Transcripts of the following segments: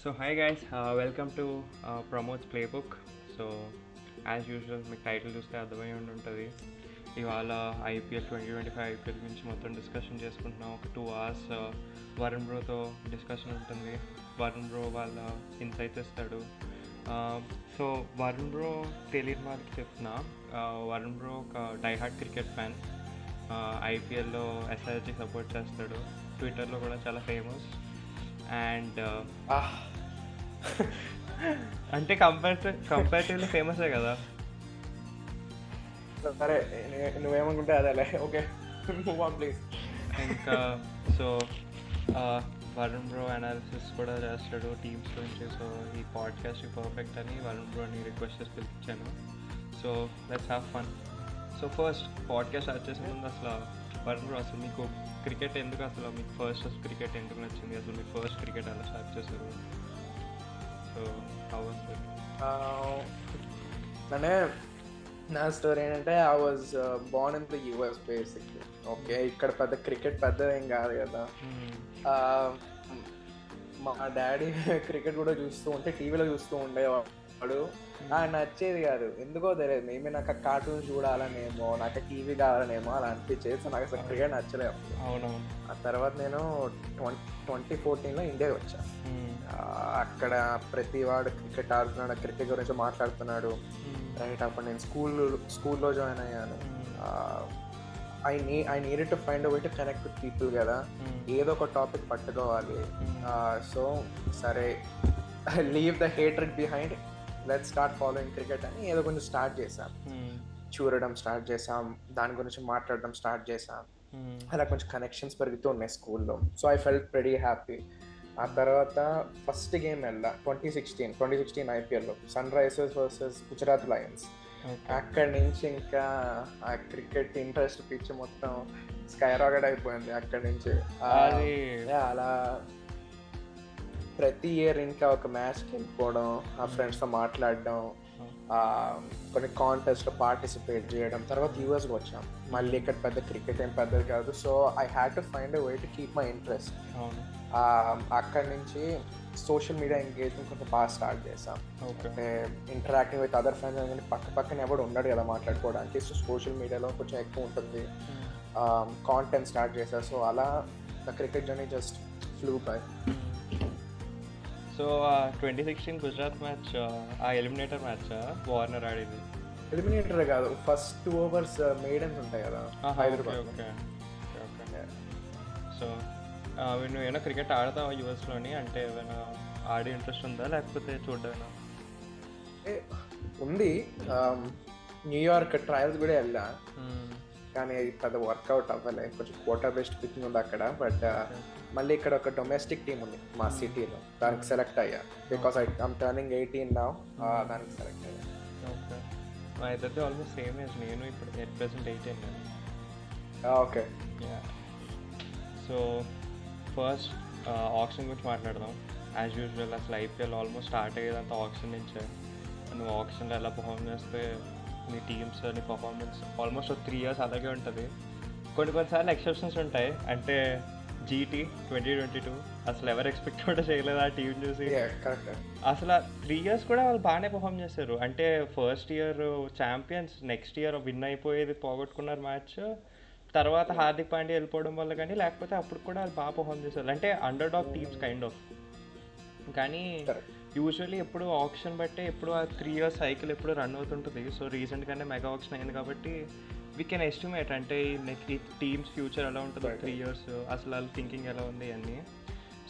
So hi guys, welcome to Pramod's Playbook. So as usual మీకు title చూస్తే అర్థమై ఉంటుంది. ఇవాళ ఐపీఎల్ 2025 ఐపీఎల్ గురించి మొత్తం డిస్కషన్ చేసుకుంటున్నాం. ఒక 2 hours వరుణ్ బ్రోతో డిస్కషన్ ఉంటుంది. వరుణ్ బ్రో వాళ్ళ ఇన్సైట్స్ ఇస్తాడు. సో వరుణ్ బ్రో తెలియని వాళ్ళకి చెప్తున్నా, వరుణ్ బ్రో ఒక డైహార్డ్ క్రికెట్ ఫ్యాన్. ఐపీఎల్లో ఎస్ఆర్హెచ్కి సపోర్ట్ చేస్తాడు. ట్విట్టర్లో కూడా చాలా ఫేమస్. అండ్ అంటే కంపారిటివ్లీ ఫేమసే కదా. సరే నువ్వేమనుకుంటే అదేలే, ఓకే మూవ్ ఆన్ ప్లీజ్. ఇంకా సో వరుణ్ బ్రో అనాలిసిస్ కూడా చేస్తాడు టీమ్స్ గురించి. సో ఈ పాడ్కాస్ట్ పర్ఫెక్ట్ అని వరుణ్ బ్రోని రిక్వెస్ట్ చేసి పిలిపించాను. So let's have fun. So first podcast start చేసే ముందు అసలు వరుణ్ బ్రో, అసలు మీకు క్రికెట్ ఎందుకు, అసలు మీకు ఫస్ట్ క్రికెట్ ఎందుకు నచ్చింది, అసలు మీకు ఫస్ట్ క్రికెట్ అలా స్టార్ట్ చేశారు? So how was it? అంటే నా స్టోరీ ఏంటంటే I was Born in the US basically. Okay, ఇక్కడ పెద్ద క్రికెట్ పెద్దది ఏం కాదు కదా. మా డాడీ క్రికెట్ కూడా చూస్తూ ఉంటే టీవీలో చూస్తూ ఉండేవాడు. నచ్చేది కాదు, ఎందుకో తెలియదు. మేబీ నాకు ఆ కార్టూన్ చూడాలనేమో, నాకు టీవీ కావాలనేమో అలా అనిపించేది. సో నాకు అసలు క్రికెట్ నచ్చలేదు. అవునవును. ఆ తర్వాత నేను 2014లో ఇండియాకి వచ్చాను. అక్కడ ప్రతి వాడు క్రికెట్ ఆడుతున్నాడు, క్రికెట్ గురించి మాట్లాడుతున్నాడు. రైట్, అప్పుడు నేను స్కూల్లో జాయిన్ అయ్యాను. I needed to find a way to connect with people కదా. ఏదో ఒక టాపిక్ పట్టుకోవాలి. సో సరే, leave the hatred behind, let's start following cricket అని ఏదో కొంచెం స్టార్ట్ చేశాం. చూడడం స్టార్ట్ చేసాం, దాని గురించి మాట్లాడడం స్టార్ట్ చేసాం. అలా కొంచెం కనెక్షన్స్ పెరుగుతూ ఉన్నాయి స్కూల్లో. So I felt very happy. ఆ తర్వాత ఫస్ట్ గేమ్ వెళ్ళా 2016 ఐపీఎల్లో, Sunrisers versus Gujarat Lions. అక్కడి నుంచి ఇంకా ఆ క్రికెట్ ఇంట్రెస్ట్ పిచ్చి మొత్తం స్కై రాకెట్ అయిపోయింది అక్కడి నుంచి. అలా ప్రతి ఇయర్ ఇంకా ఒక మ్యాచ్కి వెళ్ళిపోవడం, ఆ ఫ్రెండ్స్తో మాట్లాడడం, కొన్ని కాంటెస్ట్లో పార్టిసిపేట్ చేయడం. తర్వాత యూఎస్కి వచ్చాం. మళ్ళీ ఇక్కడ పెద్ద క్రికెట్ ఏం పెద్దది కాదు. So I had to find a way to keep my interest. అక్కడి నుంచి సోషల్ మీడియా ఎంగేజ్మెంట్ కొంచెం బాగా స్టార్ట్ చేసాం. అంటే ఇంటరాక్టింగ్ విత్ అదర్ ఫ్రెండ్స్, కానీ పక్కన ఎవడు ఉండడు కదా మాట్లాడుకోవడానికి. సో సోషల్ మీడియాలో కొంచెం ఎక్కువ ఉంటుంది. కాంటెంట్ స్టార్ట్ చేశా. సో అలా the cricket journey just flu by. So 2016 Gujarat match, ఆ ఎలిమినేటర్ మ్యాచ్ వార్నర్ ఆడేది. ఎలిమినేటర్ కాదు, ఫస్ట్ 2 overs మెయిడన్స్ ఉంటాయి కదా హైదరాబాద్. ఓకే. సో నువ్వు ఏమైనా క్రికెట్ ఆడతావా యూఎస్లోని? అంటే ఏమైనా ఆడే ఇంట్రెస్ట్ ఉందా, లేకపోతే చూడడమేనా? ఉంది. న్యూయార్క్ ట్రయల్స్ కూడా వెళ్ళా, కానీ పెద్ద వర్కౌట్ అవ్వలే. కొంచెం క్వార్టర్ బెస్ట్ పిచ్చింగ్ ఉంది అక్కడ. బట్ మళ్ళీ ఇక్కడ ఒక డొమెస్టిక్ టీమ్ ఉంది మా సిటీలో, దానికి సెలెక్ట్ అయ్యా. బికాస్ ఐమ్ టర్నింగ్ 18 నౌ, దానికి సెలెక్ట్ అయ్యా. ఓకే, మా ఇద్దరితో ఆల్మోస్ట్ సేమ్ ఏజ్. నేను ఇప్పుడు ఎట్ ప్రెసెంట్ 18 నేను. ఓకే. సో ఫస్ట్ ఆప్షన్ గురించి మాట్లాడదాం. యాజ్ యూజువల్ అసలు ఐపీఎల్ ఆల్మోస్ట్ స్టార్ట్ అయ్యేదంతా ఆప్షన్ నుంచే. నువ్వు ఆప్షన్లో ఎలా పర్ఫామ్ చేస్తే నీ టీమ్స్, నీ పర్ఫార్మెన్స్ ఆల్మోస్ట్ 3 years అలాగే ఉంటుంది. కొన్నిసార్లు ఎక్సెప్షన్స్ ఉంటాయి. అంటే జీటీ 2022 అసలు ఎవరు ఎక్స్పెక్ట్ కూడా చేయలేదు ఆ టీం చూసి. అసలు 3 years కూడా వాళ్ళు బాగానే పర్ఫామ్ చేశారు. అంటే first year champions, next year win అయిపోయేది పోగొట్టుకున్నారు మ్యాచ్. తర్వాత హార్దిక్ పాండ్యా వెళ్ళిపోవడం వల్ల కానీ, లేకపోతే అప్పుడు కూడా వాళ్ళు బాగా పర్ఫామ్ చేశారు. అంటే under dog teams kind of. కానీ యూజువల్లీ ఎప్పుడు ఆప్షన్ బట్టే ఎప్పుడు ఆ 3 years సైకిల్ ఎప్పుడు రన్ అవుతుంటుంది. సో రీసెంట్గానే మెగా ఆప్షన్ అయింది కాబట్టి వీ కెన్ ఎస్టిమేట్ అంటే నెక్స్ట్ ఈ టీమ్స్ ఫ్యూచర్ ఎలా ఉంటుంది 3 years, అసలు వాళ్ళ థింకింగ్ ఎలా ఉంది అన్నీ.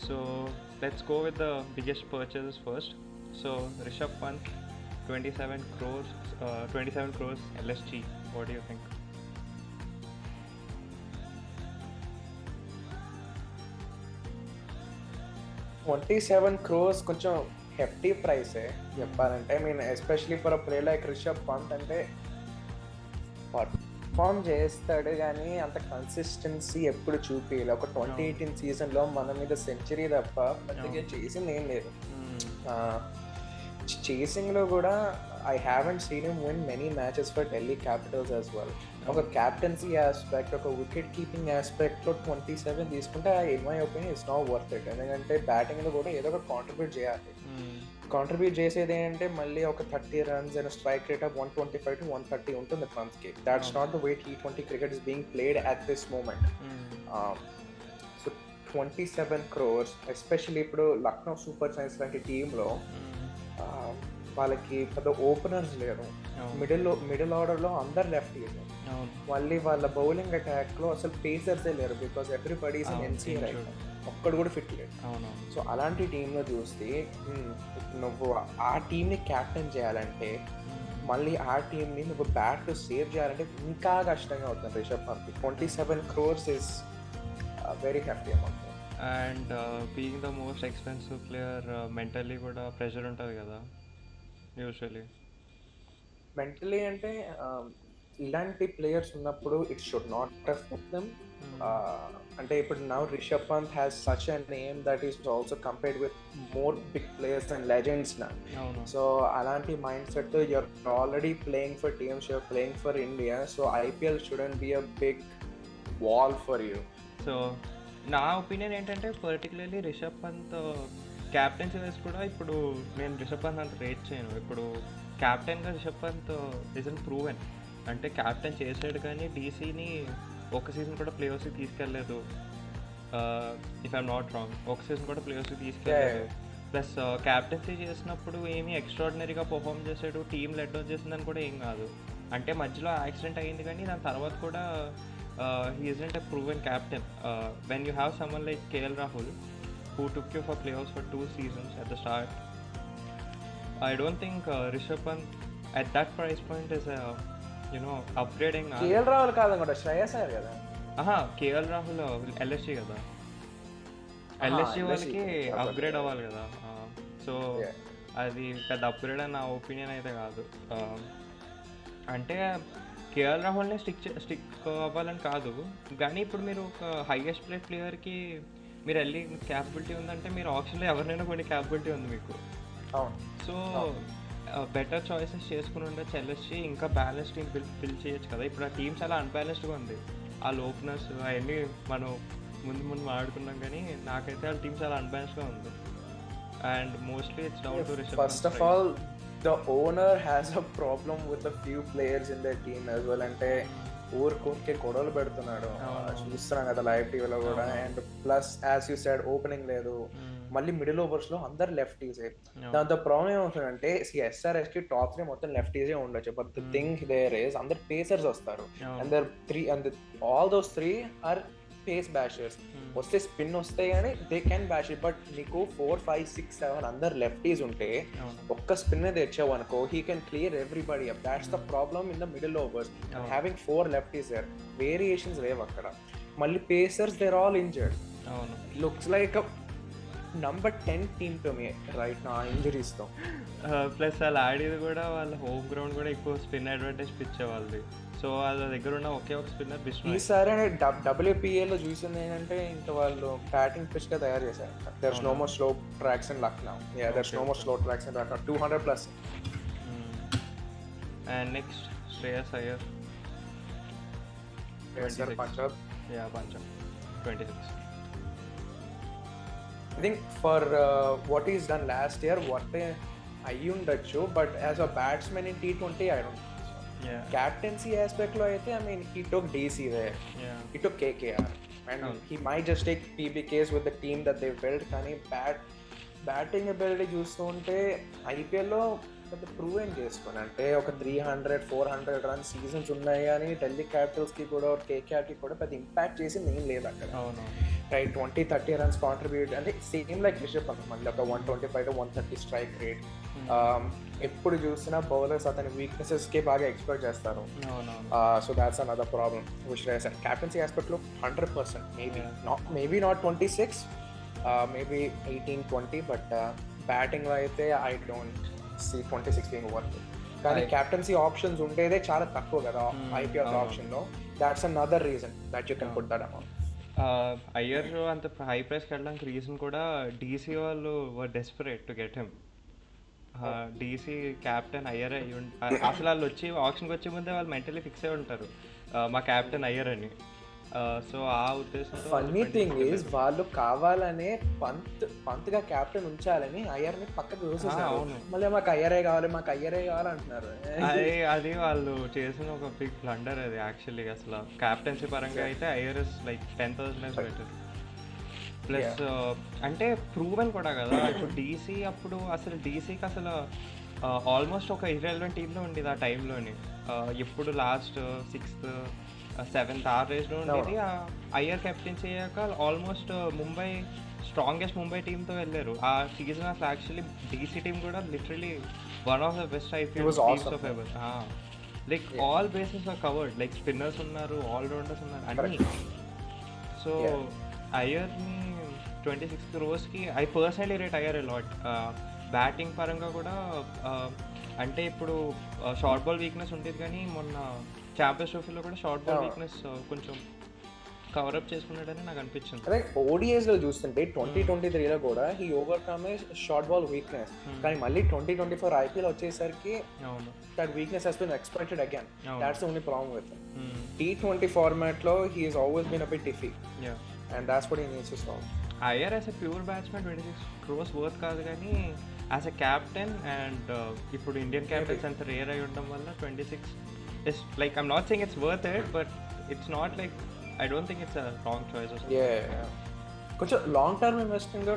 So let's go with the biggest purchases first. So Rishabh Pant 27 crores LSG. What do you think? 27 crores కొంచెం హెఫ్టీ ప్రైసే చెప్పాలంటే. I mean especially for a player like Rishabh Pant. అంటే పర్ఫామ్ చేస్తాడు కానీ అంత కన్సిస్టెన్సీ ఎప్పుడు చూపించాలి. ఒక 2018 సీజన్లో మన మీద సెంచరీ తప్ప పెద్దగా చేసింది ఏం లేదు. చేసింగ్లో కూడా I haven't seen him win many matches for Delhi Capitals as well. ఒక క్యాప్టెన్సీ ఆస్పెక్ట్, ఒక వికెట్ కీపింగ్ ఆస్పెక్ట్లో 27 తీసుకుంటే in my opinion it's not worth it. ఎందుకంటే బ్యాటింగ్లో కూడా ఏదో ఒక కాంట్రిబ్యూట్ చేయాలి. కాంట్రిబ్యూట్ చేసేది ఏంటంటే మళ్ళీ ఒక 30 runs and strike rate of 125 to 130 ఉంటుంది ఫ్రాన్స్కి. That's not the way T20 cricket is being played at this moment. So 27 crores, especially ఇప్పుడు లక్నో సూపర్ జైంట్స్ లాంటి టీంలో వాళ్ళకి పెద్ద ఓపెనర్స్ లేరు. మిడిల్ ఆర్డర్లో అందరు లెఫ్ట్ చేశారు. మళ్ళీ వాళ్ళ బౌలింగ్ అటాక్లో అసలు పేసర్సే లేరు, because everybody is NCR right, ఒక్కడు కూడా ఫిట్ లేదు. సో అలాంటి టీంలో చూస్తే నువ్వు ఆ టీంని క్యాప్టెన్ చేయాలంటే, మళ్ళీ ఆ టీంని నువ్వు బ్యాట్ సేవ్ చేయాలంటే ఇంకా కష్టంగా అవుతుంది. Rishabh Pant 27 crores is very happy amount. And being the most expensive player, mentally కూడా ప్రెషర్ ఉంటుంది కదా యూజువల్లీ. మెంటలీ అంటే ఇలాంటి ప్లేయర్స్ ఉన్నప్పుడు it should not affect them. అంటే ఇప్పుడు now Rishabh Pant has such a name that is also compared with more big players and legends నా. So అలాంటి మైండ్ సెట్తో you're already playing for teams, you're playing for India. So IPL shouldn't be a big wall for you. So నా opinion ఏంటంటే, particularly Rishabh Pant captaincy wise కూడా ఇప్పుడు నేను రిషబ్ పంత్ అంత rate చేయను. ఇప్పుడు క్యాప్టెన్గా రిషబ్ పంత్ ఇజన్ ప్రూవెన్. అంటే క్యాప్టెన్ చేసాడు కానీ డీసీని ఒక సీజన్ కూడా ప్లే ఆఫ్స్కి తీసుకెళ్ళలేదు, ఇఫ్ ఐఎమ్ నాట్ రాంగ్. ఒక సీజన్ కూడా ప్లే ఆఫ్స్కి తీసుకెళ్ళలేదు. ప్లస్ క్యాప్టెన్సీ చేసినప్పుడు ఏమీ ఎక్స్ట్రాడినరీగా పర్ఫామ్ చేసాడు, టీం లెడ్ చేసిందని కూడా ఏం కాదు. అంటే మధ్యలో యాక్సిడెంట్ అయ్యింది కానీ దాని తర్వాత కూడా he isn't a proven captain. When you have someone like KL Rahul who took you for playoffs for 2 seasons at the start, I don't think Rishabh Pant at that price point is upgrading. KL Rahul కాదు కదా, శ్రేయస్ అయ్యర్ కదా. KL Rahul LSG కదా, LSG వాళ్ళకి upgrade అవ్వాలి కదా. So అది పెద్ద upgrade అని నా ఒపీనియన్ అయితే కాదు. అంటే కేఎల్ రాహుల్ని స్టిక్ అవ్వాలని కాదు, కానీ ఇప్పుడు మీరు ఒక హైయెస్ట్ ప్లేడ్ ప్లేయర్కి మీరు వెళ్ళి క్యాపబిలిటీ ఉందంటే మీరు ఆప్షన్లో ఎవరినైనా కొన్ని క్యాపబిలిటీ ఉంది మీకు. సో బెటర్ చాయిసెస్ చేసుకుని ఉండొచ్చు. ఎల్ఎస్జీ ఇంకా బ్యాలెన్స్ టీమ్ బిల్డ్ చేయొచ్చు కదా. ఇప్పుడు ఆ టీమ్ చాలా అన్బ్యాలెన్స్డ్గా ఉంది. ఆ ఓపెనర్స్ అవన్నీ మనం ముందు మాట్లాడుకున్నాం, కానీ నాకైతే ఆ టీమ్ చాలా అన్బ్యాలెన్స్డ్గా ఉంది. And mostly it's down to Rishabh. First of all the owner has a problem with a few players in their team as well. అంటే ఊరికే గొడవలు పెడుతున్నాడు, చూస్తున్నాం కదా లైవ్ టీవీలో కూడా. And plus as you said opening లేదు, మళ్ళీ మిడిల్ ఓవర్స్ లో అందరు లెఫ్టీసే. దాంతో ప్రాబ్లం ఏమవుతుందంటే SRH కి టాప్ 3 మొత్తం లెఫ్టీసే ఉండొచ్చు, but the thing there is అందరు పేసర్స్ వస్తారు. And there 3 and all those 3 are pace bashers. వస్తే స్పిన్ వస్తాయి కానీ they can bash it. But నీకు 4, 5, 6, 7 అందరు లెఫ్టీస్ ఉంటే ఒక్క స్పిన్ తెచ్చావు అనుకో, he can clear everybody up. That's the problem in the middle overs. Having 4 lefties there, variations లేవు అక్కడ. మళ్ళీ pacers there all injured. Looks like number 10 team to me right now injuries తో. Plus వాళ్ళు ఆడేది కూడా వాళ్ళ హోమ్ గ్రౌండ్ కూడా ఎక్కువ స్పిన్ అడ్వాంటేజ్ పిచ్చే వాళ్ళది. సో వాళ్ళ దగ్గర ఉన్న ఒకే ఒక స్పిన్నర్ బిష్ణు. ఈసారి WPL చూసింది ఏంటంటే ఇంకా వాళ్ళు బ్యాటింగ్ పిచ్ గా తయారు చేశారు. there's no more slow tracks in Lucknow. there's no more slow tracks in Lucknow. 200+. And next Shreyas Iyer, Punjab. Punjab 26. I think for what he's done last year, what అయ్యుండొచ్చు, but as a batsmen in T20 I don't think so. Captaincy aspect లో అయితే I mean he took DC there, he took KKR, and he might just take PBKS with the team that they built. కానీ batting ability చూస్తుంటే IPL లో పెద్ద prove ఏం చేసుకుని, అంటే ఒక 300-400 రన్ సీజన్స్ ఉన్నాయి కానీ ఢిల్లీ క్యాపిటల్స్కి కూడా KKRకి కూడా పెద్ద ఇంపాక్ట్ చేసింది ఏం లేదు అక్కడ. రైట్, 20-30 రన్స్ కాంట్రిబ్యూట్, అంటే సేమ్ లైక్ రిషబ్ పంత్ మళ్ళీ ఒక 125-130 స్ట్రైక్ రేట్. ఎప్పుడు చూసినా బౌలర్స్ అతని వీక్నెసెస్కి బాగా ఎక్స్పెక్ట్ చేస్తారు. So that's another problem which rise. Captaincy ఆస్పెక్ట్లో 100%, మేబీ నాట్ 26, మేబీ 18-20, బట్ బ్యాటింగ్లో అయితే I don't see 26 being worth it. కానీ క్యాప్టెన్సీ ఆప్షన్స్ ఉండేదే చాలా తక్కువ కదా IPL ఆప్షన్లో. That's another reason that you can put that amount. Iyer అంత హై ప్రైస్కి వెళ్ళడానికి రీజన్ కూడా DC వాళ్ళు were desperate to get him. DC captain Iyer అయ్యి అసలు వాళ్ళు వచ్చి ఆప్షన్కి వచ్చే ముందే వాళ్ళు మెంటలీ ఫిక్స్ అయి ఉంటారు మా క్యాప్టెన్ అయ్యర్ అని. సో ఆ ఉద్దేశంతో ఫన్నీ థింగ్ ఈజ్ వాళ్ళు కావాలనే పంత్గా క్యాప్టెన్ ఉంచాలని అయ్యర్ని పక్కకు చూసేసారు. మళ్ళీ మాకు అయ్యరే కావాలి అంటున్నారు. అది వాళ్ళు చేసిన ఒక బిగ్ బ్లండర్ అది యాక్చువల్లీ. అసలు క్యాప్టెన్సీ పరంగా అయితే Iyer is like 10,000 better. Plus అంటే ప్రూవెన్ కూడా కదా. ఇప్పుడు డీసీ అప్పుడు అసలు డీసీకి అసలు ఆల్మోస్ట్ ఒక ఇర్రెలెవెంట్ టీంలో ఉండేది ఆ టైంలోని. ఎప్పుడు లాస్ట్ 6th 7th ఆ రేస్లో ఉండేది. అయ్యర్ కెప్టెన్సీ అయ్యాక ఆల్మోస్ట్ ముంబై స్ట్రాంగెస్ట్ ముంబై టీంతో వెళ్ళారు ఆ సీజన్. అసలు యాక్చువల్లీ డీసీ టీం కూడా literally one of the best IPL teams of ever. Like all bases are covered. Like spinners ఉన్నారు, ఆల్రౌండర్స్ ఉన్నారు, అన్నీ. సో అయ్యర్ని 26 crores I personally rate Iyer lot. Batting పరంగా కూడా అంటే ఇప్పుడు షార్ట్ బాల్ వీక్నెస్ ఉంటుంది, కానీ మొన్న ఛాంపియన్స్ ట్రోఫీలో కూడా షార్ట్ బాల్ వీక్నెస్ కొంచెం కవరప్ చేసుకున్నాడని నాకు అనిపించింది. అదే ఓడిఐస్లో చూస్తుంటే 2023లో కూడా he overcome short ball weakness. కానీ మళ్ళీ 2024 IPL వచ్చేసరికి that weakness has been expected again. That's the only problem with T20 ఫార్మాట్లో he has always been a bit iffy, and that's what he needs to solve. Iyer as a pure batsmen 26 crores worth కాదు, కానీ as a captain and ఇప్పుడు Indian captains అంత rare అయి ఉండడం వల్ల 26 is like, I'm not saying it's worth it, but it's not like, I don't think it's a wrong choice or something. Yeah. కొంచెం long term investment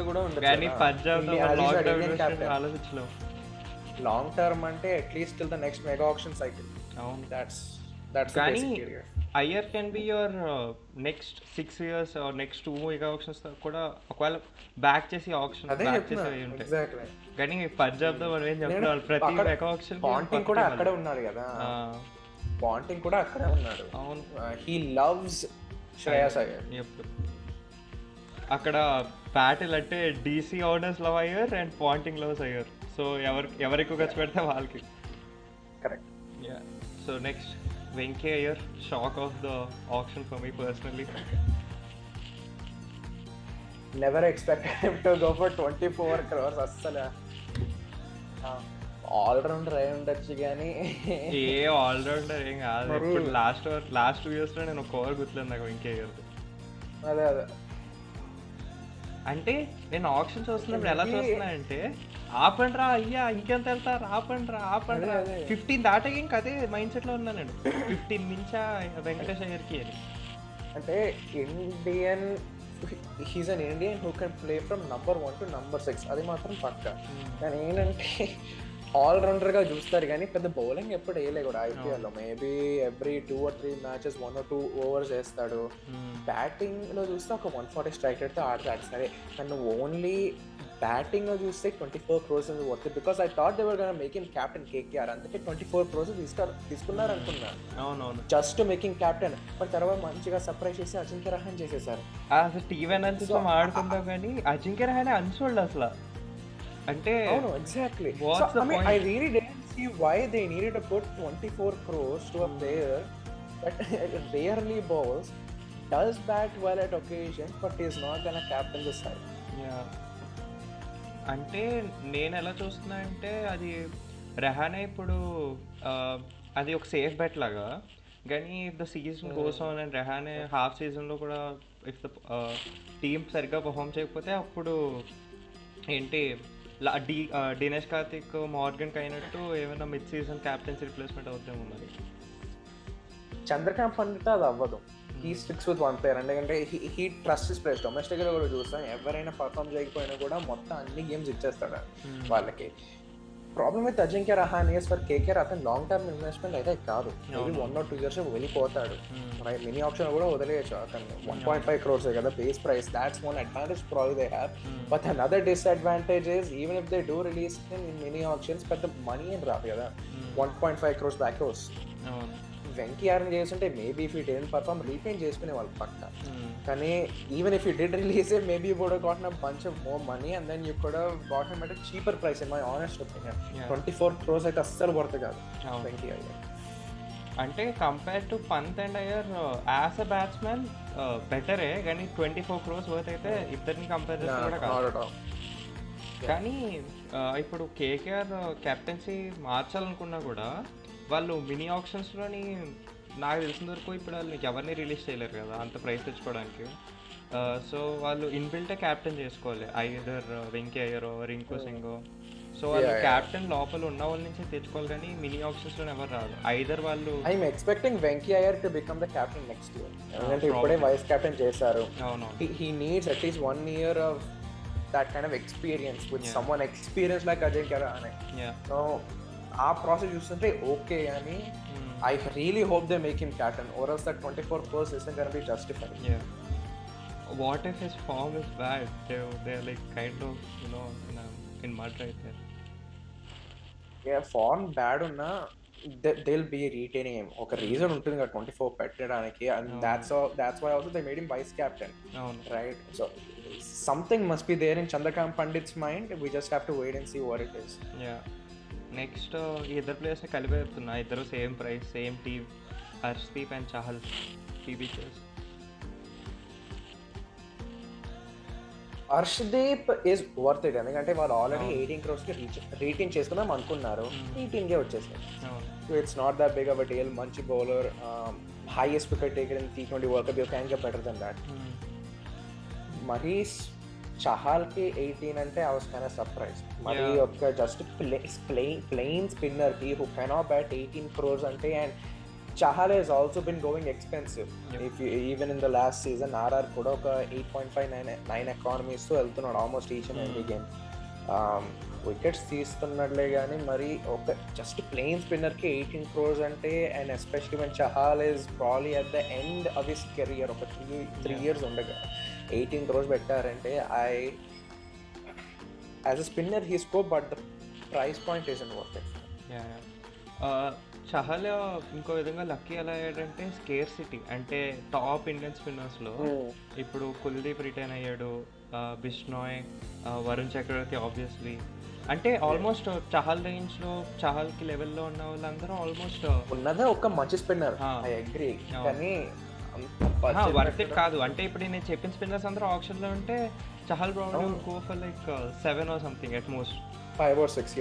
కూడా ఉండదు. కానీ పంజాబ్ ఆలోచించలేం. లాంగ్ టర్మ్ అంటే at least till the next mega auction cycle. అవును, that's కానీ Iyer can be your next 6 years or next 2 mega auctions కూడా ఒకవేళ బ్యాక్ చేసి ఆప్షన్ బ్యాక్ చేసి ఉంటాయి. కానీ పంజాబ్లో మనం ఏం చెప్తున్నాం, ప్రతి మెగా ఆప్షన్ పాంటింగ్ కూడా అక్కడే ఉన్నాడు కదా. పాంటింగ్ కూడా అక్కడే ఉన్నాడు. అవును, హీ లవ్స్ శ్రేయస్ అయ్యర్. అక్కడ బ్యాటిల్ అంటే DC owners love Iyer and Ponting loves Iyer. So ఎవరు ఎక్కువ ఖర్చు పెడితే వాళ్ళకి. Correct. So next Venki Iyer, shock of the auction for me personally. Never expected him to go for 24 crores. అస్సలు ఆల్రౌండర్ అయి ఉండొచ్చు, కానీ ఏ ఆల్రౌండర్ ఏం కాదు. ఇప్పుడు లాస్ట్ 2 yearsలో నేను ఒక ఓవర్ గుర్తులేదు నాకు వెంకీ అయ్యర్ది. అదే అంటే నేను ఆప్షన్ చూస్తున్నప్పుడు ఎలా చూస్తున్నా అంటే, ఆపండ్రా అయ్యా, ఇంకెంత వెళ్తారు, ఆపండ్రా 15 దాటకి ఇంక అదే మైండ్ సెట్లో ఉన్నా నేను. 15 మించా వెంకటేష్ అయ్యర్కి అని. అంటే Indian, he's an Indian who can play from number 1 to number 6, అది మాత్రం పక్కా. కానీ ఏంటంటే ఆల్రౌండర్గా చూస్తారు, కానీ పెద్ద బౌలింగ్ ఎప్పుడు వేయలే కూడా IPLలో. Maybe every 2 or 3 matches 1 or 2 overs వేస్తాడు. బ్యాటింగ్లో చూస్తే ఒక 140 స్ట్రైక్ రేట్తో ఆడతాడు. సరే, కానీ ఓన్లీ బ్యాటింగ్లో చూస్తే 24 crores is worth it, because I thought they were going to make him captain KKR. అందుకే 24 crores తీసుకున్నారు అనుకున్నాను. అవునవును, జస్ట్ మేకింగ్ క్యాప్టెన్. మరి తర్వాత మంచిగా సర్ప్రైజ్ చేసి అజింక్య రహానే చేసేసారు. అసలు టీమ్ అనాలిసిస్లో ఆడుకుంటాం, కానీ అజింక్య రహానే అన్సోల్డ్ అసలు. అంటే అవును, exactly. I really didn't see why they needed to put 24 crores to a player that rarely bowls, does bat well at occasions, but is not gonna captain the side. అంటే నేను ఎలా చూస్తున్నా అంటే, అది రెహానే ఇప్పుడు అది ఒక సేఫ్ బెట్ లాగా. కానీ if the season goes on and Rahane half సీజన్లో కూడా ఇఫ్ ద టీమ్ సరిగ్గా పర్ఫామ్ చేయకపోతే, అప్పుడు ఏంటి దినేష్ కార్తిక్ మార్గన్కి అయినట్టు ఏమైనా మిడ్ సీజన్ క్యాప్టెన్సీ రిప్లేస్మెంట్ అవుతామో మరి. చంద్రకాంత్ పండితే అది అవ్వదు. He sticks with one player. ఎందుకంటే హీ ట్రస్ట్ హిస్ ప్లేయర్స్. డొమెస్టిక్గా కూడా చూస్తాం, ఎవరైనా పర్ఫామ్ చేయకపోయినా కూడా మొత్తం అన్ని గేమ్స్ ఇచ్చేస్తాడు వాళ్ళకి. Problem with Ajinkya Rahane is for KKR, అతను లాంగ్ టర్మ్ ఇన్వెస్ట్మెంట్ అయితే కాదు. మేబీ 1 or 2 years వెళ్ళిపోతాడు. మినీ ఆప్షన్ కూడా వదిలేయచ్చు అతను. 1.5 crores కదా base price. That's one advantage probably they have. But another disadvantage is, even if they do release in mini options, పెద్ద money ఏం రాదు కదా. 1.5 crores బ్యాక్ వస్తుంది. వెంకీ ఆర్ని చేస్తుంటే maybe if you don't perform retain చేసుకునే వాళ్ళు పక్క. కానీ even if you did release it, maybe you would have gotten a bunch of more money and then you could have gotten at a cheaper price in my honest opinion. 24 crores అయితే అస్సలు worth కాదు వెంకీ అయ్యర్. అంటే compare to Pant and Iyer as a batsmen బెటరే, కానీ 24 crores worth అయితే ఇద్దరిని compare చేస్తే కూడా కాదు. కానీ ఇప్పుడు కేకేఆర్ కెప్టెన్సీ మార్చాలనుకున్నా కూడా వాళ్ళు మినీ ఆప్షన్స్లోని నాకు తెలిసిన వరకు ఇప్పుడు వాళ్ళు ఎవరిని రిలీజ్ చేయలేరు కదా అంత ప్రైస్ తెచ్చుకోవడానికి. సో వాళ్ళు ఇన్బిల్టే క్యాప్టెన్ చేసుకోవాలి, ఐదర్ వెంకీ అయ్యరో రింకు సింగో. సో వాళ్ళు క్యాప్టెన్ లోపల ఉన్న వాళ్ళ నుంచి తెచ్చుకోవాలి, కానీ మినీ ఆప్షన్స్లో ఎవరు రాదు. ఐదర్ వాళ్ళు I'm expecting Venky Iyer to become the captain next year, ఎందుకంటే ఇప్పుడే వైస్ క్యాప్టెన్ చేశారు. He needs at least 1 year of that kind of experience with someone experienced like Ajinkya Rahane. So ఆ ప్రాసెస్ చూస్తుంటే ఓకే అని I really hope they make him captain, or else that 24 crores isn't going to be justified. What if his form is bad? They're like kind of, in mud right there. Form bad unna they'll be retaining him. Okay, reason ఉంటుంది కదా 24 పెట్టడానికి, and that's why also they made him vice captain. Right? So something must be there in Chandrakant Pandit's mind. We just have to wait and see what it is. Next ఈ ఇద్దరు ప్లేయర్స్ని కలిపి చెప్తున్నా, ఇద్దరు same price, same team, Harshdeep and Chahal, PBKS. Harshdeep is worth it, ఎందుకంటే వాళ్ళు already 18 crores retain చేసుకుందాం అనుకున్నారు, 18 వచ్చేసారు. So it's not that big of a deal. మంచి bowler, highest wicket taker in T20 World Cup, you can get better than that. మరి చహాల్కి 18 అంటే I was kind of surprised. మరి ఒక జస్ట్ ప్లెయిన్ స్పిన్నర్కి who cannot bat 18 crores అంటే, and Chahal has also been going expensive. If you, even in the last season, RR కూడా ఒక 8.59 economies తో వెళ్తున్నాడు almost each and every game. Wickets తీస్తున్నట్లే కానీ మరి ఒక జస్ట్ ప్లెయిన్ స్పిన్నర్కి 18 crores అంటే, and especially when Chahal is probably at the end of his career, ఒక 3 years ఉండగా 18 crores పెట్టారంటే, as a spinner he scored, but the price point isn't worth it. Chahal ఇంకో విధంగా లక్కీ ఎలా అయ్యాడంటే స్కేర్సిటీ, అంటే top Indian స్పిన్నర్స్లో ఇప్పుడు Kuldeep retain అయ్యాడు, బిష్నోయ్, వరుణ్ చక్రవర్తి obviously, అంటే ఆల్మోస్ట్ చహల్ రేంజ్లో చహల్కి లెవెల్లో ఉన్న వాళ్ళందరూ ఆల్మోస్ట్ ఉన్నదే ఒక మంచి స్పిన్నర్. ఐ అగ్రీ, కానీ వర్త్ ఇట్ కాదు. అంటే ఇప్పుడు నేను చెప్పిన స్పిన్నర్స్ అందరూ ఆప్షన్లో ఉంటే Chahal problem go for like 7 or something at most, 5 or 6.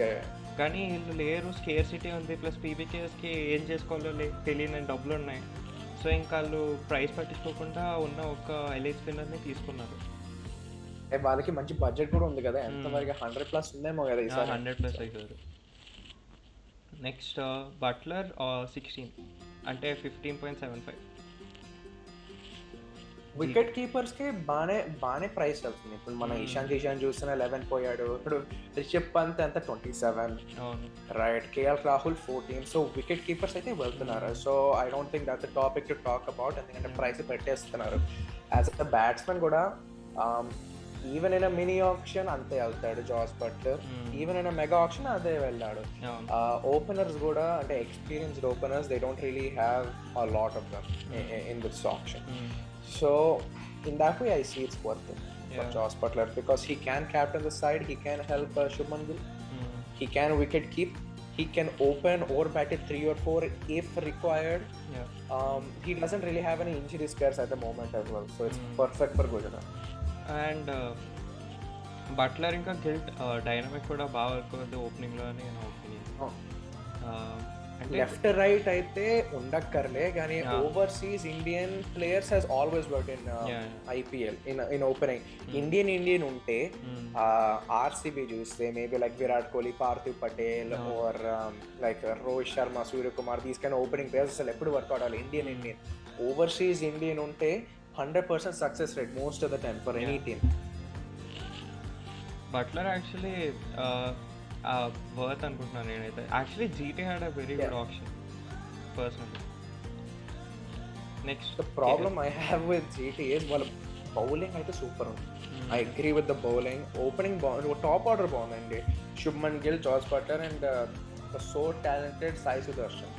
కానీ వీళ్ళు లేరు, స్కేర్ సిటీ ఉంది, ప్లస్ PBKSకి ఏం చేసుకోవాలో తెలియని డబ్బులు ఉన్నాయి. సో ఇంకా వాళ్ళు ప్రైస్ పట్టించుకోకుండా ఉన్న ఒక ఎలైట్ స్పిన్నర్ని తీసుకున్నారు. వాళ్ళకి మంచి బడ్జెట్ కూడా ఉంది కదా, ఎంత వరకు 100+ ఉందేమో కదా ఈసారి. 100+ అవుతారు. నెక్స్ట్ బట్లర్ 16 అంటే 15.75. వికెట్ కీపర్స్కి బాగానే ప్రైస్ వెళ్తుంది. ఇప్పుడు మన ఇషాన్ చూసిన 11 పోయాడు, ఇప్పుడు రిషబ్ పంత్ అంత 27, right, KL Rahul 14. So wicket keepers అయితే వెళ్తున్నారు. So I don't think that's a topic to talk about, ఎందుకంటే ప్రైస్ పెట్టేస్తున్నారు. యాజ్ అ బ్యాట్స్మెన్ కూడా even in a mini auction అంతే వెళ్తాడు Jos Buttler, even in a mega auction అదే వెళ్ళాడు. Openers కూడా అంటే experienced openers, they don't really have a lot of దమ్ in this auction. So in that way I see it's worth it for Josh Butler, because he can captain the side, he can help Shubman Gill, he can wicket keep, he can open or bat at 3 or 4 if required. He doesn't really have any injury scares at the moment as well, so it's perfect for Gujarat. And Butler ఇంకా guilt dynamic కూడా బాగా work అవుతుంది ఓపెనింగ్లో అని నా opinion. Left right అయితే ఉండక్కర్లే, కానీ overseas Indian players has always work in IPL in opening. Indian ఉంటే RCB చూస్తే maybe like Virat Kohli, Parthiv Patel, or like Rohit Sharma, Suryakumar, these kind opening players అసలు ఎప్పుడు వర్క్ అవ్వాలి. ఇండియన్ ఓవర్సీస్ ఇండియన్ ఉంటే 100% success rate most of the time for any team. Buttler actually worth అనుకుంటున్నాను నేనైతే. Actually GT had a very good auction personally. Next the problem I have with GT is వాళ్ళ bowling అయితే super ఉంది. I agree with the bowling. Opening top order బాగుందండి. Shubman Gill, Jos Buttler and so talented Sai Sudharsan.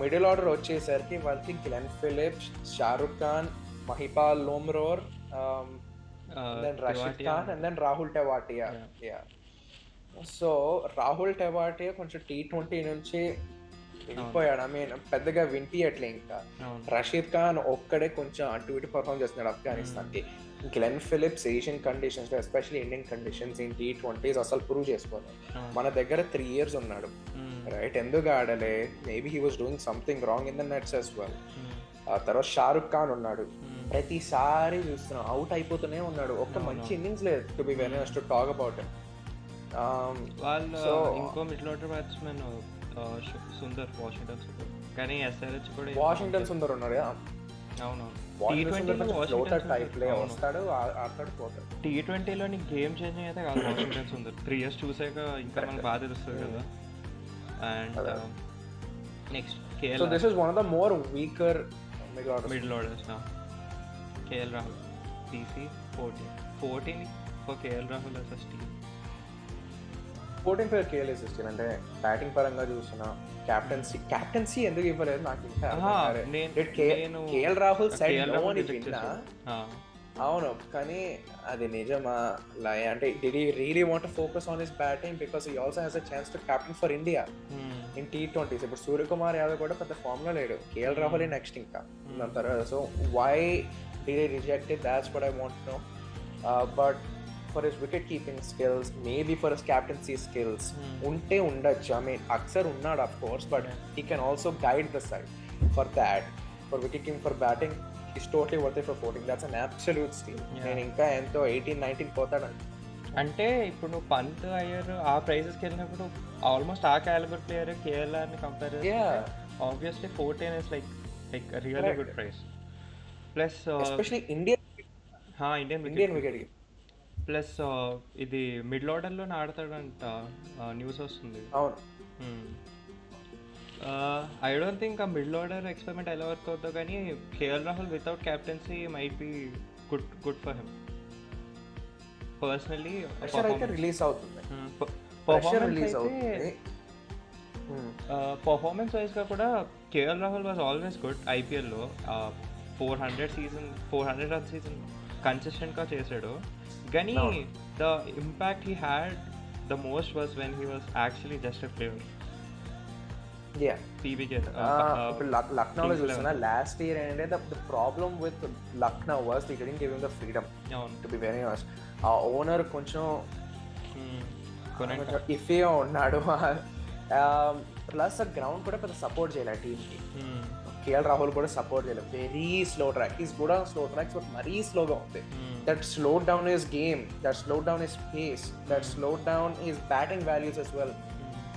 Middle order వచ్చేసరికి వాళ్ళకి Glenn Phillips, Shahrukh Khan, Mahipal Lomror, then Rashid Khan and then Rahul Tewatia. So Rahul Tewatia కొంచెం T20 నుంచి వెళ్ళిపోయాడు. I mean పెద్దగా వినిపించట్లే ఇంకా. అవును. రషీద్ ఖాన్ ఒక్కడే కొంచెం అటు ఇటు పర్ఫామ్ చేస్తున్నాడు ఆఫ్ఘనిస్తాన్కి. Glenn Phillips Asian conditions especially Indian conditions in T20s అసలు ప్రూవ్ చేసుకోవాలి. మన దగ్గర 3 years ఉన్నాడు, రైట్? ఎందుకు ఆడలే? Maybe he was doing something wrong in the nets as well. ఆ తర్వాత షారుఖ్ ఖాన్ ఉన్నాడు, ప్రతిసారి చూస్తున్నాం అవుట్ అయిపోతూనే ఉన్నాడు. ఒక్క మంచి ఇన్నింగ్స్ లేదు to be very honest to talk about him. వాళ్ళు ఇంకో middle order batsmen Sundar, Washington Sundar, కానీ SRH కూడా వాషింగ్టన్ సుందర్ ఉన్నాడు. అవునవును. T20లో గేమ్ చేంజింగ్ అయితే కాదు వాషింగ్టన్ సుందర్. 3 years చూసాక ఇంకా మనకు బాగా తెలుస్తుంది కదా. And next KL. So this is one of the more weaker middle orders now. KL Rahul DC 14 for KL Rahul as a team. 14 for KL as a team. అంటే batting పరంగా చూసిన captaincy ఎందుకు ఇవ్వలేదు నాకు ఇంకా. KL రాహుల్ సైడ్ నో అని విన్నా. అవును, కానీ అది నిజమా? అంటే did he really want to focus on his batting because he also has a chance to captain for India in T20s? ఇప్పుడు సూర్యకుమార్ యాదవ్ కూడా పెద్ద ఫామ్ లో లేడు, KL రాహుల్ నెక్స్ట్ ఇంకా తర్వాత. So why did he reject it? That's what I want to know. But for his wicket keeping skills, maybe for his captaincy skills, unte undachchu. I mean aksar unnadu of course, but he can also guide the side. For that, for wicket keeping, for batting, he's totally worth it for 14. That's an absolute steal. నేను ఇంకా ఎంతో 18-19 పోతాడంట. అంటే ఇప్పుడు నువ్వు పంత్ అయ్యర్ ఆ ప్రైజెస్కి వెళ్ళినప్పుడు almost ఆ calibre player KLRని కంపేర్ చేస్తే obviously 14 is like really good price. Plus especially Indian wicket. Plus ఇది మిడిల్ ఆర్డర్లో ఆడతాడంట న్యూస్ వస్తుంది. అవును. ఐ డోంట్ థింక్ ఆ మిడిల్ ఆర్డర్ ఎక్స్పెరిమెంట్ ఎలా వర్క్ అవుతుందో, కానీ KL Rahul without captaincy might be good for him personally. Release అవుతుంది పర్ఫార్మెన్స్ వైజ్గా కూడా KL Rahul was always good. IPLలో 400 రన్ సీజన్ కన్సిస్టెంట్గా చేశాడు, కానీ the impact he had the most was when he was actually just a player. PBKS లక్నోలో చూస్తున్నా last year ఏంటంటే the problem with Lucknow was they didn't give him the freedom to be very honest. ఆ owner కొంచెం ఇఫీగా ఉన్నాడు. Plus ఆ ground కూడా పెద్ద support చేయలేదు టీమ్కి. KL రాహుల్ కూడా సపోర్ట్ చేయలేదు. Very slow track. ఈస్ కూడా స్లో ట్రాక్స్ బట్ మరీ స్లోగా ఉంది. That slow down his game, that slow down his pace, that slow down his batting values as well.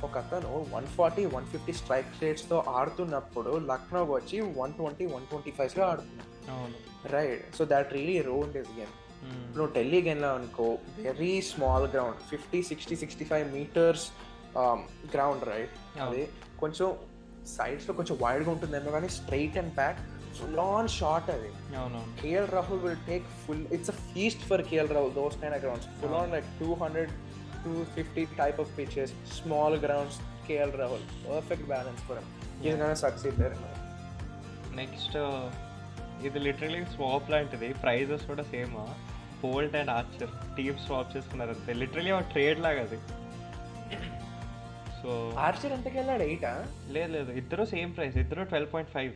ఒక అతను 140-150 స్ట్రైక్ రేట్స్తో ఆడుతున్నప్పుడు లక్నోకి వచ్చి 120-125 ఆడుతున్నాడు, right? So that really ruined his game. నువ్వు ఢిల్లీ గేమ్లో అనుకో, very small ground, 50-60-65 meters ground, right? అది కొంచెం సైడ్స్లో కొంచెం వైడ్గా ఉంటుందేమో, కానీ straight and back full on shot అది. KL Rahul will take full, it's a feast for KL Rahul those kind of grounds. Full on like 200-250 type of pitches, small grounds, KL Rahul, perfect balance for him. He's gonna succeed there. నెక్స్ట్ ఇది literally swap లాంటిది. Prices కూడా same, Boult and Archer team swap చేసుకున్నారు అంతే. Literally ఒక trade లాగా అది. So Archer ఎంతకి వెళ్ళాడు? 8? లేదు, ఇద్దరు సేమ్ ప్రైస్, ఇద్దరు 12.5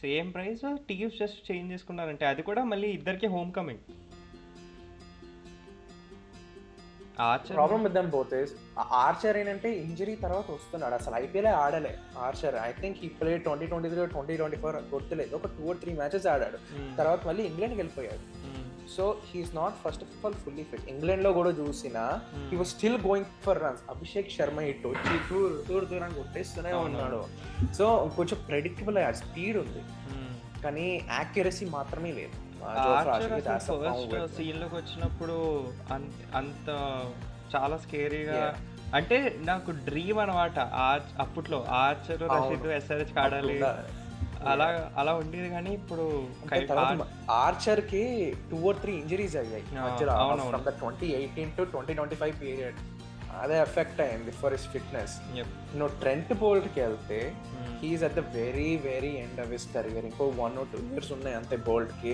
same price. Teams just change చేసుకున్నారంటే, అది కూడా మళ్ళీ ఇద్దరికి home coming. Problem with them both is Archer ఏంటంటే ఇంజరీ తర్వాత వస్తున్నాడు, అసలు IPL ఆడలే Archer. I think he play 2023-2024 గుర్తులేదు, ఒక 2 or 3 matches ఆడాడు. తర్వాత మళ్ళీ ఇంగ్లాండ్కి వెళ్ళిపోయాడు. So he's not first of all fully fit. ఇంగ్లాండ్లో కూడా చూసినా he was still going for runs. Abhishek Sharma ఇటు వచ్చి దూరాన్ని కొట్టేస్తూనే ఉన్నాడు. సో కొంచెం ప్రెడిక్టబుల్ స్పీడ్ ఉంది, కానీ యాక్యురసీ మాత్రమే లేదు. సీన్లోకి వచ్చినప్పుడు అంత చాలా స్కేరీగా, అంటే నాకు డ్రీమ్ అనమాట అప్పట్లో ఆర్చర్, రషీద్, SRH ఆడాలి అలా ఉండేది. కానీ ఇప్పుడు ఆర్చర్ కి 2 or 3 ఇంజరీస్ అయ్యాయి ఫ్రమ్ ద 2018 to 2025 పీరియడ్. అదే ఎఫెక్ట్ అయింది ఫర్ హిస్ ఫిట్నెస్. నువ్వు ట్రెంట్ బోల్ట్కి వెళ్తే he's at the very very end of his career. ఇంకో 1 or 2 years ఉన్నాయి అంతే బోల్ట్కి.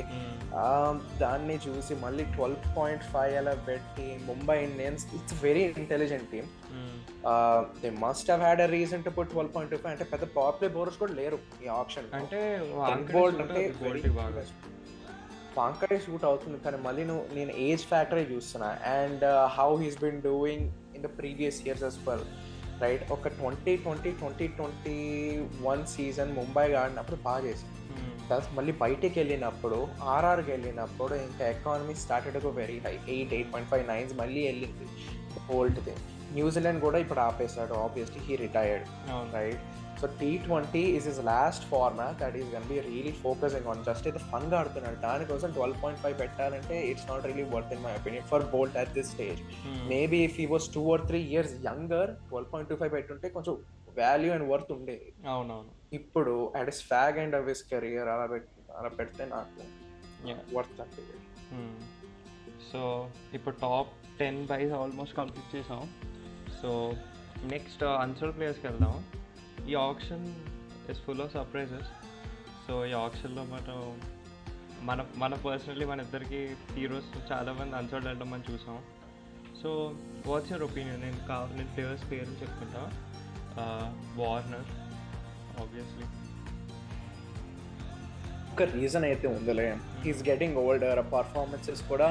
దాన్ని చూసి మళ్ళీ 12.5 అలా పెట్టి Mumbai Indians, it's very intelligent team. They must have had a reason to put 12.25. అంటే పెద్ద పవర్ ప్లే బౌలర్స్ కూడా లేరు ఈ ఆప్షన్. అంటే బోల్ట్ అంటే వాంకడే షూట్ అవుతుంది, కానీ మళ్ళీ నేను ఏజ్ ఫ్యాక్టరే చూస్తున్నా. And how he's been doing in the previous years as well, right? ఒక 2021 సీజన్ ముంబై ఆడినప్పుడు బాగా చేసింది. మళ్ళీ బయటికి వెళ్ళినప్పుడు, ఆర్ఆర్కి వెళ్ళినప్పుడు ఇంకా economy started to very high, 8.5 9 మళ్ళీ వెళ్ళింది ఓల్డ్ థింగ్. న్యూజిలాండ్ కూడా ఇప్పుడు ఆపేశాడు, obviously he retired, right? So T20 is his last format that he's going to be really focusing on. Just అయితే ఫన్గా ఆడుతున్నాడు, దానికోసం 12.5 పెట్టాలంటే it's not really worth in my opinion for Boult at this stage. Maybe if he was 2 or 3 years younger 12.25 పెట్టుంటే కొంచెం value and worth ఉండేది. అవునవును. ఇప్పుడు at this fag end of his career అలా పెడితే నాకు వర్త్ అంటే. సో ఇప్పుడు టాప్ 10 బైస్ ఆల్మోస్ట్ కంప్లీట్ చేసాం. సో నెక్స్ట్ అన్సోల్డ్ ప్లేయర్స్కి వెళ్దాం. ఈ auction is full of surprises. So ఈ ఆప్షన్లో మన పర్సనలీ మన ఇద్దరికి హీరోస్ చాలామంది అన్సోల్డ్ వెళ్ళడం మనం చూసాం. So what's your opinion? నేను ప్లేయర్స్ పేరు చెప్పుకుంటా. వార్నర్ ఆబ్వియస్లీ ఒక రీజన్ అయితే ఉందిలే, హీస్ గెటింగ్ ఓల్డర్, పర్ఫార్మెన్సెస్ కూడా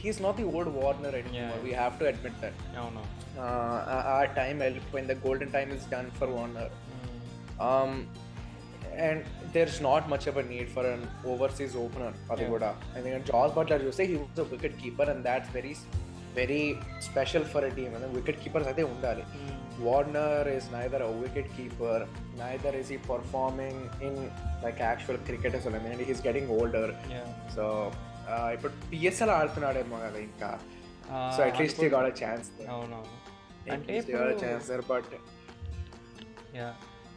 he's not the old Warner anymore. We have to admit that. అవును. Our time when the golden time is done for Warner. And there's not much of a need for an overseas opener. అది కూడా I mean Jos Buttler చూస్తే he was a wicket keeper and that's very very special for a team. And wicket keepers అయితే ఉండాలి. Warner is neither a wicket keeper, neither is he performing in like actual cricket as well. I mean he's getting older. So ఇప్పుడు PSL ఆడుతున్నాడేమో కదా ఇంకా. So at least he got a chance there. అవునవును. అంటే but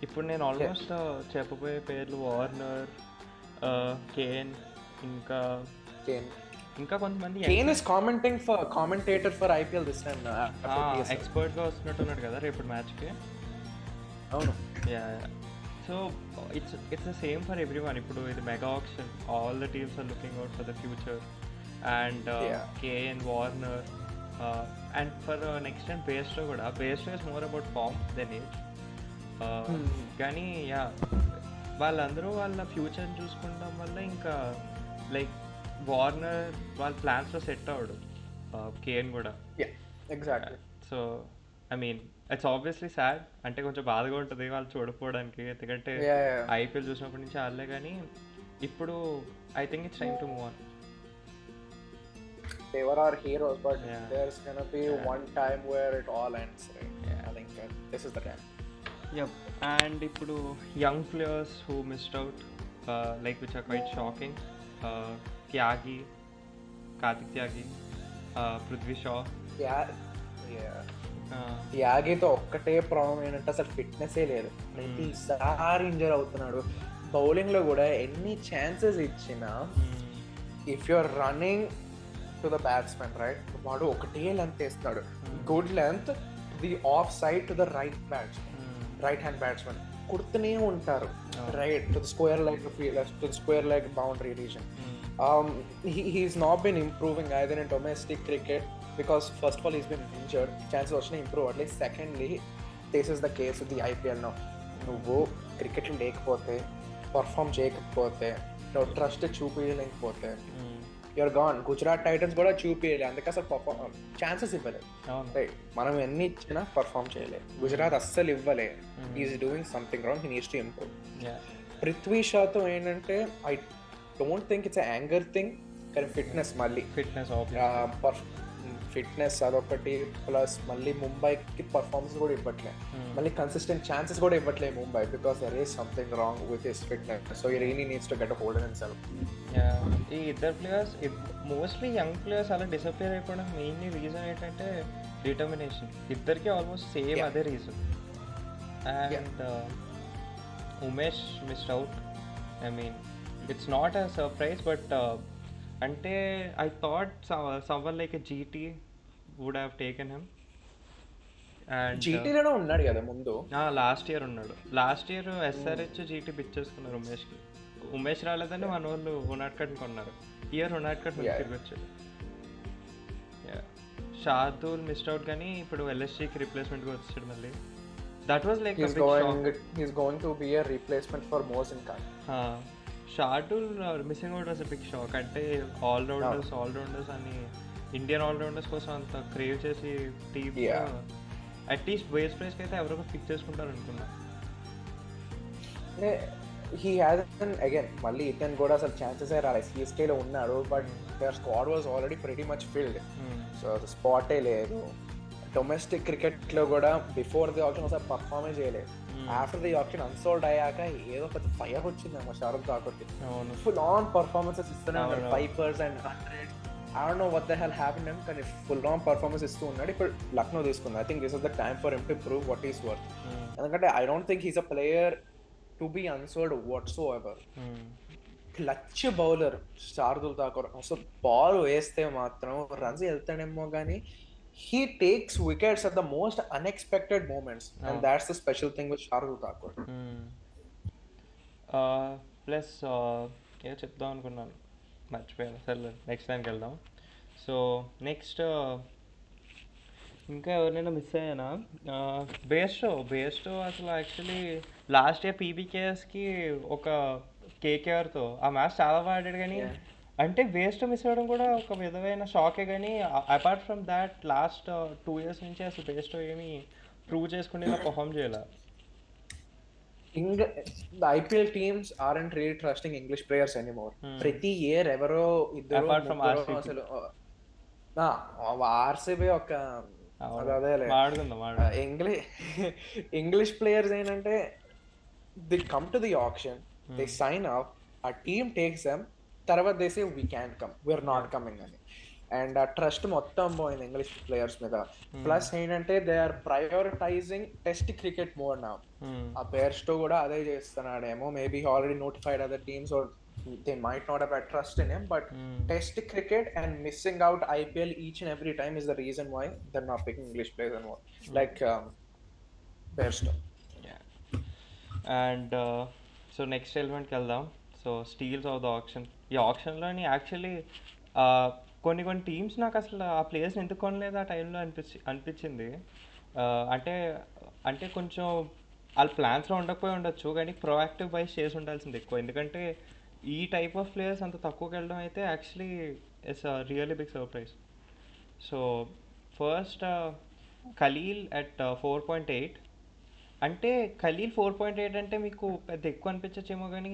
ఇప్పుడు నేను almost చెప్పబోయే పేర్లు Warner, Kane, ఇంకా కొంతమంది Kane is commentator for IPL this time, ఎక్స్పర్ట్గా వస్తున్నట్టున్నాడు కదా రేపు మ్యాచ్కి. అవును. So it's the same for everyone. ఇప్పుడు ఇది mega auction, all the teams are looking out for the future. And Kane, Warner, and for next and బేస్లో కూడా, బేస్లో is more about form than age. కానీ వాళ్ళందరూ వాళ్ళ ఫ్యూచర్ని చూసుకుంటాం వల్ల ఇంకా లైక్ వార్నర్ వాళ్ళ ప్లాన్స్లో సెట్ అవ్వడు, కేన్ కూడా. Exactly. So I mean it's obviously sad, అంటే కొంచెం బాధగా ఉంటుంది వాళ్ళు చూడకపోవడానికి, ఎందుకంటే IPL చూసినప్పటి నుంచి ఆడలే. కానీ ఇప్పుడు I think it's time to move on. They were our heroes, but there's gonna be one time where it all ends, right? I think this is the time. Yep. And ఇప్పుడు young players who missed out, like which are quite shocking. Tyagi, Karthik Tyagi, Prithvi Shaw. త్యాగితో ఒక్కటే problem ఏంటంటే అసలు fitness లేదు, ప్రతిసారి injure అవుతున్నాడు. బౌలింగ్లో కూడా ఎన్ని ఛాన్సెస్ ఇచ్చినా if you're running to the batsmen, right, వాడు ఒకటే లెంత్ వేస్తున్నాడు, good length the off side to the right hand batsmen కుడుతూనే ఉంటారు, right to the square leg boundary region. He's not been improving either in domestic cricket because first of all he's been injured, chances వచ్చినా improve at least. Secondly, this is the case with the IPL now. నువ్వు cricket లేకపోతే, perform చేయకపోతే, నువ్వు trust చూపించలేకపోతే you're gone. Gujarat titans కూడా చూపించలేదు, అందుకే అసలు ఛాన్సెస్ ఇవ్వలేదు, రైట్? మనం ఎన్ని ఇచ్చినా పర్ఫామ్ చేయలేదు, గుజరాత్ అస్సలు ఇవ్వలే. Is doing something wrong, he needs to improve. Prithvi షాతో ఏంటంటే I don't think it's anger thing, కానీ ఫిట్నెస్ అదొకటి, ప్లస్ మళ్ళీ ముంబైకి పర్ఫార్మెన్స్ కూడా ఇవ్వట్లే, మళ్ళీ కన్సిస్టెంట్ ఛాన్సెస్ కూడా ఇవ్వట్లేదు Mumbai, because there is something wrong with his fitness. So he really needs to get a hold in himself. ఈ ఇద్దరు ప్లేయర్స్, మోస్ట్లీ యంగ్ ప్లేయర్స్ అలా డిసప్పియర్ అయిపోవడం మెయిన్లీ రీజన్ ఏంటంటే డిటర్మినేషన్. ఇద్దరికి ఆల్మోస్ట్ సేమ్ అదే రీజన్. And Umesh missed out. I mean it's not a surprise, but అంటే I thought someone like a GT would have taken him. And GTలోనే ఉన్నాడు కదా ముందు. లాస్ట్ ఇయర్ ఉన్నాడు. లాస్ట్ ఇయర్ SRH GT పిచ్చేసుకున్నారు ఉమేష్కి. ఉమేష్ రాలేదని మన వాళ్ళు హునాట్కట్ని కొన్నారు. ఇయర్ హునాట్కట్ తిరిగి వచ్చాడు. షార్దూల్ మిస్డ్ అవుట్ కానీ ఇప్పుడు ఎల్ఎస్జీకి రిప్లేస్మెంట్గా వచ్చాడు మళ్ళీ. That was like he's going to be a replacement for Mohsin Khan. Shardul missing out was a big shock. అంటే ఆల్రౌండర్స్ అని ఇండియన్ ఆల్రౌండర్స్ కోసం అంత క్రేవ్ చేసి టీమ్ అట్లీస్ట్ బేస్ ప్రైస్కి అయితే ఎవరో పిక్ చేసుకుంటారు అనుకున్నా. He hasn't again మళ్ళీ ఇతను కూడా అసలు ఛాన్సెస్ రాలేదు. సిఎస్కేలో ఉన్నాడు but their squad was already pretty much filled. So అది స్పాటే లేదు. డొమెస్టిక్ క్రికెట్లో కూడా బిఫోర్ ది ఆప్షన్ ఒకసారి పర్ఫార్మెన్స్ చేయలేదు. ఆఫ్టర్ ది ఆప్షన్ అన్సోల్డ్ అయ్యాక ఏదో పెద్ద ఫైర్ వచ్చిందేమో షారుఖ్ ఠాకూర్కి. ఫుల్ ఆన్ పర్ఫార్మెన్సెస్ ఇస్తూనే ఉన్నాడు. 5% 100. I don't know what the hell happened to him, కానీ ఫుల్ ఆన్ పర్ఫార్మెన్స్ ఇస్తూ ఉన్నాడు. ఇప్పుడు లక్నో తీసుకుంది. I think this is the time for him to prove what is worth. ఎందుకంటే I don't think he's a player to be unsold whatsoever. Clutch bowler Shardul Thakur. అసలు ball వేస్తే మాత్రం runs వెళ్తాడేమో కానీ he takes wickets at the most unexpected moments, and that's the special thing with Shardul Thakur. Plus ఏదో చెప్దాం అనుకున్నాను, మర్చిపోయాను. సరే next టైంకి వెళ్దాం. సో నెక్స్ట్ ఇంకా ఎవరినైనా మిస్ అయ్యానా? బేస్టో అసలు యాక్చువల్లీ లాస్ట్ ఇయర్ పీబీకేఎస్కి ఒక కేకేఆర్తో ఆ మ్యాచ్ చాలా బాగా ఆడాడు. కానీ అంటే వేస్ట్ మిస్ అవ్వడం కూడా ఒక విధమైన షాకే. కానీ apart from that last 2 years నుంచి అసలు వేస్ట్ ఏమి ప్రూవ్ చేసుకుని ఇలా పర్ఫామ్ చేయాలి. The IPL teams aren't really trusting English players anymore. ప్రతి ఇయర్ ఎవరో ఇద్దరు అసలు ఆర్సీబీ ఒక ఇంగ్లీష్ ప్లేయర్స్ ఏంటంటే they come to the auction, they sign up, ఆ టీమ్ టేక్స్ దెమ్, తర్వాత they say we can come, we're not coming అని. అండ్ ఆ ట్రస్ట్ మొత్తం పోయింది ఇంగ్లీష్ ప్లేయర్స్ మీద. ప్లస్ ఏంటంటే they are prioritising test cricket more now. ఆ బేర్స్టో కూడా అదే చేస్తున్నాడేమో. Maybe already notified other teams or they might not have trust in him, but test cricket and missing out IPL each and every time is the reason why they're not picking English players anymore, like Bairstow. And so next ఎలిమెంట్కి వెళ్దాం. So steals of the auction. ఈ ఆప్షన్లోని actually కొన్ని teams నాకు అసలు ఆ ప్లేయర్స్ని ఎందుకు కొనలేదు ఆ టైంలో అనిపించింది. అంటే కొంచెం వాళ్ళ ప్లాన్స్లో ఉండకపోయి ఉండొచ్చు, కానీ ప్రోయాక్టివ్ బైస్ చేసి ఉండాల్సింది ఎక్కువ. ఎందుకంటే ఈ టైప్ ఆఫ్ ప్లేయర్స్ అంత తక్కువకి వెళ్ళడం అయితే actually it's really big surprise. So first Khaleel at 4.8. అంటే ఖలీల్ 4.8 అంటే మీకు పెద్ద ఎక్కువ అనిపించచ్చేమో, కానీ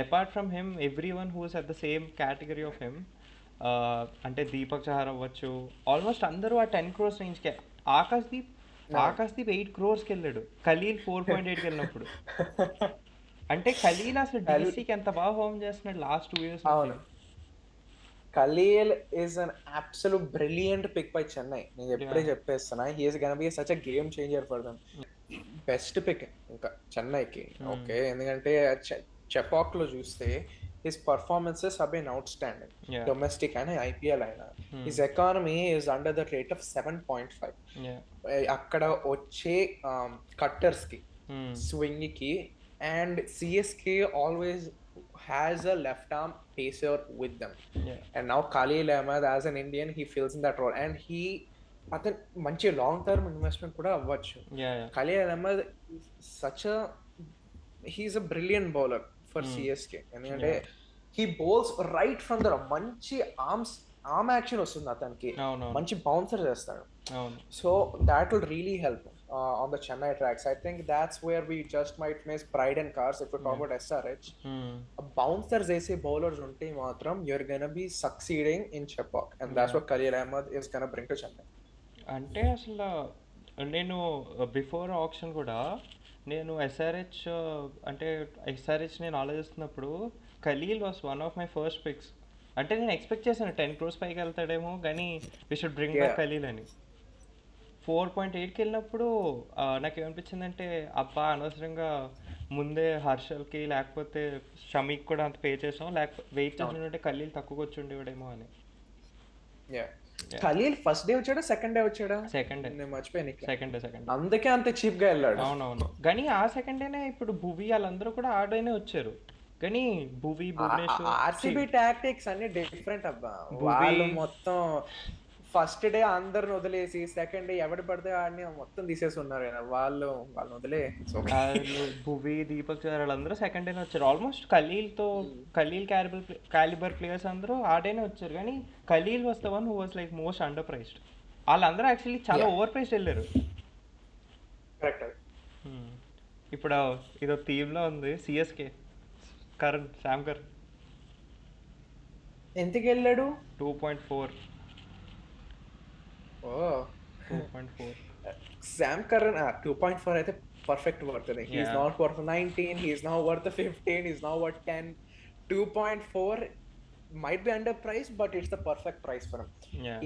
apart from him every one who's at the same category of him. అంటే దీపక్ చహర్ అవ్వచ్చు, ఆల్మోస్ట్ అందరూ ఆ 10 crores రేంజ్కే. ఆకాశ్దీప్ 8 crores వెళ్ళాడు ఖలీల్ 4.8కి వెళ్ళినప్పుడు. అంటే ఖలీల్ అసలు డీసీకి ఎంత బాగా హోమ్ చేస్తున్నాడు last 2 years. Khaleel is an absolute brilliant pick by Chennai. నేను ఎప్పుడే చెప్పేస్తున్నా, he is gonna be such a game changer for them. Best pick ఇంకా చెన్నైకి. ఓకే, ఎందుకంటే చెపాక్ లో చూస్తే his performances have been outstanding. Domestic అయినా IPL అయినా his economy is under the rate of 7.5. అక్కడ వచ్చే కట్టర్స్ కి, స్వింగ్ కి, and CSK always has a left arm pacer with them. And now Khalil Ahmed as an Indian, he fills in that role, and అతను మంచి long term investment కూడా అవ్వచ్చు. Khaleel Ahmed he's a brilliant bowler for CSK. ఎందుకంటే he bowls right from the మంచి arm action వస్తుంది అతనికి, మంచి bouncer చేస్తాడు. So that will really help on the Chennai tracks. I think that's where we just might miss pride and cars if we talk about SRH. Bouncers aise bowlers unte matram you're gonna be succeeding in Chepauk, and that's what Khalil Ahmed is gonna bring to Chennai. అంటే అసలు నేను before option కూడా నేను SRH నేను ఆలోచిస్తున్నప్పుడు Khaleel was one of my first picks. అంటే నేను expect చేశాను 10 crores పైకి వెళ్తాడేమో, కానీ we should bring back Khaleel అని. 4.8కి వెళ్ళినప్పుడు నాకేమనిపించిందంటే అబ్బా అనవసరంగా ముందే హర్షల్కి లేకపోతే షమీకి కూడా అంత పే చేసాం, లేకపోతే వెయిట్ చేస్తుంటే ఖలీల్ తక్కువకి వచ్చి ఉండేవాడేమో అని. ఖలీల్ ఫస్ట్ డే వచ్చాడా సెకండ్ డే వచ్చాడా? Second day. నేను మర్చిపోయాను. సెకండ్ డే అందుకే అంత చీప్ గా వెళ్ళాడు. అవునవును, కానీ ఆ సెకండ్ డేనే ఇప్పుడు భువి వాళ్ళందరూ కూడా ఆడైనే వచ్చారు. కానీ భువనేశ్వర్ RCB టాక్టిక్స్ అన్ని డిఫరెంట్ అబ్బా. వాళ్ళు మొత్తం ఫస్ట్ డే అందరిని వదిలేసి సెకండ్ డే ఎవడు పడితే ఆడిని మొత్తం తీసేసి ఉన్నారు కదా వాళ్ళని వదిలే. వాళ్ళు భువి, దీపక్ చార్ వాళ్ళందరూ సెకండ్ డేనే వచ్చారు. ఆల్మోస్ట్ ఖలీల్ క్యాలిబర్ ప్లేయర్స్ అందరూ ఆ డేనే వచ్చారు. కానీ Khaleel was the one who was like most under priced. వాళ్ళందరూ యాక్చువల్లీ చాలా ఓవర్ ప్రైస్డ్ వెళ్ళారు. కరెక్ట్. ఇప్పుడు ఇదో టీంలో ఉంది సిఎస్కే శామ్ కరణ్ ఎంతకి వెళ్ళాడు? 2.4. ఓ 2.4. శామ్ కరణ్ 2.4 అయితే పర్ఫెక్ట్ పడుతుంది. He's not worth 19, he's now worth 15, he's now worth 10. 2.4 might be under price, but it's the perfect price for him.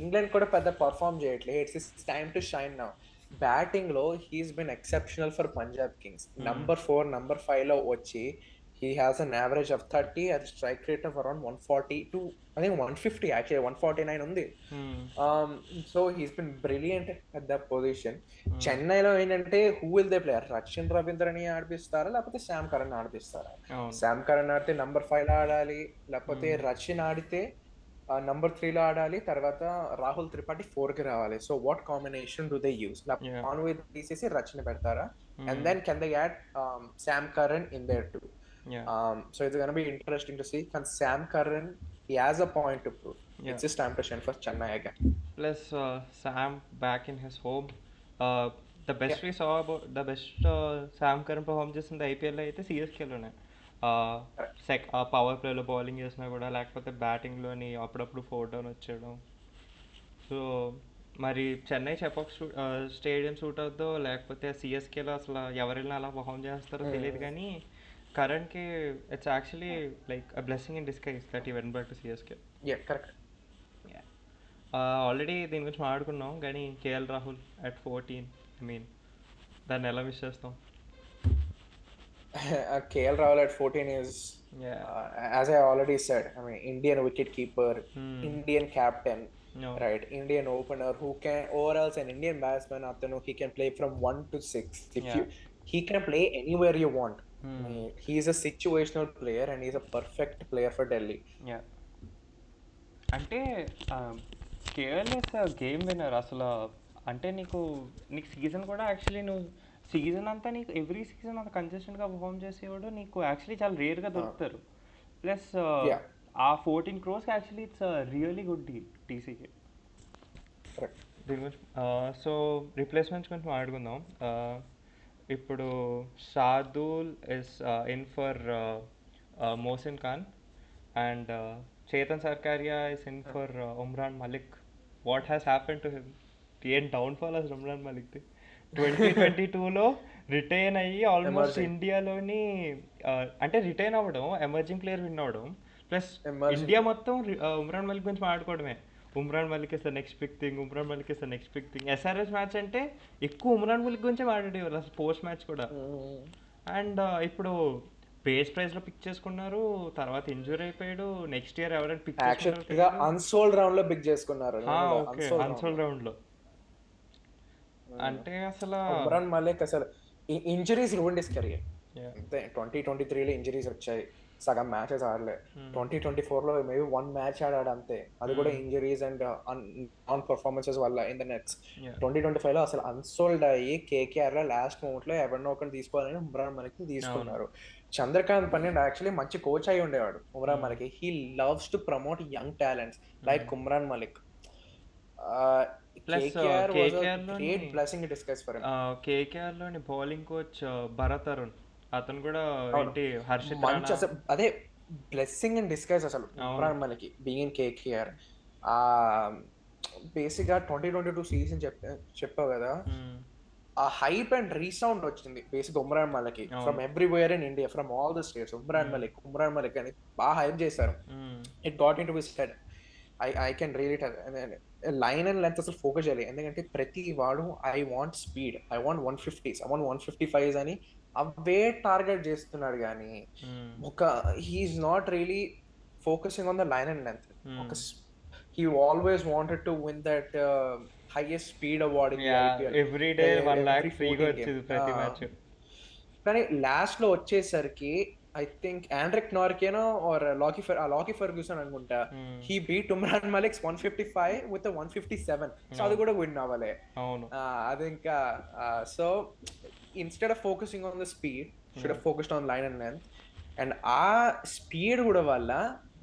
England కూడా పెద్ద పర్ఫార్మ్ చేయట్లేదు. It's his time to shine now. Batting లో he's been exceptional for Punjab kings. Number 4, number 5 లో వచ్చి he has an average of 30 at a strike rate of around 142, I think 150 actually, 149 undi. So he's been brilliant at that position. Chennai lo ఏంటంటే who will they play? Rachin రవీంద్రని ఆడిపిస్తారా లేకపోతే Sam Curran ఆడిపిస్తారా? Sam Curran ఆడితే number 5 లో ఆడాలి, లేకపోతే రచిన్ ఆడితే number 3 లో ఆడాలి, తర్వాత రాహుల్ త్రిపాఠి 4 కి రావాలి. So what combination do they use? On with తీసేసి రచిన్ పెడతారా? And then can they add Sam Curran in there too? So it's going to be interesting to see. Can Sam Curran, he has a point to prove. It's just time to shine for Chennai again. Plus Sam back in his home. The best we saw about the best Sam Curran perform చేసింది IPL అయితే సిఎస్కేలోనే. Power ప్లేలో bowling చేసినా కూడా, లేకపోతే బ్యాటింగ్లోని అప్పుడప్పుడు 4 down వచ్చేయడం. So మరి Chennai Chepauk stadium suit అవుతుందో లేకపోతే సిఎస్కేలో అసలు ఎవరైనా అలా పర్ఫామ్ చేస్తారో తెలియదు. కానీ కరణ్కి it's actually like a blessing in disguise that he went back to CSK. Correct. Already దీని గురించి మాట్లాడుకున్నాం, కానీ KL Rahul at 14, I mean దాన్ని ఎలా మిస్ చేస్తాం? KL Rahul at 14 is, as I already said, I mean, Indian wicket keeper, Indian captain, right? Indian opener who can, or else an Indian batsman, he can play from 1 to 6. He can play anywhere you want. I mean, he is a situational player and he's a perfect player for Delhi. అంటే KL is game winner అసలు. అంటే నీకు season కూడా actually నువ్వు season అంతా నీకు every season అంత కన్సిస్టెంట్గా పర్ఫామ్ చేసేవాడు నీకు యాక్చువల్లీ చాలా రేర్గా దొరుకుతారు. ప్లస్ ఆ 14 crores actually it's really good deal టీసీకి. దీని గురించి సో రిప్లేస్మెంట్స్ గురించి మాట్లాడుకుందాం. ఇప్పుడు Shardul is in for Mohsin Khan and Chetan Sakariya is in for Umran Malik. What has happen to him? ఏం డౌన్ఫాల్ అసలు ఉమ్రాన్ మలిక్ది. 2022లో రిటైన్ అయ్యి ఆల్మోస్ట్ ఇండియాలోని అంటే రిటైన్ అవ్వడం, ఎమర్జింగ్ ప్లేయర్ విన్ అవ్వడం, ప్లస్ ఇండియా మొత్తం ఉమ్రాన్ మలిక్ గురించి మాట్లాడుకోవడమే. Umran Malik is the next big thing, Umran Malik is the next big thing. SRH match అంటే ఎక్కువ ఉమ్రాన్ మలిక్ గురించే మాట్లాడేవారు అసలు, పోస్ట్ మ్యాచ్ కూడా. అండ్ ఇప్పుడు బేస్ ప్రైస్ లో పిక్ చేసుకున్నారు, తర్వాత ఇంజూరీ అయిపోయాడు. నెక్స్ట్ ఇయర్ ఎవరైనా పిక్ చేసుకున్నారు, అన్సోల్డ్ రౌండ్ లో పిక్ చేసుకున్నారు. అన్సోల్డ్ రౌండ్ లో. అంటే అసలు ఉమ్రాన్ మలిక్ అసలు ఇంజరీస్ రూయిన్డ్ హిస్ కెరీర్. 2023లో ఇంజరీస్ వచ్చాయి, సగం మ్యాచెస్ ఆడలే. 2024లో మేబీ 1 మ్యాచ్ ఆడాడు అంతే, అది కూడా ఇంజరీస్ అండ్ నాన్ పర్ఫార్మెన్సెస్ వల్ల ఇన్ ద నెట్స్. 2025లో అసలు అన్సోల్డ్ అయ్యి కేకేఆర్ లో లాస్ట్ మూమెంట్ లో ఎవరినో ఒకరిని తీసుకోవాలని ఉమ్రాన్ మలిక్ తీసుకున్నారు. చంద్రకాంత్ పన్నెండు యాక్చువల్లీ మంచి కోచ్ అయి ఉండేవాడు Umran Malik. He loves to promote young talents like Umran Malik. KKR లోని బౌలింగ్ కోచ్ భరత్ అరుణ్, అతను కూడా ఏంటి హర్షిత్ రాణా, అదే బ్లెస్సింగ్ ఇన్ డిస్గైజ్ అసలు Umran Malik being KKR. Basic గా 2022 సీజన్ చెప్పావు కదా, ఆ హైప్ అండ్ రీసౌండ్ వచ్చింది basic Umran Malik from everywhere in India, from all the states. Umran Malik అని బాగా హైప్ చేశారు. It got in to his head. I can read it. Line and length అసలు ఫోకస్ చేయాలి, ఎందుకంటే ప్రతి వాడు I want speed, I want 150s, I want 155s అని అవే target చేస్తున్నాడు. కానీ ఒక he's not really focusing on the line and length. He always wanted to win that highest speed award in ఐపీఎల్. ఎవ్రీ డే 1 lakh ఫ్రీగా వచ్చేది ప్రతి match. కానీ last లో వచ్చేసరికి I think Andrick Norkeno or Lockie Ferguson అనుకుంటా. He beat Umran Malik's 155 with a 157. So అది కూడా win అవ్వలే. అవును. అది ఇంకా so instead of focusing on the speed, should have focused on line and length. And ఆ స్పీడ్ కూడా వల్ల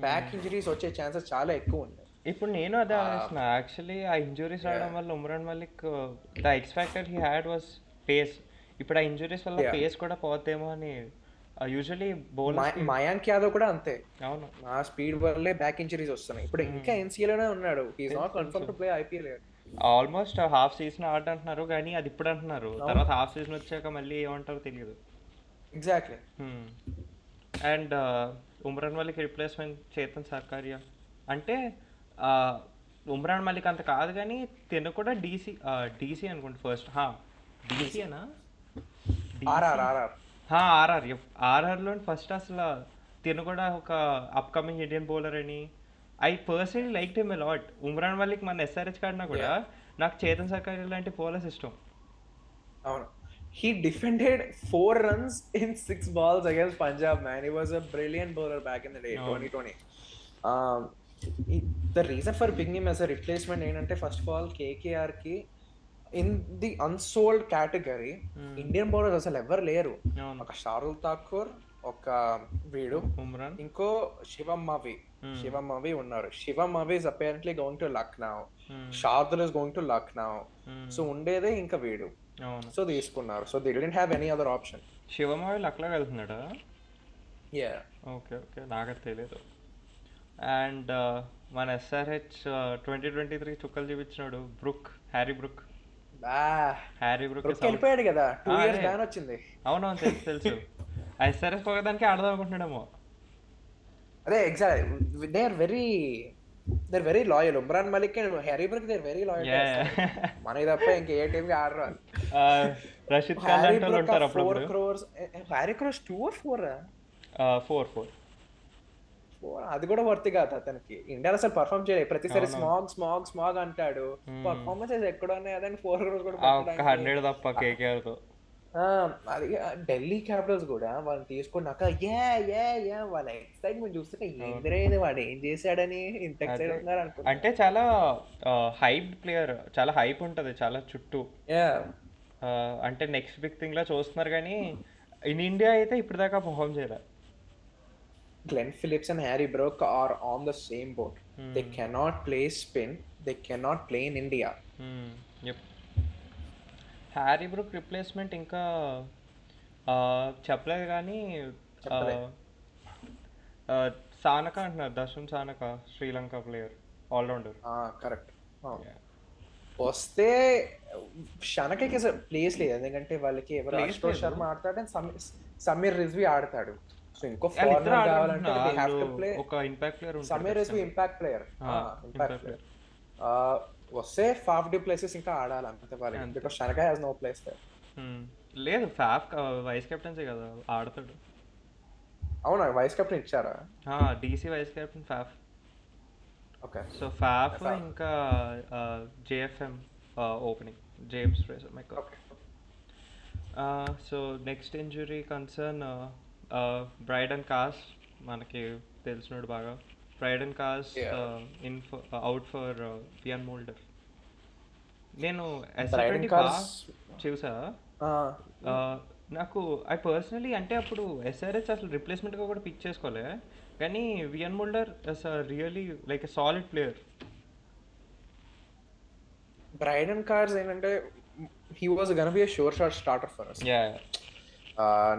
బ్యాక్ ఇంజరీస్ వచ్చే ఛాన్సెస్ చాలా ఎక్కువ ఉన్నాయి. ఇప్పుడు నేను అదే ఆలోచిస్తున్నా యాక్చువల్లీ ఆ ఇంజురీస్ రావడం వల్ల Umran Malik the X factor he had was pace. ఇప్పుడు ఆ ఇంజురీస్ వల్ల పేస్ కూడా పోతేమో అని యూజువల్లీ బౌలర్స్. మయాంక్ యాదవ్ కూడా అంతే. అవును, ఆ స్పీడ్ వల్లే బ్యాక్ ఇంజరీస్ వస్తున్నాయి. ఇప్పుడు ఇంకా ఎన్సీఏ లోనే ఉన్నాడు. He is not confirm to play IPL. Almost half season ఆడంటున్నారు కానీ అది ఇప్పుడు అంటున్నారు, తర్వాత హాఫ్ సీజన్ వచ్చాక మళ్ళీ ఏమంటారో తెలియదు. Exactly. And Umran Malik replacement Chetan Sarkaria అంటే ఉమ్రాన్ మలిక్ అంత కాదు కానీ తిను కూడా డీసీ అనుకుంటా ఫస్ట్. డీసీనా? ఆర్ఆర్లో ఫస్ట్ అసలు తిను కూడా ఒక అప్కమింగ్ ఇండియన్ బౌలర్ అని. I personally like him a lot. Umran Malik మన ఎస్ఆర్హెచ్ కాడినా కూడా నాకు చేతన్ సర్కారియా లాంటి బౌలర్స్ ఇష్టం. అవును. He defended 4 runs in 6 balls against Punjab, man. He was a brilliant bowler back in the day, 2020. The reason for picking him as a replacement ఏంటంటే first of all KKR కి in the unsold category Indian bowlers అసలు ఎవరు లేరు. ఒక షారుల్ ఠాకూర్, ఒక వీడు, ఇంకో శివం మవి ఉన్నారు. Shivam Mavi is apparently going to Lucknow, Shardul is going to Lucknow. So ఉండేదే ఇంకా వీడు. సో తీసుకున్నారు. So they didn't have any other option. Shivam Mavi Lucknow వెళ్తున్నాడా? యా, ఓకే నాకది తెలియదు. అండ్ మన SRH 2023 చుక్కలు చూపించినాడు హ్యారీ బ్రూక్ వెళ్ళిపోయాడు కదా. 2 years బ్యాన్ వచ్చింది. అవునవును, తెలుసు. SRH పోగదానికి ఆడదాం అనుకుంటున్నాడేమో. అదే exact. They are very loyal. Umran Malik and Harry Brook they are very loyal. మనకి తప్ప ఇంక ఏ టీమ్ కి ఆడరు. రషీద్ ఖాన్ లాంటి వాళ్ళు ఉంటారు అప్పుడు. 4 crores. Harry crores 2 or 4? 4. అది కూడా వర్త్ కాదు అతనికి. ఇండియాలో అసలు పర్ఫార్మ్ చేయలేదు. ప్రతిసారి స్మాగ్ అంటాడు. పర్ఫార్మెన్సెస్ ఎక్కడ ఉన్నాయి? అదని 4 crores కూడా 100 తప్ప KKR తో. అది ఢిల్లీ క్యాపిటల్స్ కూడా వాళ్ళని తీసుకున్నాక వాళ్ళ ఎక్సైట్మెంట్ చూస్తే ఏంద్రేది వాడు ఏం చేశాడని ఇంత ఎక్సైట్ ఉన్నారు అనుకో. అంటే చాలా హైప్ ప్లేయర్, చాలా హైప్ ఉంటది చాలా చుట్టూ. అంటే నెక్స్ట్ బిగ్ థింగ్ లా చూస్తున్నారు కానీ ఇన్ ఇండియా అయితే ఇప్పుడు దాకా పర్ఫార్మ్ చేయలేదు. Glenn Phillips and Harry Brook are on the same boat. They cannot play spin. They cannot play in India. Yep. Harry Brook replacement ఇంకా చెప్పలేదు కానీ సానక అంటున్నారు. Darshan Shanaka, Sri Lanka player, allrounder. Correct. వస్తే షనకకి ప్లేస్ లేదు, ఎందుకంటే వాళ్ళకి ఎవరు అశోక్ శర్మ ఆడతాడు అండ్ సమీర్ రిజ్వీ ఆడతాడు. సో ఇంకో ఫార్మర్ కావాలంటే దే హావ్ టు ప్లే ఒక impact player. Sameer Rizvi impact player. వస్తే ఫాఫ్ డి ప్లేసెస్ ఇంకా ఆడాలి అంతే వాళ్ళకి. Because Shanaka has no place there. లేదు, ఫాఫ్ వైస్ కెప్టెన్సీ కదా, ఆడతాడు. అవునా, వైస్ కెప్టెన్ ఇచ్చారా? DC vice captain Faf. Okay. So Faf ఇంకా JFM opening James Fraser McGurk. So next injury concern Brydon Carse. మనకి తెలిసినోడు బాగా. Brydon Carse out for Wiaan Mulder. నేను S20 చూసా. నాకు ఐ పర్సనలీ అంటే అప్పుడు SRH అసలు రిప్లేస్మెంట్గా కూడా పిక్ చేసుకోలే, కానీ VN moulder is really like a solid player. Brydon cars ఏంటంటే he was gonna be a sure shot starter for us.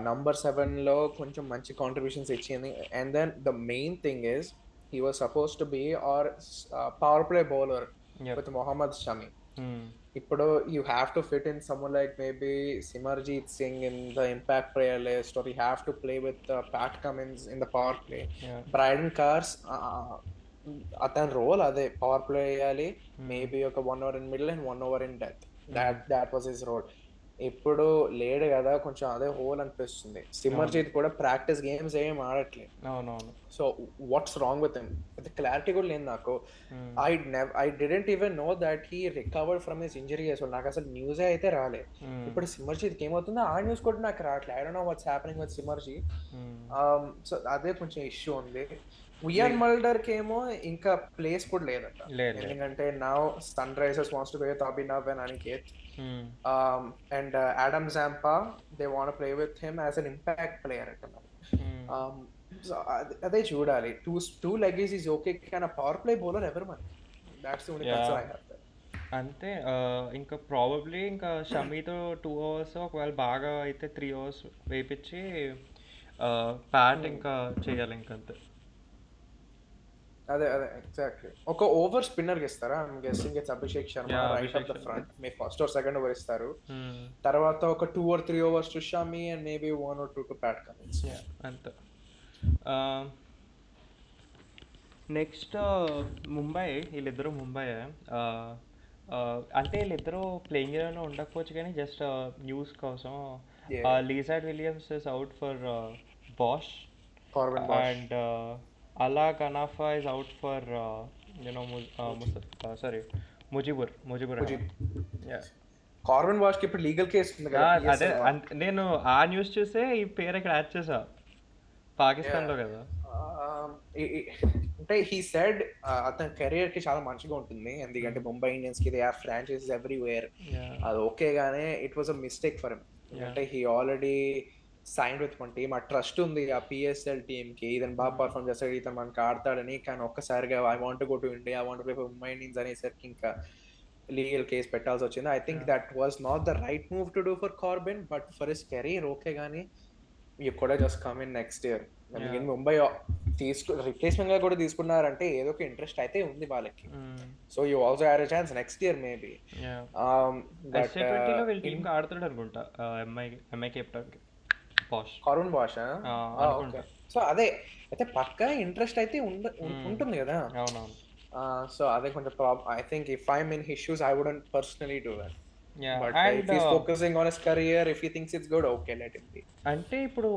Number 7 లో కొంచెం మంచి కాంట్రిబ్యూషన్స్ ఇచ్చింది. And then the main thing is he was supposed to be our power play bowler with Mohammad Shami. ఇప్పుడు you have to fit in someone like maybe Simarjeet Singh in the impact player list, or you have to play with Pat Cummins in the power play. Brydon Cars అతని role అదే, power play వేయాలి, maybe ఒక 1 over in middle and 1 over in death. that was his role. ఇప్పుడు లేడు కదా, కొంచెం అదే whole అనిపిస్తుంది. సిమర్జీత్ కూడా ప్రాక్టీస్ గేమ్స్ ఏం ఆడట్లేదు. అవునవును. So what's wrong with him? అంత క్లారిటీ కూడా లేదు నాకు. I didn't even know that he recovered from his injury అసలు. నాకు అసలు న్యూసే అయితే రాలే. ఇప్పుడు సిమర్జీత్కి ఏమవుతుందో ఆ న్యూస్ కూడా నాకు రావట్లే. I don't know what's happening with Simarjeet. So అదే కొంచెం ఇష్యూ ఉంది. ఉయాన్ మల్డర్కి ఏమో ఇంకా ప్లేస్ కూడా లేదట, ఎందుకంటే now Sunrisers wants to play with Abhinav and Aniket. And Adam Zampa, they want to play with him as an impact player అట మరి. సో అదే చూడాలి. టూ లెగీస్ ఈజ్ ఓకే, కానీ పవర్ ప్లే బౌలర్ ఎవరు మనకి? That's the only concern I have. అంతే. ఇంకా probably ఇంకా షమీతో 2 అవర్స్, ఒకవేళ బాగా అయితే 3 అవర్స్ వేయించి ప్యాట్ ఇంకా చేయాలి ఇంకంతే. అదే ఎగ్జాక్ట్లీ. ఒక ఓవర్ స్పిన్నర్ ఇస్తారా? I'm guessing it's Abhishek Sharma right of the front. May first or second over ఇస్తారు, తర్వాత ఒక 2 or 3 overs to Shami and maybe 1 or 2 to Pat Cummins. అంతే. నెక్స్ట్ ముంబై, వీళ్ళిద్దరూ ముంబై. అంటే వీళ్ళిద్దరూ ప్లేయింగ్ ఏమైనా ఉండకపోవచ్చు, కానీ జస్ట్ న్యూస్ కోసం Lizaad Williams is out for Bosch and Allah Ghazanfar is out for Mujibur. Corbin వాష్ కి ఇప్పుడు లీగల్ కేసు ఉంది కదా. అదే నేను ఆ న్యూస్ చూసే ఈ పేరు ఇక్కడ యాడ్ చేసా. పాకిస్తాన్ లో కదా. అంటే హీ సెడ్ అతని కెరియర్ కి చాలా మంచిగా ఉంటుంది, ఎందుకంటే ముంబై ఇండియన్స్ కి దే హావ్ ఫ్రాంచైజీస్ ఎవ్రీవేర్. అది ఓకే, గానే it was a mistake for him. అంటే హీ ఆల్రెడీ సైన్ విత్ మన టీమ్, ఆ ట్రస్ట్ ఉంది ఆ పిఎస్ఎల్ టీమ్ కి. ఇతను బాగా పర్ఫార్మ్ చేస్తాడు, ఇతను మనకి ఆడతాడని. కానీ ఒక్కసారిగా I want go to India, I want play for Mumbai Indians అనేసరికి ఇంకా లీగల్ కేసు పెట్టాల్సి వచ్చింది. I think that was not the right move to do for Corbin, but for his career okay. గానీ you could just come in next year. Mumbai replacement గా కూడా తీసుకున్నారంటే ఏదో ఒక ఇంట్రెస్ట్ అయితే ఉంది వాళ్ళకి. So you also have a chance next year maybe. ఆడుతాడు అనుకుంటా MI captain Karun Bosch. So అదే అయితే పక్కా ఇంట్రెస్ట్ అయితే ఉంటుంది కదా. సో అదే కొంచెం problem. I think if I'm in his shoes I wouldn't personally do that. But if he's focusing on his career, if he thinks it's good, okay, let him be. అంటే ఇప్పుడు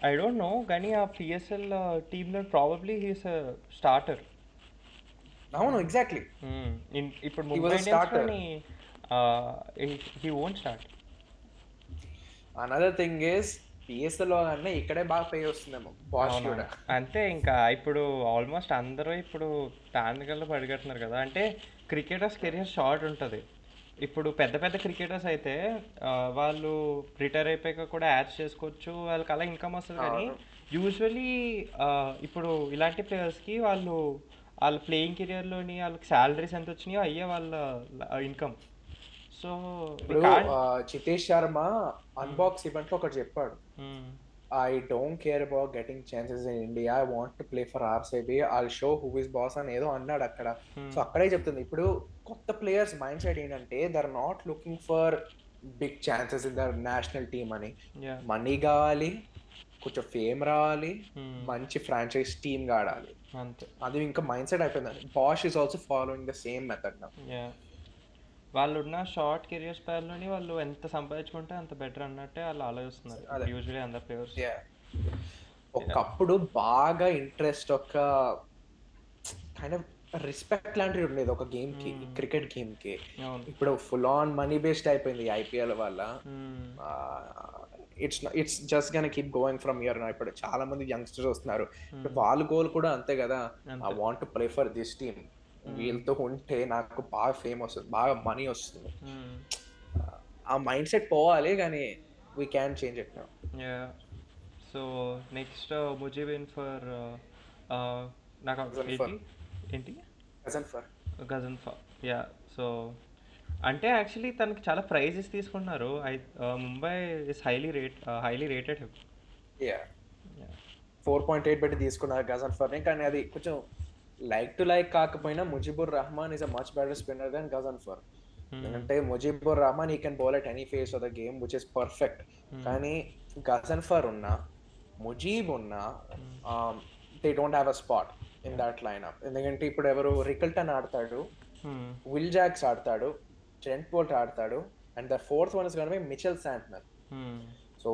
I don't no, కానీ ఆ పిఎస్ఎల్ టీంలో probably he's starter. అవును, exactly. ఇప్పుడు Mumbai Indians he won't start. Another thing is పిఎస్ఎల్ లో అన్నీ ఇక్కడే బాగా పే వస్తుందేమో బాష్ కూడా. అంతే. ఇంకా ఇప్పుడు ఆల్మోస్ట్ అందరూ ఇప్పుడు టాండ్గల్లో పడిగట్టున్నారు కదా. అంటే క్రికెటర్స్ కెరియర్ షార్ట్ ఉంటుంది. ఇప్పుడు పెద్ద పెద్ద క్రికెటర్స్ అయితే వాళ్ళు రిటైర్ అయిపోయాక కూడా యాడ్స్ చేసుకోవచ్చు, వాళ్ళకి అలా ఇన్కమ్ వస్తుంది. కానీ యూజువలీ ఇప్పుడు ఇలాంటి ప్లేయర్స్కి వాళ్ళ ప్లేయింగ్ కెరియర్లోని వాళ్ళకి శాలరీస్ ఎంత వచ్చినాయో అయ్యే వాళ్ళ income. So Chitesh Sharma unbox event లో ఒకటి చెప్పాడు, I don't care about getting chances in India. I want to play for RCB. I'll show who is boss అని ఏదో అన్నాడు అక్కడ. సో అక్కడే చెప్తుంది. ఇప్పుడు కొత్త ప్లేయర్స్ మైండ్ సెట్ ఏంటంటే they are not looking for big chances in their national team అని. మనీ కావాలి, కొంచెం ఫేమ్ రావాలి, మంచి ఫ్రాంచైజ్ టీమ్ ఆడాలి. అది ఇంకా మైండ్ సెట్ అయిపోయింది. Bosch is also following the same method now. వాళ్ళు ఉన్న షార్ట్ కెరియర్ స్పాన్లోని వాళ్ళు ఎంత సంపాదించుకుంటే అంత బెటర్ అన్నట్టే వాళ్ళు ఆలోచిస్తున్నారు యూజువల్లీ అందరు ప్లేయర్స్. ఒకప్పుడు బాగా ఇంట్రెస్ట్, ఒక కైండ్ ఆఫ్ రెస్పెక్ట్ లాంటిది ఉండేది ఒక గేమ్ కి, క్రికెట్ గేమ్ కి. ఇప్పుడు ఫుల్ ఆన్ మనీ బేస్డ్ అయిపోయింది ఐపీఎల్ వల్ల. It's just gonna keep going from here. ఇప్పుడు చాలా మంది యంగ్స్టర్స్ వస్తున్నారు, వాళ్ళ గోల్ కూడా అంతే కదా. I want to play for this team, వీళ్ళతో ఉంటే నాకు బాగా ఫేమ్ వస్తుంది, బాగా మనీ వస్తుంది. ఆ మైండ్ సెట్ పోవాలి, కానీ we can change it now. So next Mujeeb in for నాకు ఏంటి గజన్ఫా. యా. సో అంటే యాక్చువల్లీ తనకి చాలా ప్రైజెస్ తీసుకున్నారు. Mumbai is highly rated. 4.8 పెట్టి తీసుకున్నారు గజన్ఫర్ని. కానీ అది కొంచెం లైక్ టు లైక్ కాకపోయినా Mujibur Rahman is a much better spinner than Ghazanfar. ఎందుకంటే Mujibur Rahman he can bowl at any phase of the game which is perfect. కానీ గజన్ఫర్ ఉన్నా, ముజీబ్ ఉన్నా, they don't have a spot in that lineup. ఎందుకంటే ఇప్పుడు ఎవరు రికల్టన్ ఆడతాడు, విల్ జాక్స్ ఆడతాడు, ట్రెంట్ బోల్ట్ ఆడతాడు, and the fourth one is gonna be Mitchell Santner. So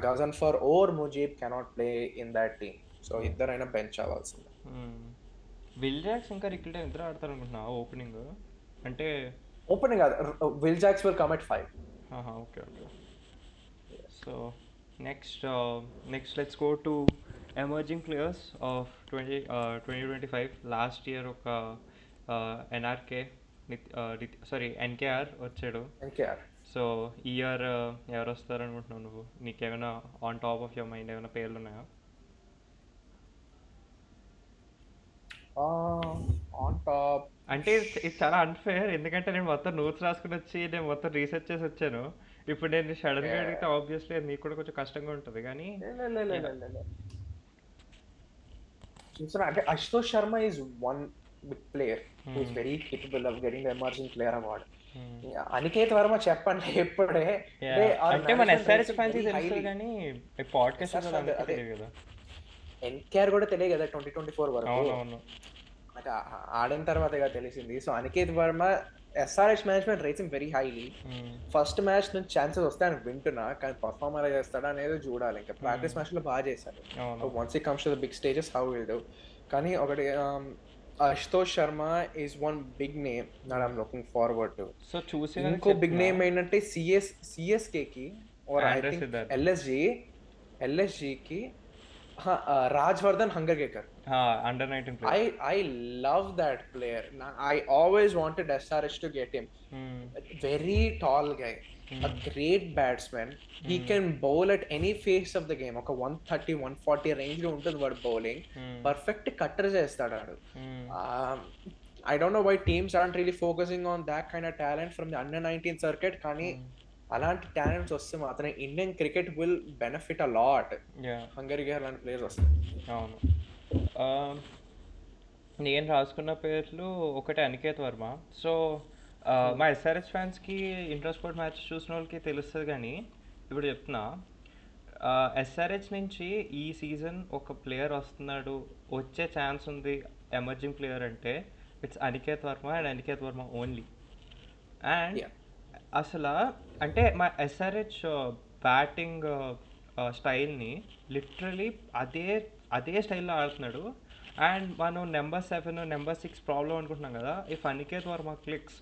Gazanfar or Mujib cannot play in that team. So ఇద్దరైనా bench అవ్వాల్సిందే. Will Jacks ఇంకా Rickelton ఇద్దరు ఆడతారు అనుకుంటున్నా ఓపెనింగ్ అంటే ఓపెనింగ్ కాదు, Will Jacks will come at 5. Okay okay. So next let's go to emerging players of 2025. Last year ఒక NRK NKR వచ్చాడు. ఎన్కేఆర్. సో ఈ ఇయర్ ఎవరు వస్తారు అనుకుంటున్నావు నువ్వు? నీకేమైనా on top of your mind ఏమైనా పేర్లు ఉన్నాయా? ఆన్ టాప్ అంటే ఇది చాలా అన్ఫేర్, ఎందుకంటే నేను మొత్తం నోట్స్ రాసుకుని వచ్చి నేను మొత్తం రీసెర్చ్ చేసి వచ్చాను. ఇప్పుడు నేను సడన్గా అడిగితే ఆబ్వియస్లీ నీకు కూడా కొంచెం కష్టంగా ఉంటుంది. కానీ చూస్తున్నా అంటే Ashutosh Sharma is one big player who is very capable of getting the emerging player award. Aniket Varma చెప్పండి ఎప్పుడే అంటే మన ఎస్ఆర్హెచ్ ఫ్యాన్స్ తెలుసు కానీ పాడ్కాస్ట్ తెలియదు కదా. ఎన్కేఆర్ కూడా తెలియదు కదా 2024 వరకు. నాకు ఆడిన తర్వాత తెలిసింది. So Aniket Varma SRH management rates very highly. First match నుంచి ఛాన్సెస్ వస్తాయని వింటున్నా, కానీ పర్ఫార్మర్ చేస్తాడా అనేది చూడాలి. ఇంకా ప్రాక్టీస్ మ్యాచ్ లో బాగా చేశాడు. Once he comes to the big stages how will do. కానీ ఒకటి Ashutosh Sharma is one big name that I'm looking forward to. So చూసి ఇంకో బిగ్ నేమ్ ఏంటంటే సిఎస్కే కి ఆర్ ఐ థింక్ ఎల్ఎస్జి కి Rajvardhan Hungergaker. Under 19 player. I love that player. I always wanted SRH to get him. Very tall guy, a great batsman. He can bowl at any phase of the game. Okay, 130 140 range lo untundi word bowling. Perfect cutter chestadu. I don't know why teams aren't really focusing on that kind of talent from the under 19 circuit. Kani అలాంటి talents వస్తే మాత్రం Indian cricket will benefit a lot. హంగరీగర్ లాంటి players వస్తాయి. అవును, నేను రాసుకున్న పేర్లు ఒకటి అనికేత్ వర్మ. సో మా ఎస్ఆర్హెచ్ ఫ్యాన్స్కి ఇంటర్ స్పోర్ట్ మ్యాచ్ చూసిన వాళ్ళకి తెలుస్తుంది. కానీ ఇప్పుడు చెప్తున్నా, ఎస్ఆర్హెచ్ నుంచి ఈ సీజన్ ఒక ప్లేయర్ వస్తున్నాడు, వచ్చే ఛాన్స్ ఉంది ఎమర్జింగ్ ప్లేయర్ అంటే it's Aniket Varma and Aniket Varma only. And అసలు అంటే మా ఎస్ఆర్హెచ్ బ్యాటింగ్ స్టైల్ని లిటరలీ అదే స్టైల్లో ఆడుతున్నాడు. అండ్ మనం నెంబర్ 7 నెంబర్ 6 ప్రాబ్లం అనుకుంటున్నాం కదా. ఇఫ్ అనికేత్ వర్మ క్లిక్స్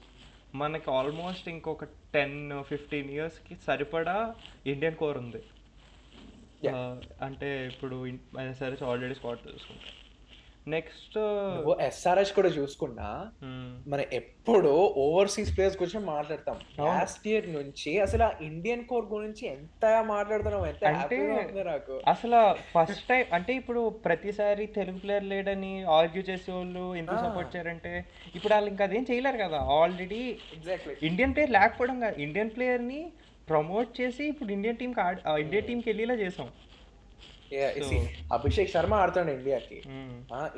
మనకి ఆల్మోస్ట్ ఇంకొక 10-15 ఇయర్స్కి సరిపడా ఇండియన్ కోర్ ఉంది. అంటే ఇప్పుడు ఎస్ఆర్హెచ్ ఆల్రెడీ స్క్వాడ్ చూసుకుంటాం. నెక్స్ట్ ఎస్ఆర్హెచ్ కూడా చూసుకున్నా మనం ఎప్పుడు ఓవర్సీస్ ప్లేయర్స్ గురించి మాట్లాడతాం. లాస్ట్ ఇయర్ నుంచి అసలు ఆ ఇండియన్ కోర్ గురించి ఎంత మాట్లాడుతున్నాం, ఎంత హ్యాపీగా ఉంది నాకు. అసలు ఫస్ట్ టైం అంటే ఇప్పుడు ప్రతిసారి తెలుగు ప్లేయర్ లేడని ఆర్గ్యూ చేసే వాళ్ళు ఎందుకు సపోర్ట్ చేయారంటే ఇప్పుడు వాళ్ళు ఇంకా అదేం చేయలేరు కదా. ఆల్రెడీ ఇండియన్ ప్లేయర్ లేకపోవడం కాదు, ఇండియన్ ప్లేయర్ని ప్రమోట్ చేసి ఇప్పుడు ఇండియన్ టీంకి వెళ్ళేలా చేసాం. అభిషేక్ శర్మ ఆడుతున్నాడు ఇండియాకి,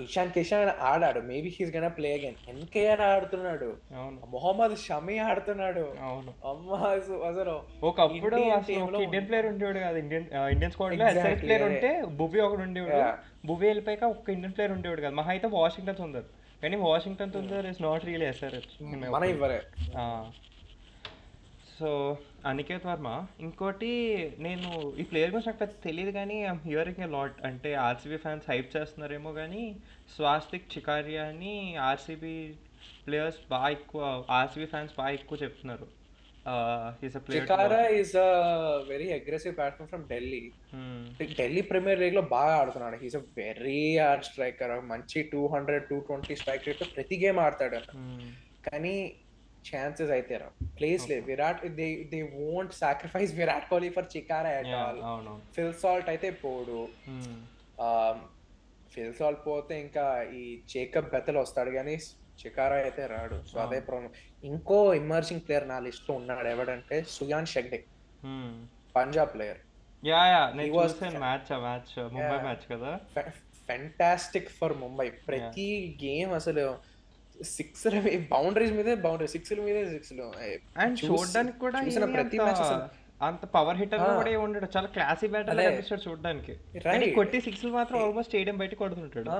ఇషాన్ కిషన్ ఆడాడు, maybe he's gonna play again. NKR ఆడుతున్నాడు, మొహమ్మద్ షమి ఆడుతున్నాడు. అసలు ఒకప్పుడు ఇండియన్ ప్లేయర్ ఉండేవాడు కాదు ఇండియన్ స్క్వాడ్ లో. ఎస్ఆర్హెచ్ ప్లేయర్ ఉంటే భువి ఒకడు ఉండేవాడు, భువి వెళ్ళిపోయాక ఒక్క ఇండియన్ ప్లేయర్ ఉండేవాడు కాదు. మహా అయితే వాషింగ్టన్ సుందర్, కానీ Washington Sundar is not real SRH. So Aniket Varma. ఇంకోటి నేను ఈ ప్లేయర్ గురించి నాకు పెద్ద తెలియదు కానీ ఐమ్ హియరింగ్ ఎ లాట్. అంటే ఆర్సీబీ ఫ్యాన్స్ హైప్ చేస్తున్నారేమో కానీ స్వాస్తిక్ చికారియా అని ఆర్సీబీ ప్లేయర్స్ బాగా ఎక్కువ, ఆర్సీబీ ఫ్యాన్స్ బాగా ఎక్కువ చెప్తున్నారు. Chikaria is a very aggressive batsman from Delhi. Delhi premier league లో బాగా ఆడుతున్నాడు. He's a very hard striker. మంచి 200-220 స్ట్రైక్ రేట్ ప్రతి గేమ్ ఆడతాడు. కానీ chances అయితే రావు. ప్లేస్ లేదు. Virat they won't sacrifice Virat Kohli for Chikaria at all. Phil Salt అయితే పోడు. ఫిల్ సాల్ట్ పోతే ఇంకా ఈ జేకబ్ బెతల్ వస్తాడు కానీ చికారియా అయితే రాడు. సో అదే ప్రాబ్లం. ఇంకో ఎమర్జింగ్ ప్లేయర్ నా లిస్ట్ లో ఉన్నాడు. ఎవడంటే Suyan Shegde, Punjab player. Fantastic for Mumbai. ప్రతి గేమ్ అసలు సిక్స్ల బౌండరీస్ మీదే బౌండరీ, సిక్స్ల మీదే సిక్స్లు. అండ్ చూడడానికి కూడా ప్రతి మ్యాచ్ అంత పవర్ హిట్టర్ కూడా ఉండడు, చాలా క్లాసీ బ్యాటర్ కనిపిస్తాడు చూడడానికి. కొట్టి సిక్స్లు మాత్రం ఆల్మోస్ట్ స్టేడియం బయట కొడుతుంటాడు.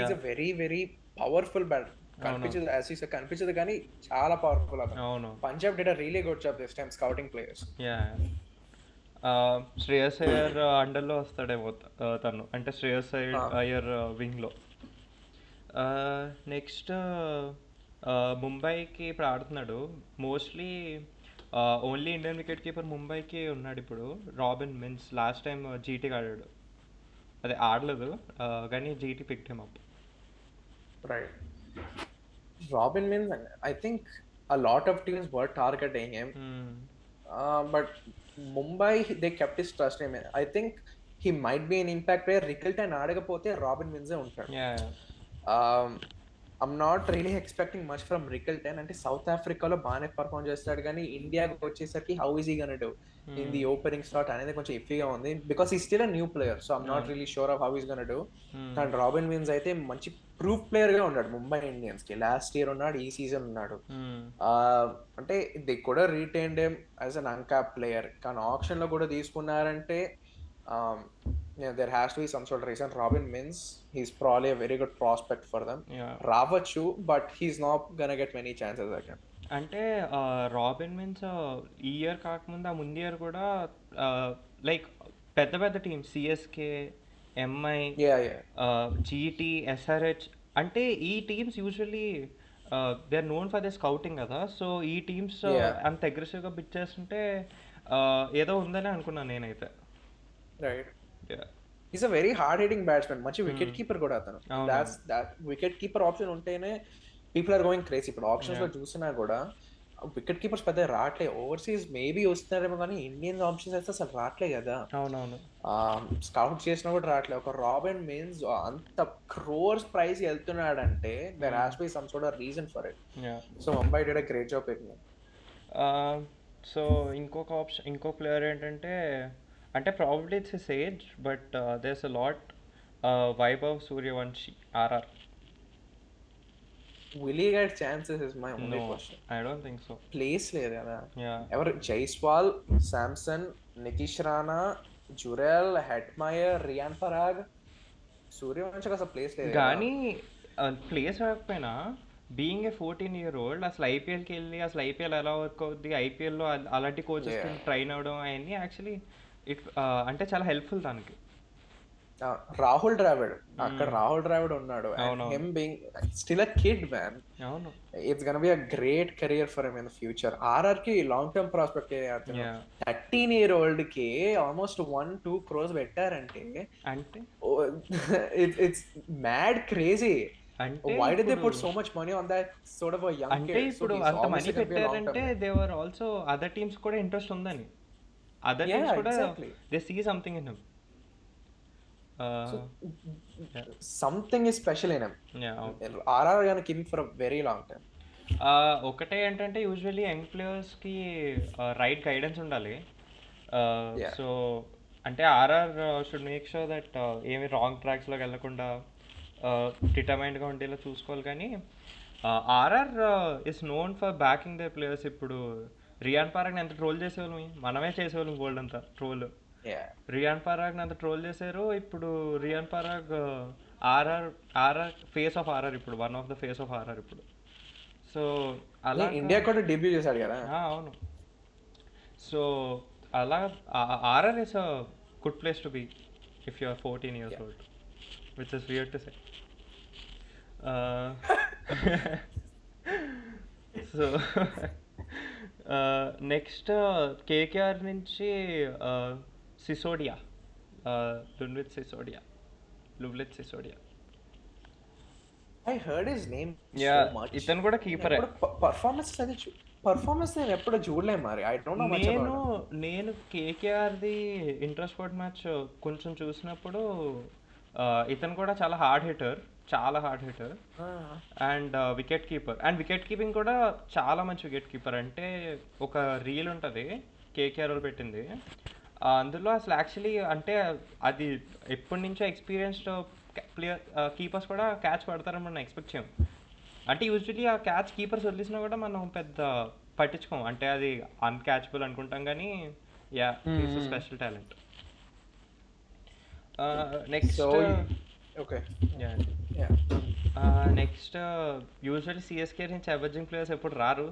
Is a very very powerful batter. కనిపించదు కానీ చాలా powerful. Punjab did a really good job this time scouting players. Shreyas Iyer అండర్లో వస్తాడేమో తను, అంటే శ్రేయస్ అయ్యర్ వింగ్లో. నెక్స్ట్ ముంబైకి ఇప్పుడు ఆడుతున్నాడు mostly. Only Indian wicket keeper ముంబైకి ఉన్నాడు ఇప్పుడు, రాబిన్ మిన్స్. లాస్ట్ టైం జీటీకి ఆడాడు, అదే ఆడలేదు కానీ GT picked him up. Right. Robin means I think a lot of teams were targeting him, but Mumbai they kept his trust in him. I think he might be an impact player. Rickleton ఆడకపోతే రాబిన్ మిన్సే ఉంటాడు. I'm not really expecting much from Rickleton. అంటే south ఆఫ్రికాలో బాగానే perform చేస్తాడు, కానీ ఇండియాకి వచ్చేసరికి how is he gonna do in the opening slot అనేది కొంచెం ఇఫీగా ఉంది, because he still a new player. So I'm not really sure of how he's gonna do. కానీ రాబిన్ విన్స్ అయితే మంచి ప్రూఫ్ ప్లేయర్ గా ఉన్నాడు ముంబై ఇండియన్స్ కి. లాస్ట్ ఇయర్ ఉన్నాడు, ఈ సీజన్ ఉన్నాడు. అంటే ది కూడా రీటైన్డ్ హిమ్ యాజ్ అన్ అన్క్యాప్ ప్లేయర్, కానీ ఆప్షన్ లో కూడా తీసుకున్నారంటే there has to be some sort of reason. Robin Mins, he's probably a very good prospect for them. Ravachu, but he's not gonna get many chances again. అంటే రాబిన్ మిన్స్ ఈ year కాకముందు ఆ ముందు year కూడా లైక్ పెద్ద పెద్ద teams CSK, MI, GT, SRH, అంటే ఈ teams usually they are known for the scouting కదా. సో ఈ టీమ్స్ అంత అగ్రెసివ్గా పిచ్ చేస్తుంటే ఏదో ఉందని అనుకున్నాను నేనైతే. Right. Is a very hard hitting batsmen, మంచి వికెట్ కీపర్ కూడా అతను. దట్ వికెట్ కీపర్ ఆప్షన్ ఉంటేనే పీపుల్ ఆర్ గోయింగ్ క్రేజీ. ఇప్పుడు ఆప్షన్స్ లో చూసినా కూడా వికెట్ కీపర్స్ పెద్ద రావట్లేదు. ఓవర్సీస్ మేబీ వస్తున్నారేమో, కానీ ఇండియన్ ఆప్షన్స్ అయితే అసలు రావట్లేదు కదా. అవునవును, స్కౌట్ చేసినా కూడా రావట్లేదు. ఒక రాబిన్ మీన్స్ అంత క్రోర్స్ ప్రైస్ వెళ్తున్నాడంటే there has be some sort of reason for it. So Mumbai did a great job picking. So ఇంకో ప్లేయర్ ఏంటంటే, అంటే probably it's his age, but there's a lot, Vaibhav Suryavanshi, RR. Will he get chances is my only question. I don't think so. Place లేదు కదా. ఎవరు Jaiswal, Samson, Nitish Rana, Jurel, Hetmyer, rayon Parag, Suryavanshi అసలు place లేదు. కానీ place రాకపోయినా బీయింగ్ ఏ 14-year-old అసలు ఐపీఎల్కి వెళ్ళి అసలు ఐపీఎల్ ఎలా వర్క్ అవుద్ది, ఐపీఎల్లో అలాంటి కోచెస్ ట్రైన్ అవ్వడం అవన్నీ యాక్చువల్లీ అంటే చాలా హెల్ప్ఫుల్ దానికి. రాహుల్ ద్రావిడ్, అక్కడ రాహుల్ ద్రావిడ్ ఉన్నాడు. Him being still a kid man, it's gonna be a great career for him in the future. RR కి లాంగ్ టర్మ్ ప్రాస్పెక్ట్. 13-year-old కి ఆల్మోస్ట్ 1-2 crores పెట్టారంటే అంటే it's mad crazy. Why did they put so much money on that sort of a young kid? అంటే ఇప్పుడు అంత money పెట్టారంటే they were also other teams కూడా interest ఉందని. అదర్ టీమ్స్ కూడా they see something in him. Something is special in him. RR gonna keep him for a very long time. ఒకటే ఏంటంటే usually young ప్లేయర్స్కి రైట్ గైడెన్స్ ఉండాలి. So అంటే RR should make sure that ఏమి wrong ట్రాక్స్లోకి వెళ్ళకుండా డిటర్మైన్డ్గా ఉండేలా చూసుకోవాలి. కానీ RR is known for backing the players. ఇప్పుడు రియాన్ పరాగ్ని ఎంత ట్రోల్ చేసేవాళ్ళం, మనమే చేసేవాళ్ళం గోల్డ్ అంతా ట్రోల్. రియాన్ పరాగ్ని అంత ట్రోల్ చేశారు. ఇప్పుడు Riyan Parag RR face of RR, ఇప్పుడు one of the face of RR ఇప్పుడు. సో అలా ఇండియా కూడా డెబ్యూ చేశాడు కదా. అవును. సో అలా RR is a good place to be if you are 14-years-old, which is weird to say. So next KKR నుంచి Sisodia, లువ్లిత్ Sisodia. I heard his name so much. ఇతను కూడా కీపరే. పర్ఫార్మెన్స్ నేను ఎప్పుడు చూడలేదు మరి. I don't no much about him. నేను కేకేఆర్ది inter sport match కొంచెం చూసినప్పుడు ఇతను కూడా చాలా hard hitter and wicket keeper. And wicket keeping కూడా చాలా మంచి వికెట్ కీపర్. అంటే ఒక రీల్ ఉంటుంది కేకేఆర్ వాళ్ళు పెట్టింది, అందులో అసలు యాక్చువల్లీ అంటే అది ఎప్పటి నుంచో ఎక్స్పీరియన్స్డ్ ప్లేయర్ కీపర్స్ కూడా క్యాచ్ పడతారని మనం ఎక్స్పెక్ట్ చేయం. అంటే యూజువల్లీ ఆ క్యాచ్ కీపర్స్ వదిలేసినా కూడా మనం పెద్ద పట్టించుకోం, అంటే అది అన్క్యాచబుల్ అనుకుంటాం. కానీ yeah, is special talent. Next next usually CSK నుంచి ఎమర్జింగ్ ప్లేయర్స్ ఎప్పుడు రారు,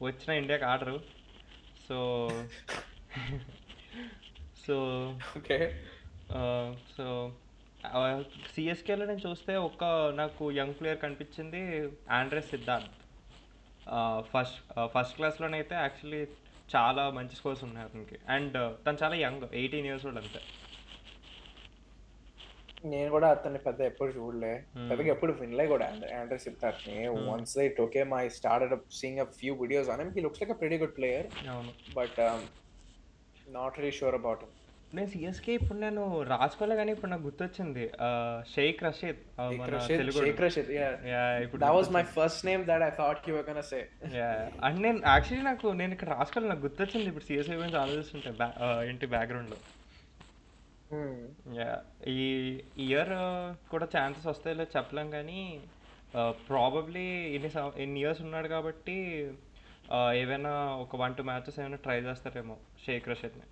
వచ్చిన ఇండియాకి ఆడరు. So so okay. సో సిఎస్కేలో నేను చూస్తే నాకు యంగ్ ప్లేయర్ కనిపించింది ఆండ్రెస్ సిద్ధార్థ్. ఫస్ట్ ఫస్ట్ క్లాస్లోనైతే యాక్చువల్లీ చాలా మంచి స్కోర్స్ ఉన్నాయి అతనికి. అండ్ తను చాలా యంగ్, 18 years old అంతే. నేను కూడా అతన్ని పెద్ద ఎప్పుడు చూడలే, పెద్దగా ఎప్పుడు వినలే కూడా ఆండ్రే సిద్ధార్థ్ ని. Once I took him, I started seeing a few videos on him. He looks like a pretty good player, అవును. but not really sure about him. నేను సిఎస్కే ఇప్పుడు నేను రాసుకోలే, కానీ ఇప్పుడు నాకు గుర్తొచ్చింది షేక్ రషీద్, మన తెలుగు. Sheikh Rashid, yeah. ఇప్పుడు That was my first name that I thought you were gonna say. And నేను యాక్చువల్లీ నేను ఇక్కడ రాసుకోవాలి, నాకు గుర్తొచ్చింది ఇప్పుడు సిఎస్కే గురించి ఆలోచిస్తుంటే ఏంటి బ్యాక్గ్రౌండ్లో. ఈ ఇయర్ కూడా ఛాన్సెస్ వస్తాయో చెప్పలేం, కానీ ప్రాబబ్లీ ఇన్ని ఇయర్స్ ఉన్నాడు కాబట్టి ఏవైనా ఒక 1-2 matches ఏమైనా ట్రై చేస్తారేమో Sheikh రషీద్ని.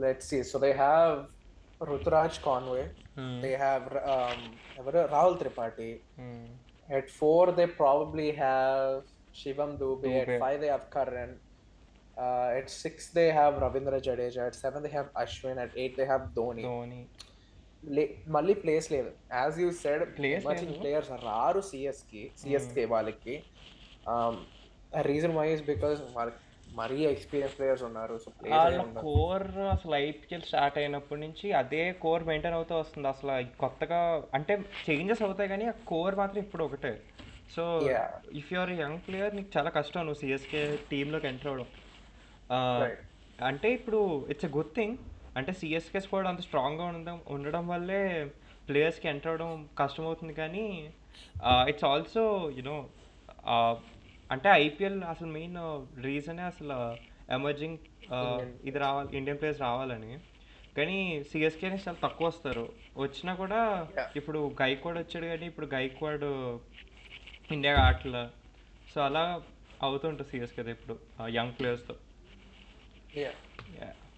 Let's see. So they have Ruturaj Conway. They have Rahul Tripathi. At 4 they probably have Shivam Dubey. At 5 they have Karan. At 6 they have Ravindra Jadeja. At 7 they have Ashwin. At 8 they have Dhoni. Malli place level. As you said, emerging players raru CSK వాళ్ళకి. Reason why is because మరీ experience players ఉన్నారు. So వాళ్ళ core అసలు IPL start అయినప్పటి నుంచి అదే core maintain అవుతూ వస్తుంది. అసలు కొత్తగా అంటే చేంజెస్ అవుతాయి, కానీ ఆ కోర్ మాత్రం ఇప్పుడు ఒకటే. So if you're young player నీకు చాలా కష్టం నువ్వు సిఎస్కే టీంలోకి ఎంటర్ అవ్వడం. అంటే ఇప్పుడు ఇట్స్ ఎ గుడ్ థింగ్. అంటే సిఎస్కే స్క్వాడ్ అంత స్ట్రాంగ్గా ఉండడం వల్లే ప్లేయర్స్కి ఎంటర్ అవ్వడం కష్టమవుతుంది, కానీ ఇట్స్ ఆల్సో యునో అంటే ఐపీఎల్ అసలు మెయిన్ రీజనే అసలు ఎమర్జింగ్ ఇది రావాలి, ఇండియన్ ప్లేయర్స్ రావాలని. కానీ సిఎస్కే నుంచి చాలా తక్కువ వస్తారు. వచ్చినా కూడా ఇప్పుడు గైక్వాడ్ వచ్చాడు, కానీ ఇప్పుడు గైక్వాడ్ ఇండియా ఆటల. సో అలా అవుతుంటుంది సిఎస్కే ఇప్పుడు యంగ్ ప్లేయర్స్తో.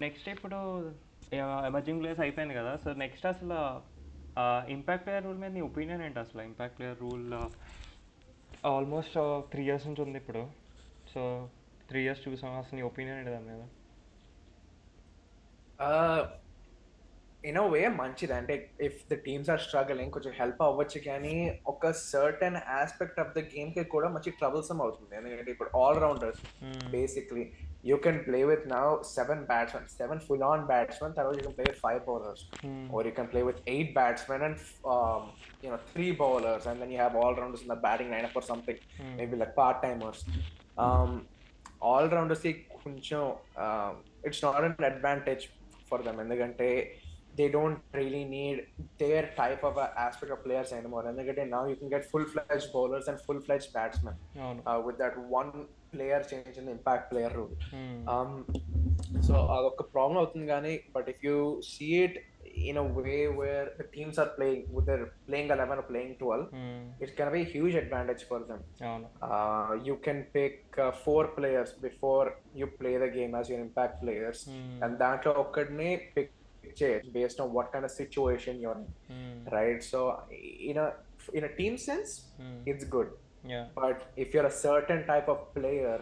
నెక్స్ట్ ఇప్పుడు ఎమర్జింగ్ ప్లేయర్స్ అయిపోయింది కదా. సో నెక్స్ట్ అసలు ఇంపాక్ట్ ప్లేయర్ రూల్ మీద నీ ఒపీనియన్ ఏంటి? అసలు impact player rule almost 3 years నుంచి ఉంది ఇప్పుడు. సో 3 years చూసాం. అసలు నీ ఒపీనియన్ ఏంటి దాని మీద? ఇన్ అ వే మంచిది. అంటే if the teams are struggling కొంచెం హెల్ప్ అవ్వచ్చు, కానీ ఒక certain aspect of the game కి కూడా మంచి ట్రబుల్సమ్ అవుతుంది. ఎందుకంటే ఇప్పుడు allrounders basically you can play with now 7 batsmen, 7 full-on batsmen. Then you can play with 5 bowlers, or you can play with 8 batsmen and 3 bowlers, and then you have all-rounders in the batting lineup or something, maybe like part-timers. All-rounders it's not an advantage for them, ఎందుకంటే they don't really need their type of aspect of players anymore. And now you can get full-fledged bowlers and full-fledged batsmen with that one player change in the impact player rule. So a problem outundi gaani, but if you see it in a way where the teams are playing with their playing 11 or playing 12, it's going to be a huge advantage for them. You can pick 4 players before you play the game as your impact players, and that okkadne pick based on what kind of situation you're in, right? So in a team sense, it's good. But if you're a certain type of player,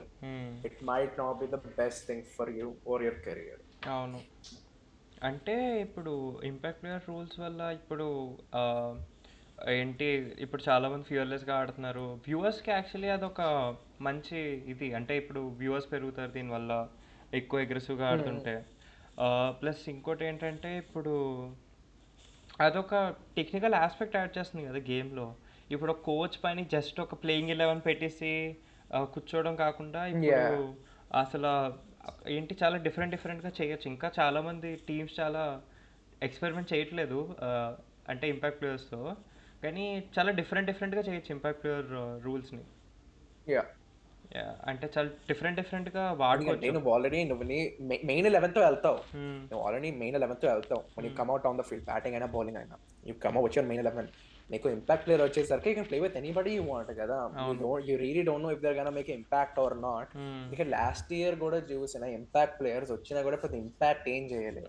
it might not be the best thing for you or your career. అవును. అంటే ఇప్పుడు impact player rules వల్ల ఇప్పుడు ఏంటి, ఇప్పుడు చాలామంది ఫియర్లెస్గా ఆడుతున్నారు. వ్యూవర్స్కి యాక్చువల్లీ అదొక మంచి ఇది. అంటే ఇప్పుడు వ్యూవర్స్ పెరుగుతారు దీనివల్ల, ఎక్కువ అగ్రెసివ్గా ఆడుతుంటే. ప్లస్ ఇంకోటి ఏంటంటే ఇప్పుడు అదొక టెక్నికల్ ఆస్పెక్ట్ యాడ్ చేస్తుంది కదా గేమ్లో. ఇప్పుడు ఒక కోచ్ పైన జస్ట్ ఒక ప్లేయింగ్ 11 పెట్టేసి కూర్చోవడం కాకుండా ఇప్పుడు అసలు ఏంటి చాలా డిఫరెంట్గా చేయొచ్చు. ఇంకా చాలామంది టీమ్స్ చాలా ఎక్స్పెరిమెంట్ చేయట్లేదు అంటే ఇంపాక్ట్ ప్లేయర్స్తో, కానీ చాలా డిఫరెంట్గా చేయొచ్చు ఇంపాక్ట్ ప్లేయర్ రూల్స్ని. అంటే చాలా డిఫరెంట్గా వాడుకోవచ్చు. నువ్వు ఆల్రెడీ మెయిన్ 11తో వెళ్తావు, when you come out on the field, batting అయినా బౌలింగ్ అయినా, you come out with your main 11. నీకు ఇంపాక్ట్ ప్లేయర్ వచ్చేసరికి you can play with anybody you want కదా. You really don't know if they're gonna make an impact or not. ఇక last year కూడా చూసిన impact players వచ్చినా కూడా పెద్ద impact ఏం చేయలేదు.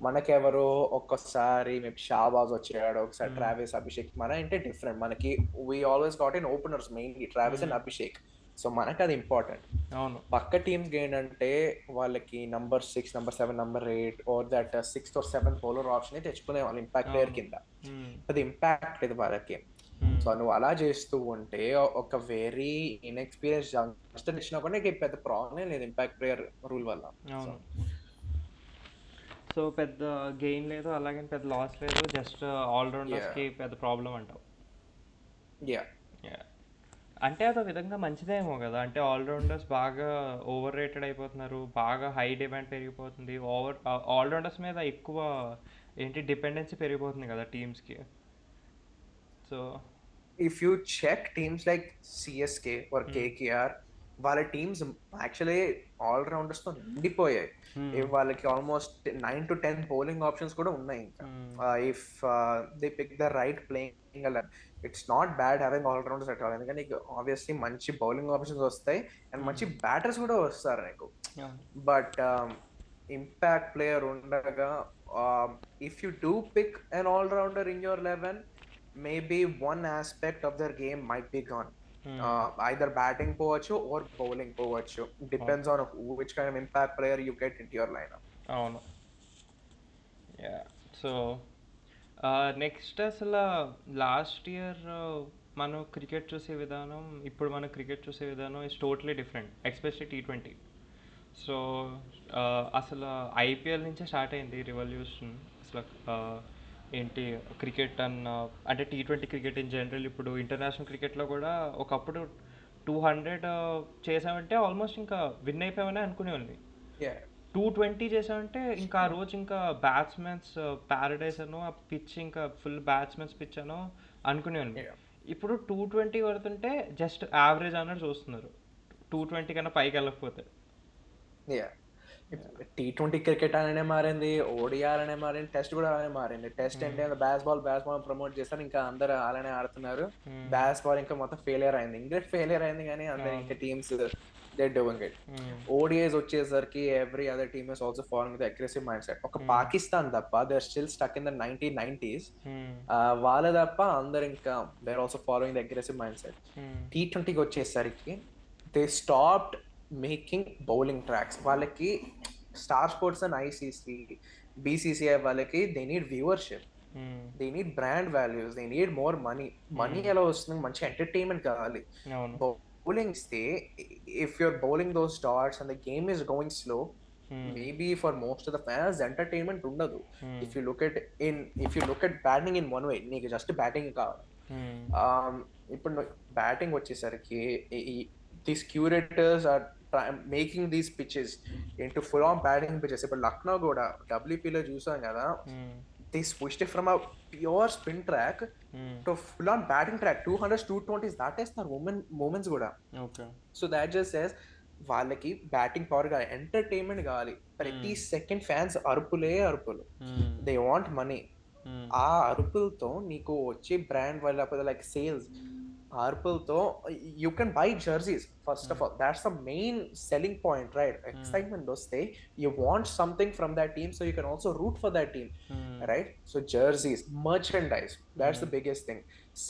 మనకెవరో ఒక్కసారి మేబీ షాబాజ్ వచ్చాడు, ఒకసారి ట్రావిస్, అభిషేక్. మన అంటే డిఫరెంట్. మనకి we always got in openers mainly, Travis and Abhishek. So మనకు అది ఇంపార్టెంట్. అవును. పక్క టీమ్స్కి ఏంటంటే వాళ్ళకి number 6, number 7, number 8 or that 6th or 7th bowler option తెచ్చుకునే వాళ్ళు ఇంపాక్ట్ ప్లేయర్ అవును. కింద. అది ఇంపాక్ట్ లేదు వాళ్ళకి. సో నువ్వు అలా చేస్తూ ఉంటే ఒక వెరీ ఇన్ఎక్స్పీరియన్స్ యంగ్స్టర్ ఇచ్చినా కూడా నీకు పెద్ద ప్రాబ్లం లేదు ఇంపాక్ట్ ప్లేయర్ రూల్ వల్ల. అవును. సో పెద్ద గెయిన్ లేదు, అలాగే పెద్ద లాస్ లేదు, జస్ట్ ఆల్రౌండర్స్కి పెద్ద ప్రాబ్లం అంటావు. యా అంటే అదో విధంగా మంచిదేమో కదా, అంటే ఆల్రౌండర్స్ బాగా ఓవర్ రేటెడ్ అయిపోతున్నారు, బాగా హై డిమాండ్ పెరిగిపోతుంది, ఆల్రౌండర్స్ మీద ఎక్కువ డిపెండెన్సీ పెరిగిపోతుంది కదా టీమ్స్కి. So if you check teams like CSK or KKR, వాళ్ళ టీమ్స్ యాక్చువల్లీ ఆల్ రౌండర్స్ తో నిండిపోయాయి. వాళ్ళకి ఆల్మోస్ట్ 9 to 10 బౌలింగ్ ఆప్షన్స్ కూడా ఉన్నాయి. ఇంకా if they pick the right playing అలా it's not bad having all rounders at all. ఎందుకంటే నీకు ఆబ్వియస్లీ మంచి బౌలింగ్ ఆప్షన్స్ వస్తాయి అండ్ మంచి బ్యాటర్స్ కూడా వస్తారు నీకు. బట్ ఇంపాక్ట్ ప్లేయర్ ఉండగా if you do pick an all rounder in your 11, maybe one aspect of their game might be gone. Either batting povachu or bowling povachu. Depends on which kind of impact player you get into your lineup. అవును. Yeah. So next అసలు last year మనం cricket చూసే విధానం, ఇప్పుడు మనం cricket చూసే విధానం is totally different, especially T20. So అసలు ఐపీఎల్ నుంచే స్టార్ట్ అయింది రివల్యూషన్ అసలు. క్రికెట్ అంటే T20 క్రికెట్ ఇన్ జనరల్ ఇప్పుడు ఇంటర్నేషనల్ క్రికెట్లో కూడా ఒకప్పుడు 200 చేసామంటే ఆల్మోస్ట్ ఇంకా విన్ అయిపోయామని అనుకునేవాళ్ళని. 220 చేసామంటే ఇంకా ఆ రోజు ఇంకా బ్యాట్స్మెన్స్ ప్యారడైస్ అనో, ఆ పిచ్ ఇంకా ఫుల్ బ్యాట్స్మెన్స్ పిచ్ అనో అనుకునేవాళ్ళని. ఇప్పుడు 220 పడుతుంటే జస్ట్ యావరేజ్ అన్నట్టు చూస్తున్నారు, 220 కన్నా పైకి వెళ్ళకపోతే. T20 క్రికెట్ అనే మారింది, ఓడిఆర్ అనే మారింది, టెస్ట్ కూడా అలానే మారింది. టెస్ట్ అంటే బ్యాస్ బాల్ ప్రమోట్ చేస్తారు, ఇంకా అందరు అలానే ఆడుతున్నారు. బ్యాస్ బాల్ ఇంకా మొత్తం ఫెయిలియర్ అయింది, ఇంగ్లీష్ ఫెయిలియర్ అయింది, కానీ అందరు ఇంకా teams they doing it. ODIs వచ్చేసరికి every other team is also following the aggressive mind set. ఒక పాకిస్తాన్ తప్ప they are still stuck in the 1990s. వాళ్ళ తప్ప అందరు ఇంకా they are also following the aggressive mind set. T20కి వచ్చేసరికి they stopped making bowling tracks. వాళ్ళకి Star Sports and ICC, BCCI వాళ్ళకి they need viewership, they need brand values, they need more money. Money ఎలా వస్తుంది? మంచి ఎంటర్టైన్మెంట్ కావాలి. Bowling ఇస్తే if your bowling does dots and the game is going slow, maybe for most of the fans entertainment ఉండదు. If you look at batting in one way, నీకు just batting కావాలి. ఇప్పుడు batting వచ్చేసరికి these curators are making these pitches into full on batting pitches. ఇప్పుడు లక్నో కూడా WP లో చూసాం కదా, they switched it from a pure spin track to full on batting track. 200s 220s దాటేస్తున్నారు మూమెంట్స్ కూడా. సో దాట్ జస్ట్ సేస్ వాళ్ళకి batting power కావాలి, entertainment కావాలి. ప్రతి సెకండ్ ఫ్యాన్స్ అరుపులే అరుపులు, దే వాంట్ మనీ. ఆ అరుపులతో నీకు వచ్చే బ్రాండ్ వల్ల లైక్ సేల్స్, అరుపులతో you can buy jerseys. First of all that's the main selling point, right? Excitement వస్తే you want something from that team, so you can also root for that team, right? So jerseys, merchandise, that's the biggest thing.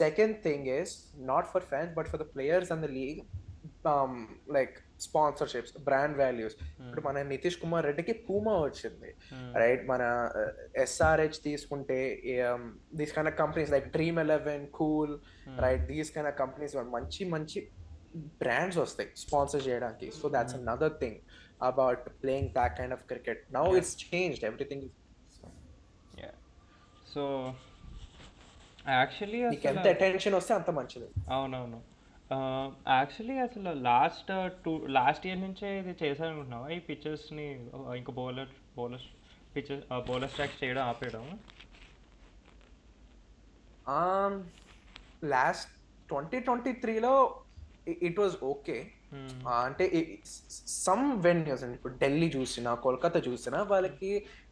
Second thing is not for fans but for the players and the league, like sponsorships, brand values. ఇప్పుడు మన నితీష్ కుమార్ రెడ్డికి Puma వచ్చింది, right? మన SRH తీసుకుంటే these kind of companies like Dream11, cool, right? These kind of companies మంచి మంచి brands వస్తాయి sponsor చేయడానికి. So that's another thing about playing that kind of cricket. Now it's changed everything. So actually నీకు ఎంత attention వస్తే అంత మంచిది. అవునవును. యాక్చువల్లీ అసలు లాస్ట్ ఇయర్ నుంచే ఇది చేశారనుకుంటున్నావా, ఈ పిక్చర్స్ని ఇంకా బౌలర్ స్ట్రాక్స్ చేయడం ఆపేయడం? లాస్ట్ 2023లో ఇట్ వాజ్ ఓకే. అంటే సమ్ వెన్యూస్, ఇప్పుడు ఢిల్లీ చూసినా, కోల్కతా చూసినా, వాళ్ళకి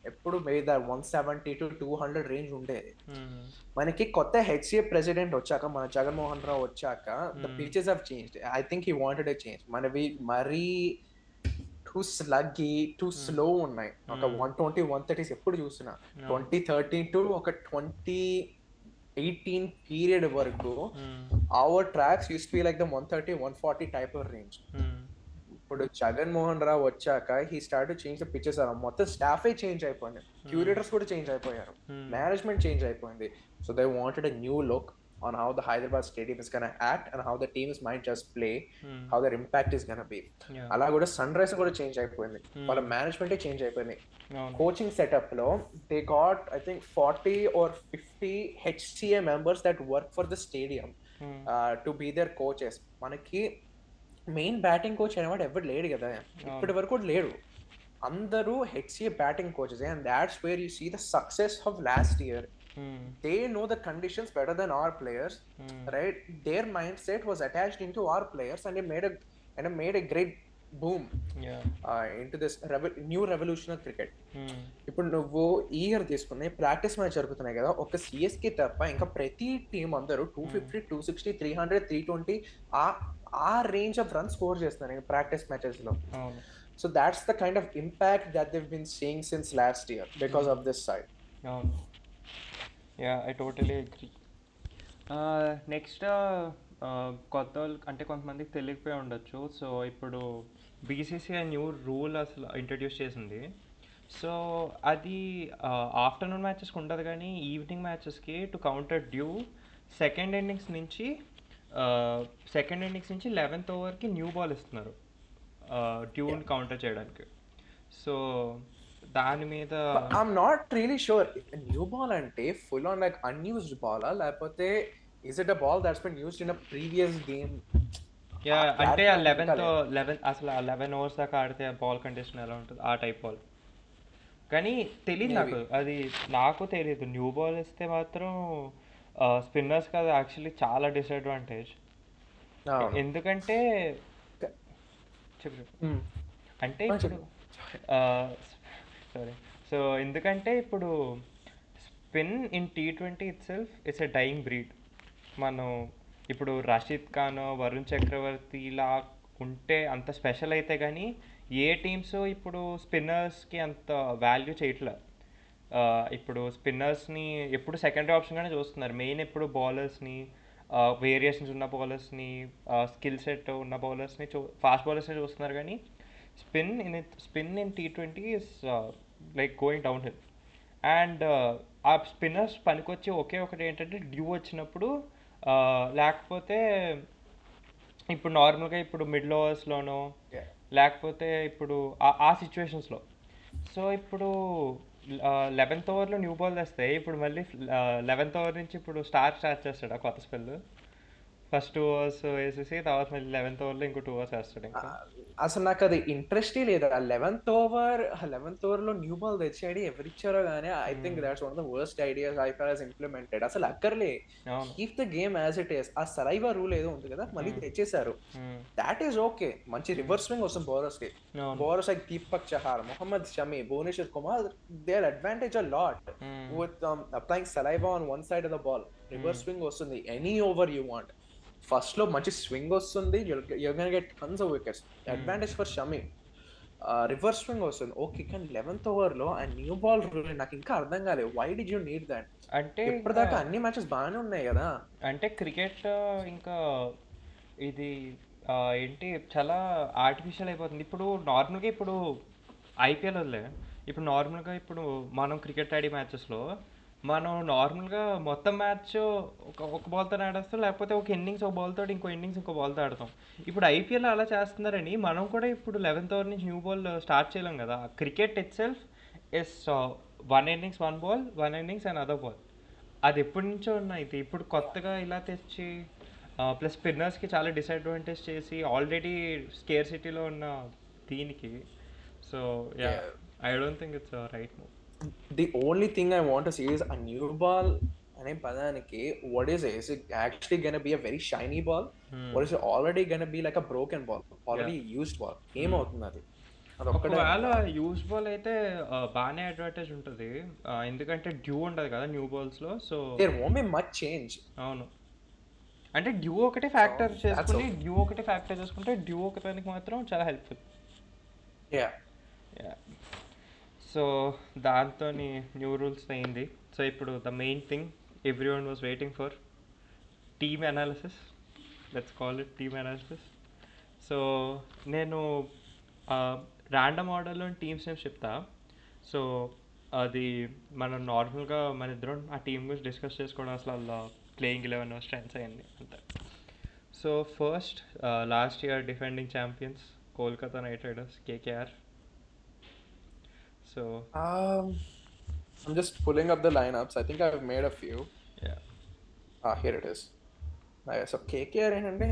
ఎప్పుడు 170 to 200 రేంజ్ ఉండేది. మనకి కొత్త హెచ్సిఏ ప్రెసిడెంట్ వచ్చాక, మన జగన్మోహన్ రావు వచ్చాక, the pitches have changed. I think he wanted a change. మనవి మరీ టూ స్లగ్గి, టూ స్లో ఉన్నాయి. ఒక 120, 130s ఎప్పుడు చూసినా. 2013 to ఒక 2018 పీరియడ్ వరకు our tracks used to be like the 130, 140 type of range. ఇప్పుడు జగన్మోహన్ రావు వచ్చాక he start change the pitches అలా మొత్తం స్టాఫే చేంజ్ అయిపోయింది, క్యూరేటర్స్ కూడా చేంజ్ అయిపోయారు, మేనేజ్మెంట్ చేంజ్ అయిపోయింది. So they wanted a new look on how the Hyderabad stadium is going to act and how the teams might just play, how their impact is going to be. అలా కూడా sun rise కూడా change అయిపోయింది, వాళ్ళ మేనేజ్మెంటే change అయిపోయింది. Coaching setup లో they got I think 40 or 50 HCA members that work for the stadium to be their coaches. మనకి main batting coach అనేవాడు ఎవరు లేడు కదా, ఇప్పటి వరకు కూడా లేడు. అందరూ HCA batting coaches, and that's where you see the success of last year. They know the conditions better than our players, right? Their mindset was attached into our players, and it made a great boom into this new revolution of cricket. ఇప్పుడు నువ్వు ఈ year తీసుకునే practice match జరుగుతున్నాయి కదా, ఒక CSK తప్ప ఇంకా ప్రతి టీం అందరూ 250, 260, 300, 320 ఆ రేంజ్ ఆఫ్ రన్ స్కోర్ చేస్తున్నారు ప్రాక్టీస్ మ్యాచెస్ లో. So that's the kind of impact that they been seeing since last year because of this side. Yeah, I totally agree. Next కొత్త అంటే కొంతమందికి తెలియకపోయి ఉండొచ్చు. సో ఇప్పుడు బీసీసీఐ న్యూ రూల్ అసలు introduce చేసింది. సో అది ఆఫ్టర్నూన్ మ్యాచెస్కి ఉండదు, కానీ ఈవినింగ్ మ్యాచెస్కి to counter dew second innings నుంచి 11th ఓవర్కి న్యూ బాల్ ఇస్తున్నారు డ్యూని కౌంటర్ చేయడానికి. సో దాని మీద I'm not really sure, new ball అంటే full on like unused ball లేకపోతే is it a ball that's been used in a previous game? Yeah, అంటే ఆ 11 అసలు ఆ 11 ఓవర్స్ దాకా ఆడితే ఆ బాల్ కండిషన్ ఎలా ఉంటుంది, ఆ టైప్ బాల్. కానీ తెలియదు నాకు తెలియదు. న్యూ బాల్ ఇస్తే మాత్రం స్పిన్నర్స్కి అది యాక్చువల్లీ చాలా డిసడ్వాంటేజ్. ఎందుకంటే అంటే ఇప్పుడు సో ఎందుకంటే ఇప్పుడు spin in T20 itself it's a dying breed. మనం ఇప్పుడు రషీద్ ఖాన్, వరుణ్ చక్రవర్తి ఇలా ఉంటే అంత స్పెషల్ అయితే కానీ ఏ టీమ్స్ ఇప్పుడు స్పిన్నర్స్కి అంత వాల్యూ చేయట్లే. ఇప్పుడు స్పిన్నర్స్ని ఎప్పుడు సెకండరీ ఆప్షన్గానే చూస్తున్నారు. మెయిన్ ఎప్పుడు బౌలర్స్ని, వేరియేషన్స్ ఉన్న బౌలర్స్ని, స్కిల్ సెట్ ఉన్న బౌలర్స్ని ఫాస్ట్ బౌలర్స్ని చూస్తున్నారు. కానీ spin in T20 is like going down hill. And ఆ స్పిన్నర్స్ పనికొచ్చి ఒకే ఒకటి ఏంటంటే డ్యూ వచ్చినప్పుడు, లేకపోతే ఇప్పుడు నార్మల్గా ఇప్పుడు మిడిల్ ఓవర్స్లోనో లేకపోతే ఇప్పుడు ఆ సిచ్యువేషన్స్లో. సో ఇప్పుడు 11th ఓవర్లో న్యూ బాల్ తెస్తే ఇప్పుడు మళ్ళీ 11th ఓవర్ నుంచి ఇప్పుడు స్టార్ట్ చేస్తాడు ఆ కొత్త స్పెల్. ఫస్ట్ 2 ఓవర్స్ వేసేసి తర్వాత మళ్ళీ 11th ఓవర్లో ఇంకో 2 ఓవర్స్ వేస్తాడు. ఇంకా అసలు నాకు అది ఇంట్రెస్టే లేదు. ఆ 11th ఓవర్లో న్యూ బాల్ తెచ్చేది ఎవరు ఇచ్చారో కానీ I think that's one of the worst ideas IPL has implemented. అసలు అక్కర్లే, keep the game as it is. ఆ సలైవా రూల్ ఏదో ఉంది కదా, మళ్ళీ తెచ్చేసారు. That is okay. మంచి రివర్స్ స్వింగ్ వస్తుంది బౌలర్స్ కి. Bowlers like Deepak Chahar, Mohammed Shami, Bhuvneshwar Kumar, they are advantage a lot with applying saliva on one side of the ball. Reverse swing వస్తుంది any over you want. First లో మంచి స్వింగ్ వస్తుంది, you're gonna get tons of wickets. Advantage for Shami. Reverse swing వస్తుంది okay, కానీ 11th ఓవర్లో ఆ new ball rule నాకు ఇంకా అర్థం కాలేదు. Why did you need that? అంటే ఇప్పటిదాకా అన్ని మ్యాచెస్ బాగానే ఉన్నాయి కదా. అంటే క్రికెట్ ఇంకా ఇది ఏంటి చాలా ఆర్టిఫిషియల్ అయిపోతుంది. ఇప్పుడు నార్మల్గా ఇప్పుడు IPL వదిలే, ఇప్పుడు నార్మల్గా ఇప్పుడు మనం క్రికెట్ ఆడే మ్యాచెస్లో మనం నార్మల్గా మొత్తం మ్యాచ్ ఒక బాల్తో ఆడేస్తాం, లేకపోతే ఒక ఇన్నింగ్స్ ఒక బాల్తో, ఇంకో ఇన్నింగ్స్ ఇంకో బాల్తో ఆడతాం. ఇప్పుడు IPL అలా చేస్తున్నారని మనం కూడా ఇప్పుడు 11th ఓవర్ నుంచి న్యూ బాల్ స్టార్ట్ చేయలేం కదా. Cricket it self is 1 innings 1 ball, 1 innings and other ball. అది ఎప్పటి నుంచో ఉన్నాయి. ఇప్పుడు కొత్తగా ఇలా తెచ్చి ప్లస్ స్పిన్నర్స్కి చాలా డిసడ్వాంటేజ్ చేసి ఆల్రెడీ స్కేర్ సిటీలో ఉన్న దీనికి. So yeah, I don't think it's right move. The only thing I want to see is a new ball అనే పదానికి what is it? Is it actually gonna be a very shiny ball? Or is it already gonna be like a broken ball, already used ball? ఏమవుతుంది అది? ఒకవేళ use ball అయితే బాగానే advantage ఉంటుంది, ఎందుకంటే dew ఉంటుంది కదా న్యూ బాల్స్లో. So there won't be much change. అవును, అంటే డ్యూ ఒకటే ఫ్యాక్టర్ చేసుకుంటే డ్యూ ఒకదానికి మాత్రం చాలా హెల్ప్ఫుల్. యా. సో దాంతో న్యూ రూల్స్ అయింది. సో ఇప్పుడు the main thing every one was waiting for, team analysis. Let's call it team analysis. So నేను ర్యాండమ్ ఆర్డర్లో టీమ్స్ నేమ్స్ చెప్తా. సో అది మనం నార్మల్గా మన ఇద్దరం ఆ టీం గురించి డిస్కస్ చేసుకోవడం, అసలు అలా ప్లేయింగ్ 11 స్ట్రెంత్స్ అయ్యింది అంతే. So first last year defending champions Kolkata night riders, KKR. So I'm just pulling up the lineups. I think I've made a few. yeah. Here it is. So KKR ఏంటంటే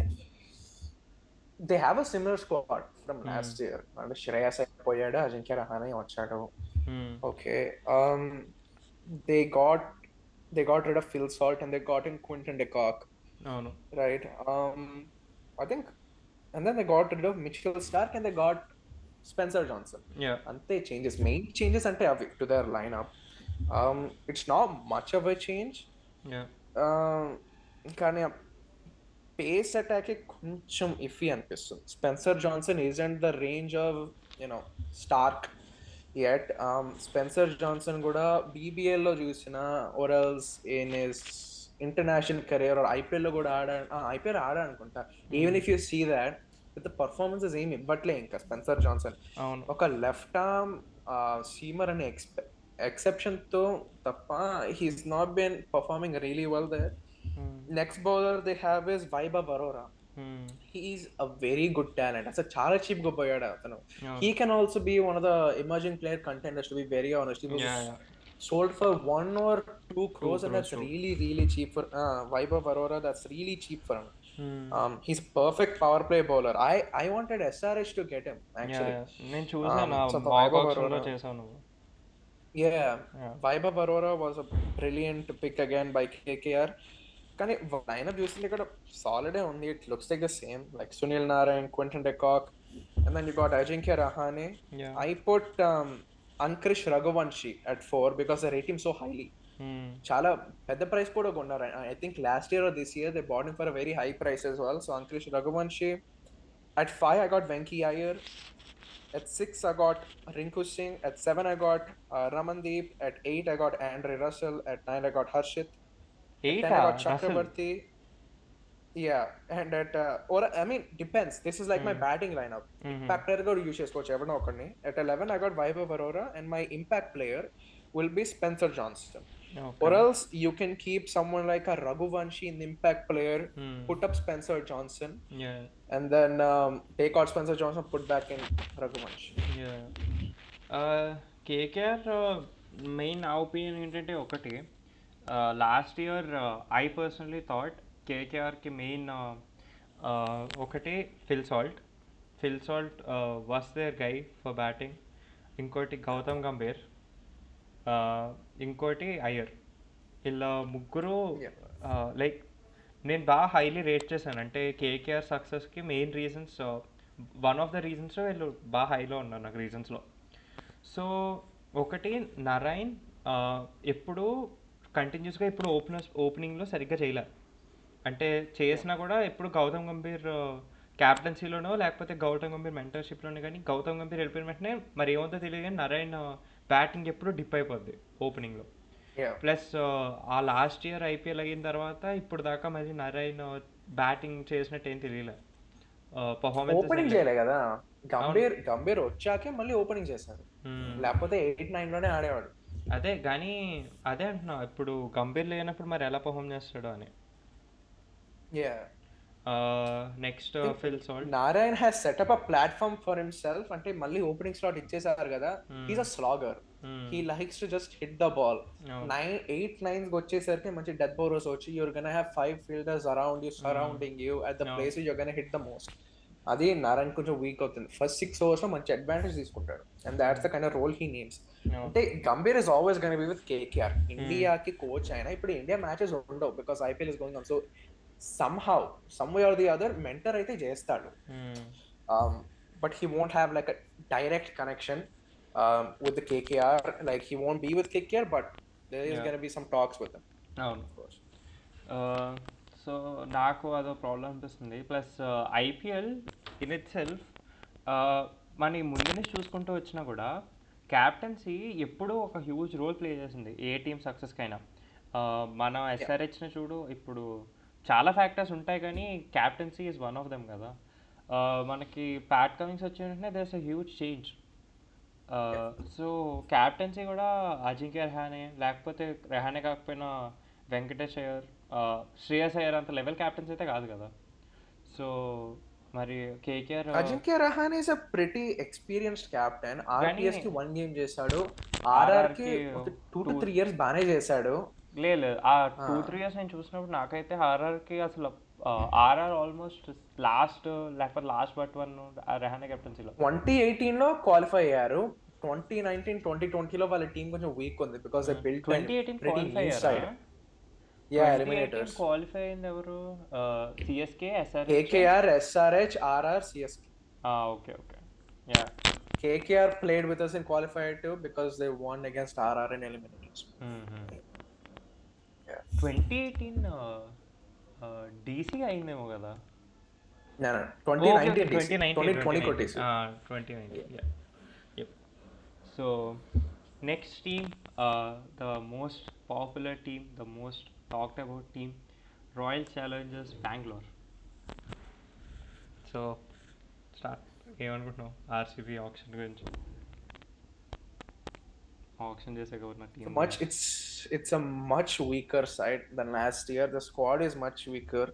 they have a similar squad from last year. అంటే శ్రేయస్ అయిపోయాడు, అజింక్య రహానే వచ్చాడు. Okay. They got rid of Phil Salt and they got in Quinton de Kock. No. Right. I think, and then they got rid of Mitchell Stark and they got Spencer Johnson. Yeah. Ante changes, main changes ante avi to their lineup. It's not much of a change. Yeah. కానీ face attack కొంచెం ఇఫీ అనిపిస్తుంది. Spencer Johnson isn't the range of Stark yet. Spencer Johnson కూడా BBL లో చూసిన or else in his international career or IPL లో కూడా IPL ఆడా అనుకుంటా. Even if you see that the performances ఏమి ఇవ్వట్లే ఇంకా స్పెన్సర్ జాన్సన్. ఒక లెఫ్ట్ ఆర్మ్ సీమర్ అనే ఎక్సెప్షన్ తో తప్ప he's not been performing really well there. Next bowler they have is Vaibhav Arora. He is a very good talent. అసలు చాలా cheap గా పోయాడు అతను. He can also be one of the emerging player contenders, to be very honest. He was sold for 1 or 2 crores and that's really cheap for Vaibhav Arora. That's really cheap for him. He's perfect power play bowler. I wanted SRH to get him actually. నేను చూసాను మాక్ option లో చేశాను. Yeah, Vaibhav Arora was a brilliant pick again by KKR. కానీ lineup చూస్తుంటే ఇక్కడ solid ఉంది. It looks like the same, like Sunil Narine, Quinton de Kock, and then you got Ajinkya Rahane. I put Ankrish Raghuvanshi at 4 because I rate him so highly. చాలా పెద్ద price కూడా కొన్నారు. I think last year or this year they bought him for a very high price as well. So Ankrish Raghuvanshi. At 5 I got Venki Iyer. At 6 I got Rinku Singh. At 7 I got Ramandeep. At 8 I got Andre Russell. At 9 I got Harshit. At 10 I got Chakravarti. Yeah, and at depends. This is like my batting lineup. Impact player go use chesukochu evano okani. At 11 I got Vaibhav Arora and my impact player will be Spencer Johnson. Okay. Or else you can keep someone like a Raghuvanshi in the impact player, put up Spencer Johnson, and then take out Spencer Johnson, put back in Raghuvanshi. KKR main opinion ఏంటంటే ఒకటి, last year I personally thought కేకేఆర్కి main ఒకటి Phil Salt was their guy for batting, ఇంకోటి గౌతమ్ గంభీర్, ఇంకోటి అయ్యర్. ఇలా ముగ్గురు like నేను బాగా హైలీ రేట్ చేశాను. అంటే కేకేఆర్ సక్సెస్కి main reasons, one of the reasons వీళ్ళు బాగా హైలో ఉన్నారు నాకు రీజన్స్లో. సో ఒకటి నరైన్ ఎప్పుడు కంటిన్యూస్గా ఇప్పుడు ఓపెనింగ్లో సరిగ్గా చేయలే. అంటే చేసినా కూడా ఎప్పుడు గౌతమ్ గంభీర్ క్యాప్టెన్సీలోనో లేకపోతే గౌతమ్ గంభీర్ మెంటర్షిప్లోనే, కానీ గౌతమ్ గంభీర్ వెళ్ళిపోయిన వెంటనే మరి ఏమవుతుందో తెలియదు కానీ నరైన్ బ్యాటింగ్ ఎప్పుడు డిప్ అయిపోద్ది ఓపెనింగ్లో. ప్లస్ ఆ లాస్ట్ ఇయర్ ఐపీఎల్ అయిన తర్వాత ఇప్పుడు దాకా మరి నరైన్ బ్యాటింగ్ చేసినట్టు ఏం తెలియలే. ఓపెనింగ్ చేయలే కదా, గంభీర్ వచ్చాకే మళ్ళీ ఓపెనింగ్ చేశారు, లేకపోతే 8-9 లోనే ఆడేవాడు. అదే కానీ అదే అంటున్నా, ఇప్పుడు గంభీర్ లేనప్పుడు మరి ఎలా పర్ఫామ్ చేస్తాడు అని. Next Phil Salt. Narine has set up a platform for himself. అంటే మళ్ళీ ఓపెనింగ్ స్లాట్ ఇచ్చేసారు కదా, he's a slogger. He likes to just hit the ball. 8-9 వచ్చేసరికి మంచి డెత్ బౌలర్స్ వచ్చి you're gonna have 5 fielders around you, surrounding you at the place you're gonna hit the most. అది Narine కొంచెం week అవుతుంది. First 6 overs లో మంచి advantage తీసుకుంటాడు, and that's the kind of role he needs. అంటే Gambhir is always gonna be with KKR. ఇండియాకి coach అయినా ఇప్పుడు ఇండియా మ్యాచెస్ ఉండవు because IPL is going on. So somehow, some way or the other, mentor అయితే చేస్తాడు. But he won't have like a direct connection with the KKR. Like he won't be with KKR, but there is going to be some talks with them. Of course. So నాకు అదో problem అనిపిస్తుంది. Plus IPL in it self మన ముందు నుంచి చూసుకుంటూ వచ్చినా కూడా captaincy ఎప్పుడూ ఒక హ్యూజ్ రోల్ ప్లే చేసింది ఏ టీమ్ సక్సెస్కి అయినా. మనం ఎస్ఆర్హెచ్ని చూడు, ఇప్పుడు చాలా ఫ్యాక్టర్స్ ఉంటాయి కానీ captaincy is one of them కదా. మనకి ప్యాట్ కమింగ్స్ వచ్చిన వెంటనే there's a huge change. So captaincy కూడా అజింక్య రహానే, లేకపోతే రహానే కాకపోయినా వెంకటేష్ అయ్యర్, శ్రేయస్ అయ్యర్ అంత లెవెల్ క్యాప్టెన్స్ అయితే కాదు కదా. సో మరి KKR Ajinkya Rahane is a pretty experienced captain. కానీ ఆర్పిఎస్ కి 1 గేమ్ చేశాడు, ఆర్ఆర్ కి ఆర్ఆర్కి ఒక 2 టూ to 3 years బాగానే చేశాడు. లేదు ఆ 2-3 years నేను చూసినప్పుడు నాకైతే ఆర్ఆర్కి అసలు ఆర్ఆర్ ఆల్మోస్ట్ లాస్ట్, లేకపోతే లాస్ట్ బట్ వన్ రెహానే కెప్టెన్సీలో 2018 లో క్వాలిఫై అయ్యారు. 2019-2020లో వాళ్ళ టీం కొంచెం వీక్ ఉంది because they built 2018 pretty qualify new అయ్యారా? సైడ్. Yeah, 2018 eliminators. క్వాలిఫై అయింది ఎవరు? CSK, SRH. KKR, SRH, RR, CSK. Okay okay, yeah. KKR played with us in qualifier too because they won against RR in eliminators. 2018 DC అయిందేమో కదా. No, no, 2019 DC. 2019 కొట్టేసి. 2019, yeah. Yep. So next team, the most popular team, the most talked about team, Royal Challengers Bangalore. So start, ఏమనుకుంటున్నావు RCB option గురించి? Option చేసే గవర్న team It's a much weaker side than last year. The squad is much weaker.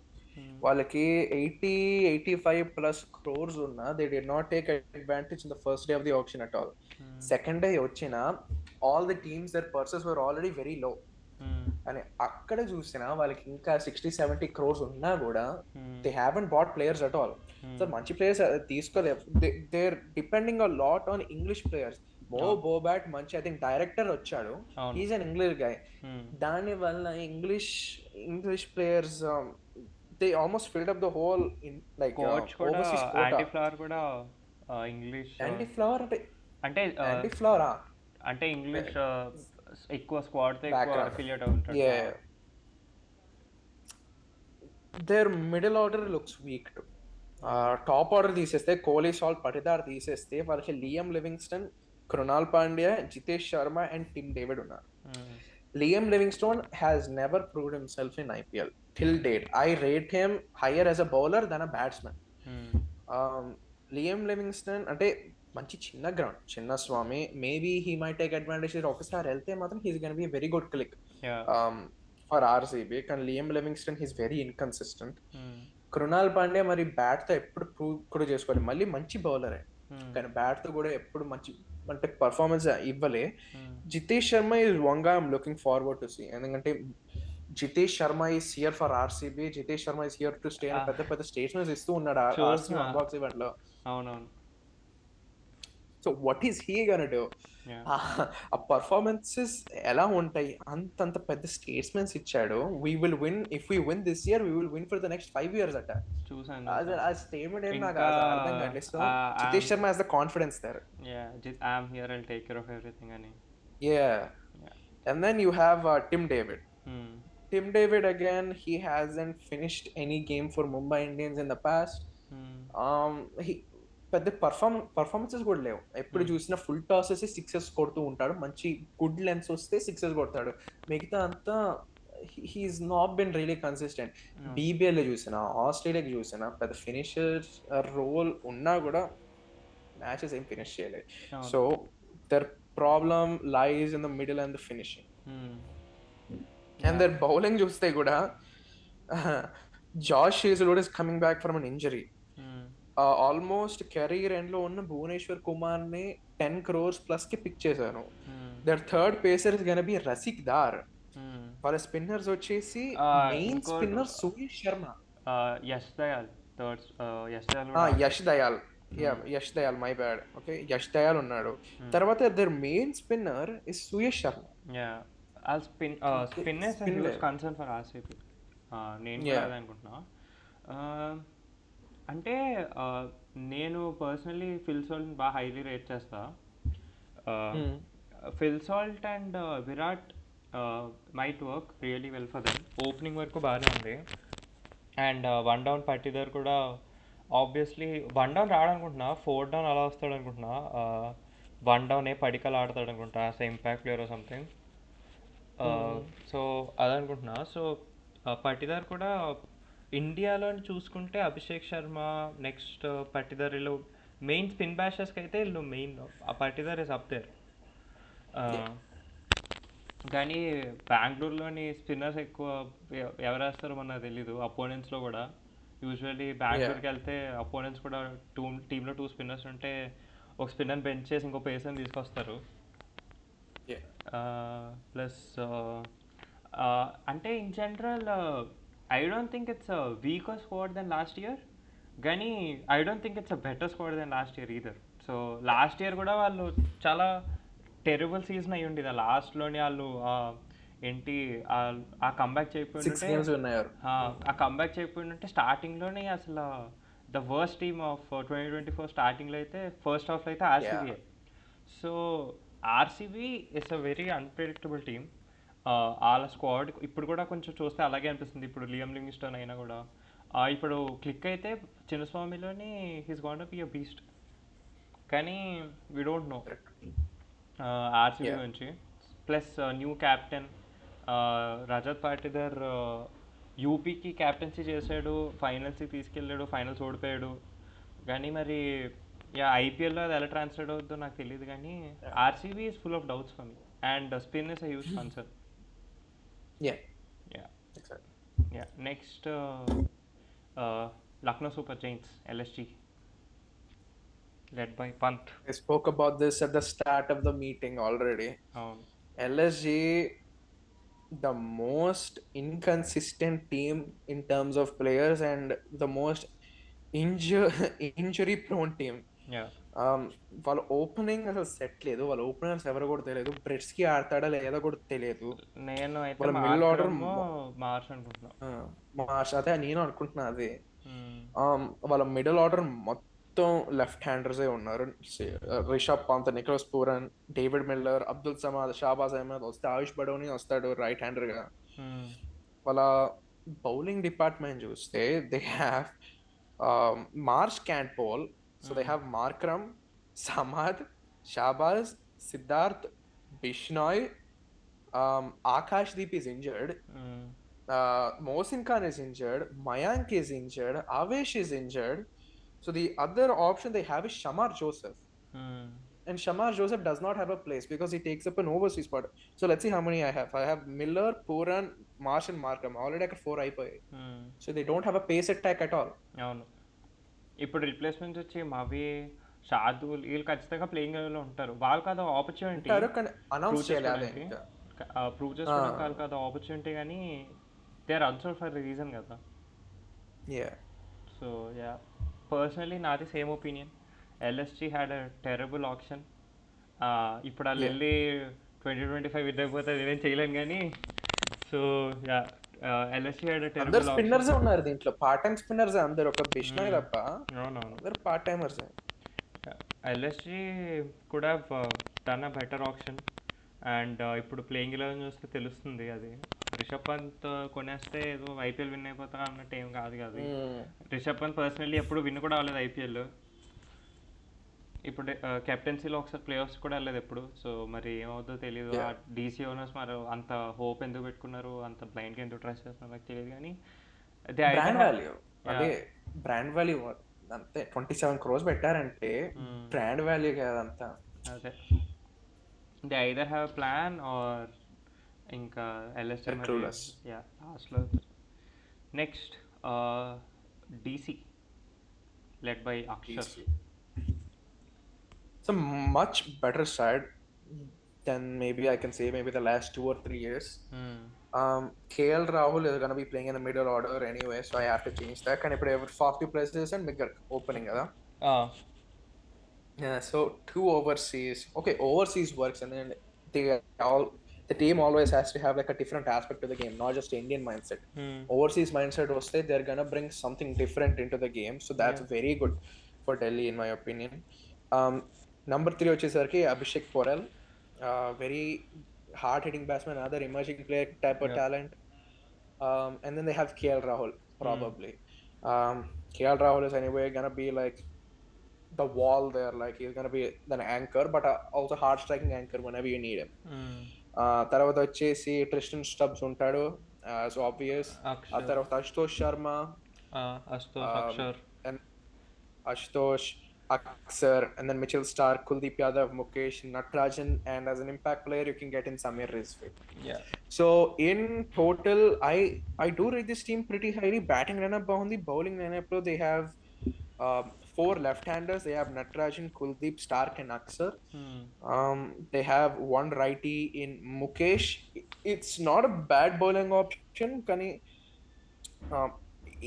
వాళ్ళకి 80-85 plus crores ఉన్నా they did not take advantage in the first day of the auction at all. Second day వచ్చిన all the teams their purses were already very low. అని అక్కడ చూసినా వాళ్ళకి ఇంకా 60-70 crores ఉన్నా కూడా they haven't bought players at all. So మంచి players తీసుకోలేదు. they're depending a lot on English players. బోబాట్ మంచి, ఐ థింక్ డైరెక్టర్ వచ్చాడు, ఈజ్ అన్ ఇంగ్లీష్ గాయ్. దాని వల్ల English players they almost filled up the whole in like overseas quota. Anti-flower కూడా English anti-flower అంటే యాంటీ-ఫ్లవరా అంటే English ఎక్కువ squad తో ఎక్కువ అఫిలియేట్ అవుతాడు. Yeah, their middle order looks weak too. Top order తీసేస్తే కోహ్లీ, సాల్ట్, పటిదార్ తీసేస్తే వాళ్ళకి Liam Livingstone, Krunal Pandya, Jitesh Sharma and Tim David ఉన్నారు. Liam Livingstone has never proved himself in IPL till date. I rate him higher as a bowler than a batsman. Liam Livingstone అంటే మంచి చిన్న ground, Chinnaswamy, maybe he might take advantage. ఒకసారి వెళ్తే మాత్రం he's gonna be very good click for RCB. కానీ Liam Livingstone he's very inconsistent. Krunal Pandya మరి bat తో ఎప్పుడు ప్రూవ్ కూడా చేసుకోవాలి, మళ్ళీ మంచి బౌలరే కానీ బ్యాట్ తో కూడా ఎప్పుడు మంచి అంటే పర్ఫార్మెన్స్ ఇవ్వలే. జితేష్ శర్మ ఈజ్ వన్ గా I'm looking forward to see. ఎందుకంటే Jitesh Sharma is here for RCB, Jitesh Sharma is here to stay అని పెద్ద పెద్ద స్టేట్మెంట్స్ ఇస్తూ ఉన్నాడు ఆర్సీబీ అన్బాక్స్ ఈవెంట్ లో. అవునవును. So what is he gonna do? ఆ పర్ఫార్మెన్సెస్ ఎలా ఉంటాయి? అంత పెద్ద స్టేట్మెంట్స్ ఇచ్చాడు. we will win, if we win this year we will win for the next 5 years అట. చూసాను ఆ స్టేట్మెంట్ ఏం నాకు అర్థం కాలేదు. So Jitesh Sharma has the confidence there. I am here, I'll take care of everything అని. And then you have Tim David. Tim David again, he hasn't finished any game for Mumbai Indians in the past. పెద్ద performances కూడా లేవు. ఎప్పుడు చూసినా full టాసెస్ sixes కొడుతూ ఉంటాడు, మంచి good lens వస్తే సిక్సెస్ కొడతాడు. మిగతా అంతా he's not been really consistent. BBL చూసినా, ఆస్ట్రేలియాకి చూసినా పెద్ద ఫినిషర్ రోల్ ఉన్నా కూడా మ్యాచెస్ ఏం ఫినిష్ చేయలేదు. So their problem lies in the middle and the finishing. And their bowling చూస్తే కూడా Josh Hazlewood is coming back from an injury. Almost career end లో ఉన్న భువనేశ్వర్ కుమార్ ని 10 crores ప్లస్ కి పిక్ చేశాను. Their third pacer is gonna be Rasikh Dar. వాళ్ళ spinners వచ్చేసి main spinner Suyash Sharma, Yash Dayal, Yash Dayal my bad, okay, Yash Dayal ఉన్నాడు. తర్వాత their main spinner is Suyash Sharma. Spin is a huge concern for RCB. నేను కూడా అదే అనుకుంటున్నా. అంటే నేను పర్సనలీ ఫిల్ సాల్ట్ బాగా హైలీ రేట్ చేస్తా. Phil Salt and Virat might work really well for them. Opening వరకు బాగానే ఉంది. అండ్ 1 down పట్టిదార్ కూడా ఆబ్వియస్లీ 1 down రాడనుకుంటున్నా, 4 down అలా వస్తాడు అనుకుంటున్నా. 1 down పడికలు ఆడతాడు అనుకుంటా, impact player or something. So అదనుకుంటున్నా. సో పట్టిదార్ కూడా ఇండియాలో చూసుకుంటే అభిషేక్ శర్మ, నెక్స్ట్ పట్టిదార్, వీళ్ళు మెయిన్ స్పిన్ బ్యాషర్స్కి అయితే వీళ్ళు మెయిన్. ఆ పట్టిదార్ ఇస్ అప్ దేర్. కానీ బెంగళూరులోని స్పిన్నర్స్ ఎక్కువ ఎవరు వేస్తారో మనకు తెలీదు. అపోనెంట్స్లో కూడా యూజువల్లీ బెంగళూరుకి వెళ్తే అపోనెంట్స్ కూడా టీంలో 2 స్పిన్నర్స్ ఉంటే ఒక స్పిన్నర్ బెంచ్ చేసి ఇంకో పేసర్ని తీసుకొస్తారు. ప్లస్ అంటే in general I don't think it's weaker squad than last year, కానీ I don't think it's a better squad than last year either. So last year కూడా వాళ్ళు చాలా టెరబుల్ సీజన్ అయ్యి ఉండేది. ఆ లాస్ట్లోని వాళ్ళు ఏంటి ఆ కంబ్యాక్ చేయకపోయింటే, ఆ కంబ్యాక్ చేయకపోయింటే స్టార్టింగ్లోనే అసలు ద వర్స్ట్ టీమ్ ఆఫ్ 2024 స్టార్టింగ్లో అయితే ఫస్ట్ హాఫ్లో అయితే ఆర్సీబీఏ. So RCB is a very unpredictable team. వాళ్ళ స్క్వాడ్ ఇప్పుడు కూడా కొంచెం చూస్తే అలాగే అనిపిస్తుంది. ఇప్పుడు లియం లివింగ్స్టన్ అయినా కూడా ఇప్పుడు క్లిక్ అయితే చిన్నస్వామిలోని he's going to be a beast. కానీ వీ డోంట్ నో ఆర్సీబీ గురించి. Plus new captain Rajat Patidar యూపీకి క్యాప్టెన్సీ చేశాడు, ఫైనల్స్కి తీసుకెళ్ళాడు, ఫైనల్స్ ఓడిపోయాడు. కానీ మరి ఐపీఎల్లో అది ఎలా ట్రాన్స్లేట్ అవుతుందో నాకు తెలియదు. కానీ RCB is full of doubts for me and spin is a huge concern. Next Lucknow Super Giants, LSG, led by Pant. I spoke about this at the start of the meeting already. LSG, the most inconsistent team in terms of players and the most injury prone team. వాళ్ళ opening అసలు set లేదు. వాళ్ళ openers ఎవరు కూడా తెలియదు. బ్రెట్స్కి ఆడతాడా లేదా కూడా తెలియదు. నేను వాళ్ళ మిడిల్ ఆర్డర్ మార్చ్ అదే నేను అనుకుంటున్నా. అది వాళ్ళ మిడిల్ ఆర్డర్ మొత్తం లెఫ్ట్ హ్యాండర్సే ఉన్నారు. Rishabh Pant, Nicholas Pooran, David Miller, Abdul Samad, Shahbaz Ahmed వస్తే ఆయుష్ బడౌని వస్తాడు రైట్ హ్యాండర్ గా. వాళ్ళ బౌలింగ్ డిపార్ట్మెంట్ చూస్తే they have Marsh can't bowl. So they have Markram, Samad, Shabaz, Siddharth, Bishnoi, Akashdeep is injured, Mohsin Khan is injured, Mayank is injured, Avesh is injured. So the other option they have is Shamar Joseph. And Shamar Joseph does not have a place because he takes up an overseas spot. So let's see how many I have. I have Miller, Puran, Marsh and Markram. Already I got 4 IPL. So they don't have a pace attack at all. ఇప్పుడు replacement వచ్చి మావి షాదుల్ వీళ్ళు ఖచ్చితంగా playing లెవెల్లో ఉంటారు. వాళ్ళకి అది opportunity prove చేసుకోవడానికి వాళ్ళకి అది ఆపర్చునిటీ. కానీ they are unsold for reason కదా. సో పర్సనలీ నాది same opinion. LSG had a terrible option. ఇప్పుడు వాళ్ళు వెళ్ళి 2025 ఇద్దరిపోతే నేనేం చేయలేను. కానీ so LSG had a terrible అందరు స్పిన్నర్స్ ఉన్నారు దీంట్లో. పార్ట్ టైం స్పిన్నర్స్ అందరు. ఒక బిష్నాయ్ తప్ప అందరు part timers. LSG could have done a better auction. And ఇప్పుడు ప్లేయింగ్ 11 చూస్తే తెలుస్తుంది. అది రిషబ్ పంత్ కొనేస్తే ఏదో ఐపీఎల్ విన్ అయిపోతా అన్నట్టు ఏం కాదు. రిషబ్ పంత్ పర్సనల్లీ ఎప్పుడు విన్ కూడా అవ్వలేదు ఐపీఎల్. ఇప్పుడు కెప్టెన్సీలో ఒకసారి ప్లే ఆఫ్స్ కూడా వెళ్ళలేదు ఎప్పుడు. సో మరి ఏమవుతుందో తెలియదు. ఆ డీసీ ఓనర్స్ మరి అంత హోప్ ఎందుకు పెట్టుకున్నారు, అంత బ్లైండ్గా ఎందుకు ట్రస్ట్ చేస్తున్నారు నాకు తెలియదు. కానీ బ్రాండ్ వాల్యూ అంతే. 27 crores పెట్టారంటే బ్రాండ్ వాల్యూ కాదంతా. అదే they either have plan or ఇంకా ఎల్ఎస్జీ లాస్ట్లో. Next DC led by Axar. It's a much better side than maybe I can say maybe the last 2 or 3 years. KL Rahul is going to be playing in the middle order anyway, so I have to change that. Can I put over 40 places and make opening kada? Yeah, so 2 overseas. Okay, overseas works, and then the team always has to have like a different aspect to the game, not just Indian mindset. Overseas mindset was they're going to bring something different into the game, so that's very good for Delhi in my opinion. Number 3 వచ్చేసరికి Abhishek Porel, very hard hitting batsmen, other emerging player type of talent. And then they have KL Rahul probably. KL Rahul is anyway gonna be like the wall there, like he's gonna be an anchor but also hard striking anchor whenever you need him. తర్వాత వచ్చేసి Tristan Stubbs ఉంటాడు, so obvious. ఆ తర్వాత Ashutosh Sharma, Ashutosh, Um, Akshar. and Ashutosh, Aksar, and then Mitchell Stark, Kuldeep Yadav, Mukesh, Natarajan, and as an impact player, you can get in Samir Rizvi. Yeah. So in total, I do rate this team pretty highly. Batting lineup బాగుంది, bowling lineup లో they have four left-handers. They have Natarajan, Kuldeep, Stark, and Aksar. Hmm. They have one righty in Mukesh. It's not a bad bowling option, కానీ um,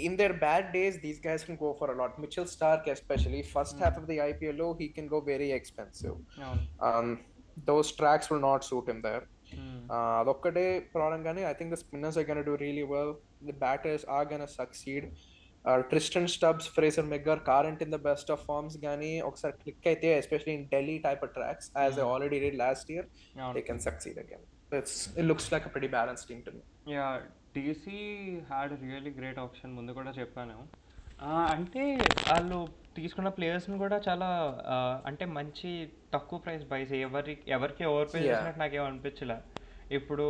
in their bad days, these guys can go for a lot. Mitchell Stark, especially first half of the IPL, he can go very expensive. అవును. Those tracks will not suit him there. Hmm. అదొక్కటే problem కానీ I think the spinners are going to do really well. The batters are going to succeed. Tristan Stubbs, Fraser Meggar aren't in the best of forms కానీ ఒకసారి click అయితే especially in Delhi type of tracks as they already did last year, అవును. they can succeed again. It looks like a pretty balanced team to me. Yeah, DC had really great option, ముందు కూడా చెప్పాను. అంటే వాళ్ళు తీసుకున్న ప్లేయర్స్ని కూడా చాలా అంటే మంచి తక్కువ ప్రైస్ బైస్, ఎవరికి ఓవర్ పే Yeah. చేసినట్టు నాకేం అనిపించలే. ఇప్పుడు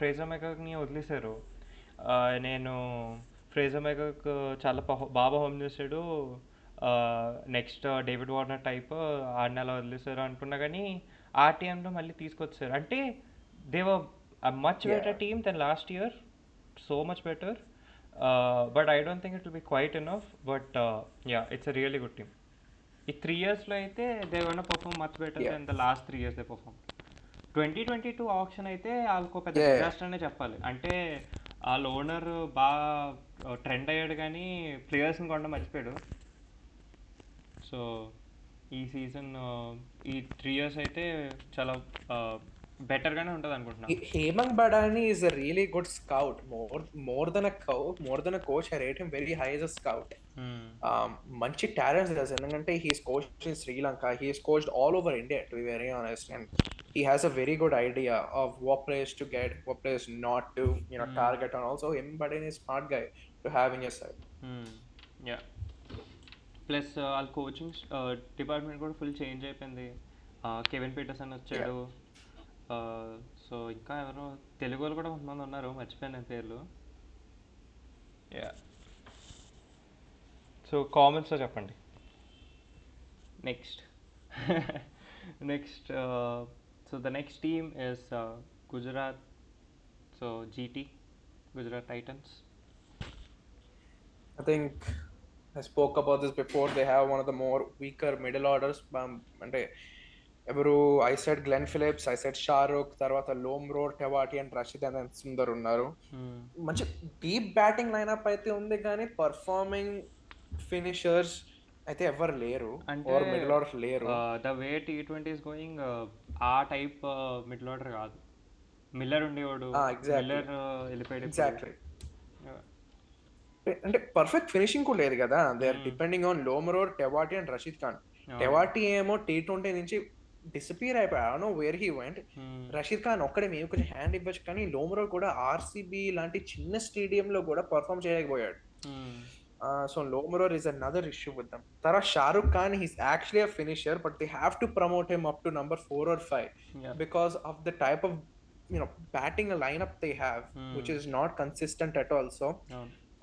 ఫ్రేజర్ మెకర్ని వదిలేశారు. నేను ఫ్రేజర్ మెకర్క్ చాలా బాగా పర్ఫామ్ చేశాడు. నెక్స్ట్ డేవిడ్ వార్నర్ టైప్ ఆడిన అలా వదిలేశారు అనుకున్నా, కానీ ఆ టీంలో మళ్ళీ తీసుకొచ్చారు. అంటే దేవర్ a much better Yeah. team than last year, so much better. But I don't think it will be quite enough. But yeah, it's a really good team. ఈ 3 yearsలో అయితే they gonna perform much better Yeah. Then the last 3 years they perform. 2022 option అయితే వాళ్ళకు పెద్ద Yeah. Disaster అనే చెప్పాలి. అంటే వాళ్ళ ఓనర్ బాగా ట్రెండ్ అయ్యాడు కానీ ప్లేయర్స్ని కొనడం మర్చిపోయాడు. సో ఈ సీజన్ ఈ 3 years అయితే చాలా బెటర్గానే ఉంటుంది అనుకుంటున్నాను. Hemang Badani is a really good scout. More than a coach, more than a coach, I rate him very high as a scout. Manchi talents does ఎందుకంటే he's coached in Sri Lanka. He's coached all over India, to be very honest, and he has a very good idea of what players to get, what players not to, target, and also Hemang Badani is a smart guy to have in your side. Yeah, plus వాళ్ళ coaching department కూడా full change అయిపోయింది. Kevin Pietersen వచ్చాడు. So ఇంకా ఎవరో తెలుగు వాళ్ళు కూడా కొంతమంది ఉన్నారు, మర్చిపోయాను పేర్లు. యా, సో కామెంట్స్లో చెప్పండి. Next next so the next team is Gujarat. So GT, Gujarat Titans. I think I spoke about this before. They have one of the more weaker middle orders. అంటే ఎవరు I said Glenn Phillips, I said Shahrukh, తర్వాత Lomror, టెవాటి and Rashid and Sundar ఉన్నారు. మంచి deep batting lineup అయితే ఉంది, కానీ performing finishers అయితే ఎవరు లేరు, అంటే మిడిల్ ఆర్డర్ లేరు. The way T20 is going ఆ టైప్ మిడిల్ ఆర్డర్ కాదు. మిల్లర్ ఉండేవాడు, మిల్లర్ వెళ్ళిపోయాడు. ఎగ్జాక్ట్లీ, అంటే పర్ఫెక్ట్ ఫినిషింగ్ కూడా లేదు కదా. They are depending on Lomror, Tewatia and Rashid Khan. Tewatia ఏమో T20 నుంచి డిసపియర్ అయిపోయాడు, I don't know where he went. Rashid Khan ఒక్కడే మేము కొంచెం హ్యాండ్ ఇవ్వచ్చు, కానీ లోమరోర్ కూడా ఆర్సీబీ లాంటి చిన్న స్టేడియంలో కూడా పర్ఫామ్ చేయలేకపోయాడు. So Lomror is another issue with them. Tara Shahrukh Khan, he's actually a finisher, but they have to promote him up to number 4 or 5 because of the type of batting lineup they have, which is not consistent at all. So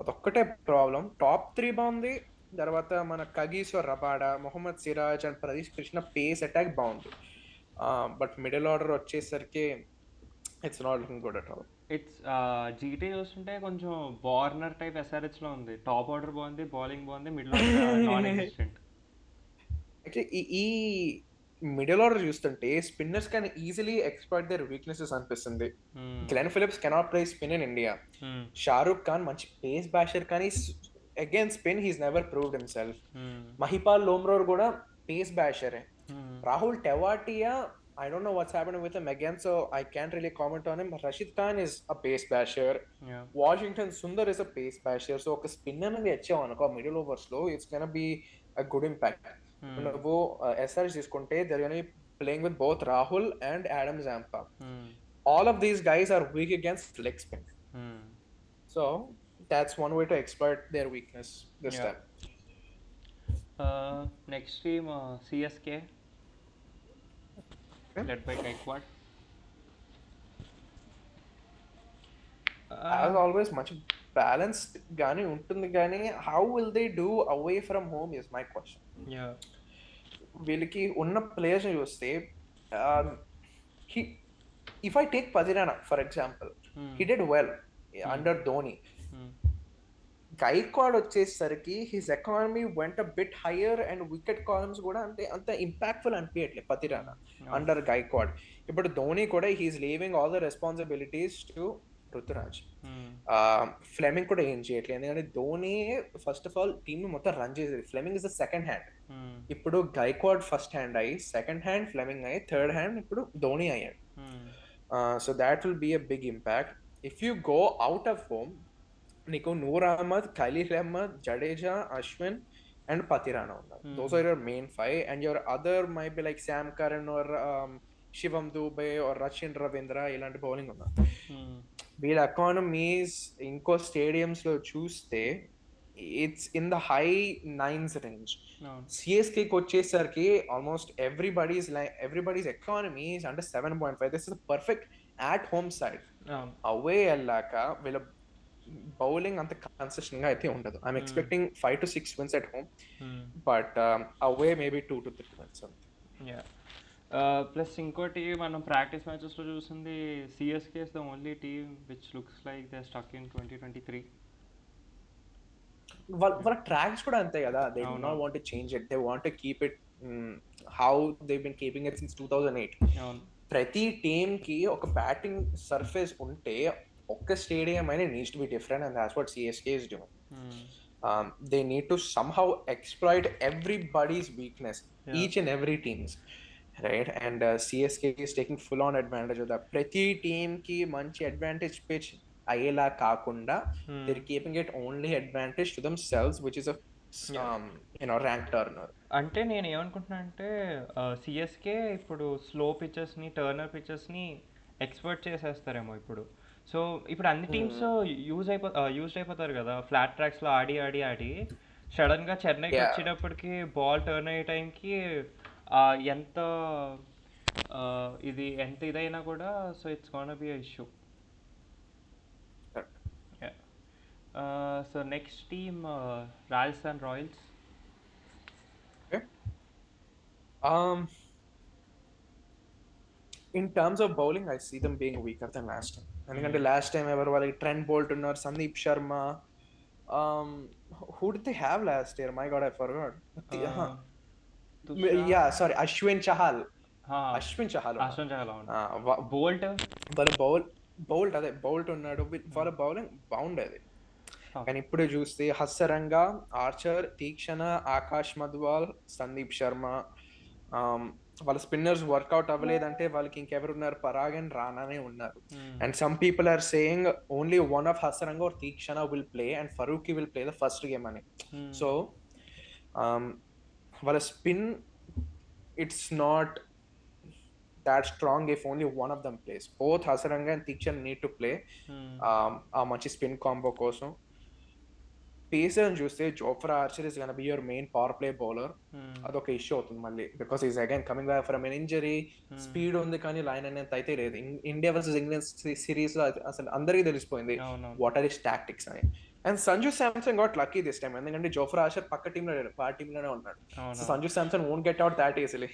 అదొక్కటే problem. Top 3 బాగుంది. తర్వాత మన కగీశ్వర్ Rabada, Mohammed Siraj and Prasidh Krishna pace attack బాగుంది. But middle order వచ్చేసరికి it's not looking good at all. It's GT చూస్తుంటే కొంచెం Warner type ఎస్ఆర్హెచ్లో ఉంది. టాప్ ఆర్డర్ బాగుంది, బౌలింగ్ బాగుంది, middle order non existent. Actually ఈ మిడిల్ ఆర్డర్ చూస్తుంటే spinners can easily exploit their weaknesses అనిపిస్తుంది. Glenn Phillips cannot play spin in India. Shahrukh Khan మంచి పేస్ బ్యాషర్, కానీ again spin he's never proved himself. Mahipal Lomror కూడా పేస్ బ్యాషరే. Rahul Tewatia, I don't know what's happening with him again, so I can't really comment on him. Rashid Khan is a pace basher. Washington Sundar is a pace basher. So ఒక spinner ని తెచ్చావు అనుకో middle overs లో, it's gonna B a good impact. నువ్వు SRH తీసుకుంటే they're gonna be playing with both Rahul and Adam Zampa. All of these guys are weak against leg spin. So that's one way to exploit their weakness this time. Next team CSK, led by Gaikwad. As always, much balanced గానీ ఉంటుంది కానీ how will they do away from home is my question. Yeah. వీళ్ళకి ఉన్న players చూస్తే if I take Pathirana for example, he did well under Dhoni. Gaikwad వచ్చేసరికి his economy went a bit higher and wicket columns కూడా అంత impactful అనిపించట్లేదు Pathirana under Gaikwad. ఇప్పుడు ధోని కూడా he's leaving all the responsibilities to Ruturaj. Fleming కూడా ఏం చేయట్లేదు, ఎందుకంటే Dhoni first of all team మొత్తం రన్ చేసేది. Fleming is the second hand. ఇప్పుడు గైక్వాడ్ ఫస్ట్ హ్యాండ్ అయ్యి, సెకండ్ హ్యాండ్ ఫ్లెమింగ్ అయ్యి, థర్డ్ హ్యాండ్ ఇప్పుడు ధోని అయ్యాడు. So that will be a big impact. If you go out of home, నీకు నూర్ అహ్మద్, ఖలీల్ అహ్మద్, జడేజా, అశ్విన్ అండ్ పతిరానా ఉన్నారు. Those are your main five. And your other might be like Sam Curran or Shivam Dube or Rachin Ravindra, ఇలాంటి bowling ఉన్నారు. వీళ్ళ economies ఇంకో stadiums లో చూస్తే it's in the high 9s range. సిఎస్కేకి వచ్చేసరికి almost everybody's economy is under 7.5. This is perfect at home side. Away వెళ్ళాక వీళ్ళ బౌలింగ్ అంత కన్సిస్టెంట్ గా అయితే ఉండదు. I'm expecting 5 to 6 wins at home, but away maybe 2 to 3 wins. Plus ఇంకోటి మనం ప్రాక్టీస్ మ్యాచెస్లో చూసింది, CSK is the only team which looks like they stuck in 2023. వాళ్ళ ట్రాక్స్ కూడా అంతే కదా. They do not want to change it, they want to keep it how they been keeping it since 2008. ప్రతి team కి ఒక batting surface ఉంటే ఒక్క stadium అయినా needs to be different, and that's what CSK is doing. They need to somehow exploit everybody's weakness, each and every team's, right? And CSK is taking full on advantage of that. Prati team ki manchi advantage pitch ayela kaakunda, they're keeping it only advantage to themselves, which is a ranked earner. అంటే నేను ఏమనుకుంటున్నా అంటే CSK ఇప్పుడు slow పిచెస్ని, Turner పిచెస్ని expert చేసేస్తారేమో ఇప్పుడు. So ఇప్పుడు అన్ని teams use అయిపోతారు కదా flat ట్రాక్స్లో ఆడి ఆడి ఆడి. సడన్గా చెన్నైకి వచ్చేటప్పటికి బాల్ టర్న్ అయ్యే టైంకి ఎంత ఇదైనా కూడా, so it's gonna B issue. So next team Rajasthan Royals. In terms of bowling, I see them being weaker than last time. ఎందుకంటే లాస్ట్ టైం ఎవరు వాళ్ళకి ట్రెంట్ బోల్ట్ ఉన్నారు, Sandeep Sharma. Who did they have last year? My God, I forgot. Sorry, Ashwin Chahal. Boult అదే Boult ఉన్నాడు. వాళ్ళ bowling బాగుండేది. కానీ ఇప్పుడు చూస్తే హస్సరంగా, ఆర్చర్, తీక్షణ, ఆకాష్ మధ్వాల్, సందీప్ శర్మ, వాళ్ళ స్పిన్నర్స్ వర్కౌట్ అవ్వలేదంటే వాళ్ళకి ఇంకెవరున్నారు, పరాగ్ అండ్ రానానే ఉన్నారు. And some people are saying only one of Hasaranga or Theekshana will play and Farooqi will play the first game అని. సో వాళ్ళ spin it's not that strong if only one of them plays. Both Hasaranga and Tikshana need to play a మంచి spin combo కోసం. Pacer అని చూస్తే Jofra Archer is gonna be your main power play bowler. అదొక issue అవుతుంది మళ్ళీ, because is again coming back from an injury. Speed ఉంది కానీ line అనేది అయితే లేదు. ఇండియా వర్సెస్ ఇంగ్లాండ్ సిరీస్ లో అసలు అందరికీ తెలిసిపోయింది వాట్ ఆర్ హిస్ టాక్టిక్స్ అని. And Sanju Samson got lucky this time, ఎందుకంటే జోఫ్రా ఆర్చర్ పక్క టీంలో లేడు, ఆ టీంలోనే ఉన్నాడు. So Sanju Samson won't get out that easily.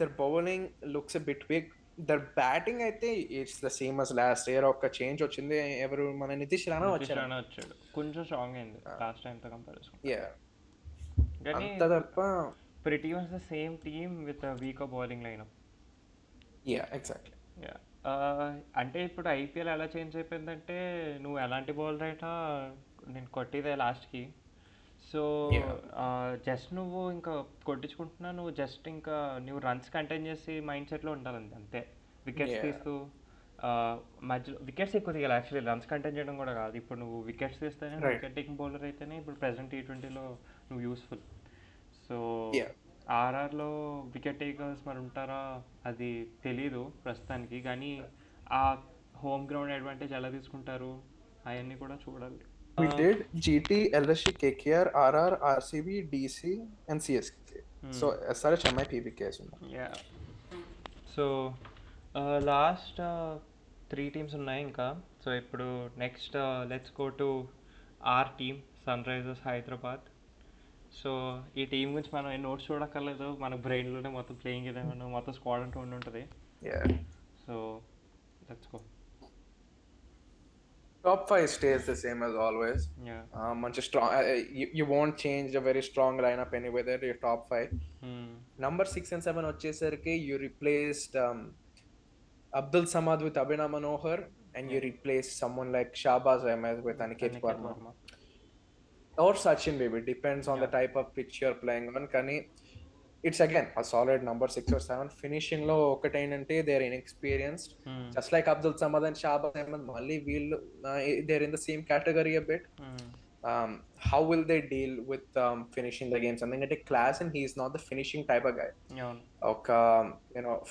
Their bowling looks a bit weak. Their batting అయితే it's the same as last year. ఒక change వచ్చింది, ఎవరు మన నితీష్ రాణా వచ్చాడు, కొంచెం స్ట్రాంగ్ అయింది లాస్ట్ టైం తో కంపారిజన్. కానీ అంత తప్ప pretty much the same team with a weaker bowling lineup. Exactly. అంటే ఇప్పుడు ఐపీఎల్ ఎలా చేంజ్ అయిపోయిందంటే, నువ్వు ఎలాంటి బౌలర్ అయినా నేను కొట్టిదే లాస్ట్కి. సో జస్ట్ నువ్వు ఇంకా కొట్టించుకుంటున్నా, నువ్వు జస్ట్ ఇంకా నువ్వు రన్స్ కంటైన్ చేసి మైండ్ సెట్లో ఉండాలండి అంతే. వికెట్స్ తీస్తూ మధ్యలో వికెట్స్ ఎక్కువ తీయాలి యాక్చువల్లీ, రన్స్ కంటైన్ చేయడం కూడా కాదు. ఇప్పుడు నువ్వు వికెట్స్ తీస్తేనే వికెట్ టేకింగ్ బౌలర్ అయితేనే ఇప్పుడు ప్రెసెంట్ T20లో నువ్వు యూస్ఫుల్. సో ఆర్ఆర్లో వికెట్ టేకర్స్ మరి ఉంటారా అది తెలీదు ప్రస్తుతానికి, కానీ ఆ హోమ్ గ్రౌండ్ అడ్వాంటేజ్ ఎలా తీసుకుంటారు అవన్నీ కూడా చూడాలి. We did GT, LSG, KKR, RR, RCB, DC and CSK. So SRH PBKS. So last three teams ఉన్నాయి ఇంకా. సో ఇప్పుడు next let's go to our team, Sunrisers Hyderabad. So ఈ టీం గురించి మనం నోట్స్ చూడక్కర్లేదు, మన బ్రెయిన్లోనే మొత్తం ప్లేయింగ్ ఏదైనా మొత్తం స్క్వాడ్ అంటూ ఉంటుంది. So let's go. Top 5 stays the same as always. Yeah. Manchi strong. You won't change a very strong lineup anyway. There, your top 5. Number 6 and 7 వచ్చేసరికి you replaced Abdul Samad with Abhinav Manohar, and you replaced someone like Shahbaz Ahmed with Aniket Verma. Or Sachin maybe, depends on the type of pitch you're playing on. Kani, it's again a solid number 6 or 7. Finishing లో ఒకటేంటంటే they're inexperienced. Just like Abdul Samad and Shahbaz Ahmed, మళ్ళీ వీళ్ళు they're in the same category a bit. How will they deal with finishing the games? ఎందుకంటే class and he's not the finishing type of guy. ఒక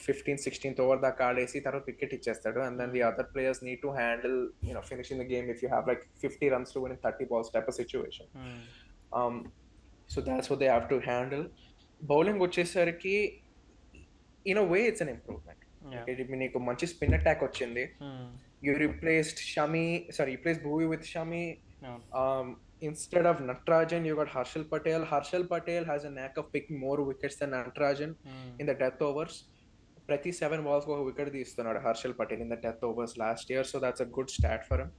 15-16th over దాకా ఆడేసి తర్వాత wicket ఇచ్చేస్తాడు, and then the other players need to handle finishing the game if you have like 50 runs to win in 30 balls type of situation. So that's what they have to handle. Bowling వచ్చేసరికి in a way it's an improvement. నీకు మంచి spin attack వచ్చింది. You replaced Bhuvi with Shami. Instead of Natarajan, you got Harshal Patel. Harshal Patel has a knack of picking more wickets than Natarajan in the death overs. Prati 7 balls ko wicket తీస్తున్నాడు Harshal Patel in the death overs last year, so that's a good stat for him.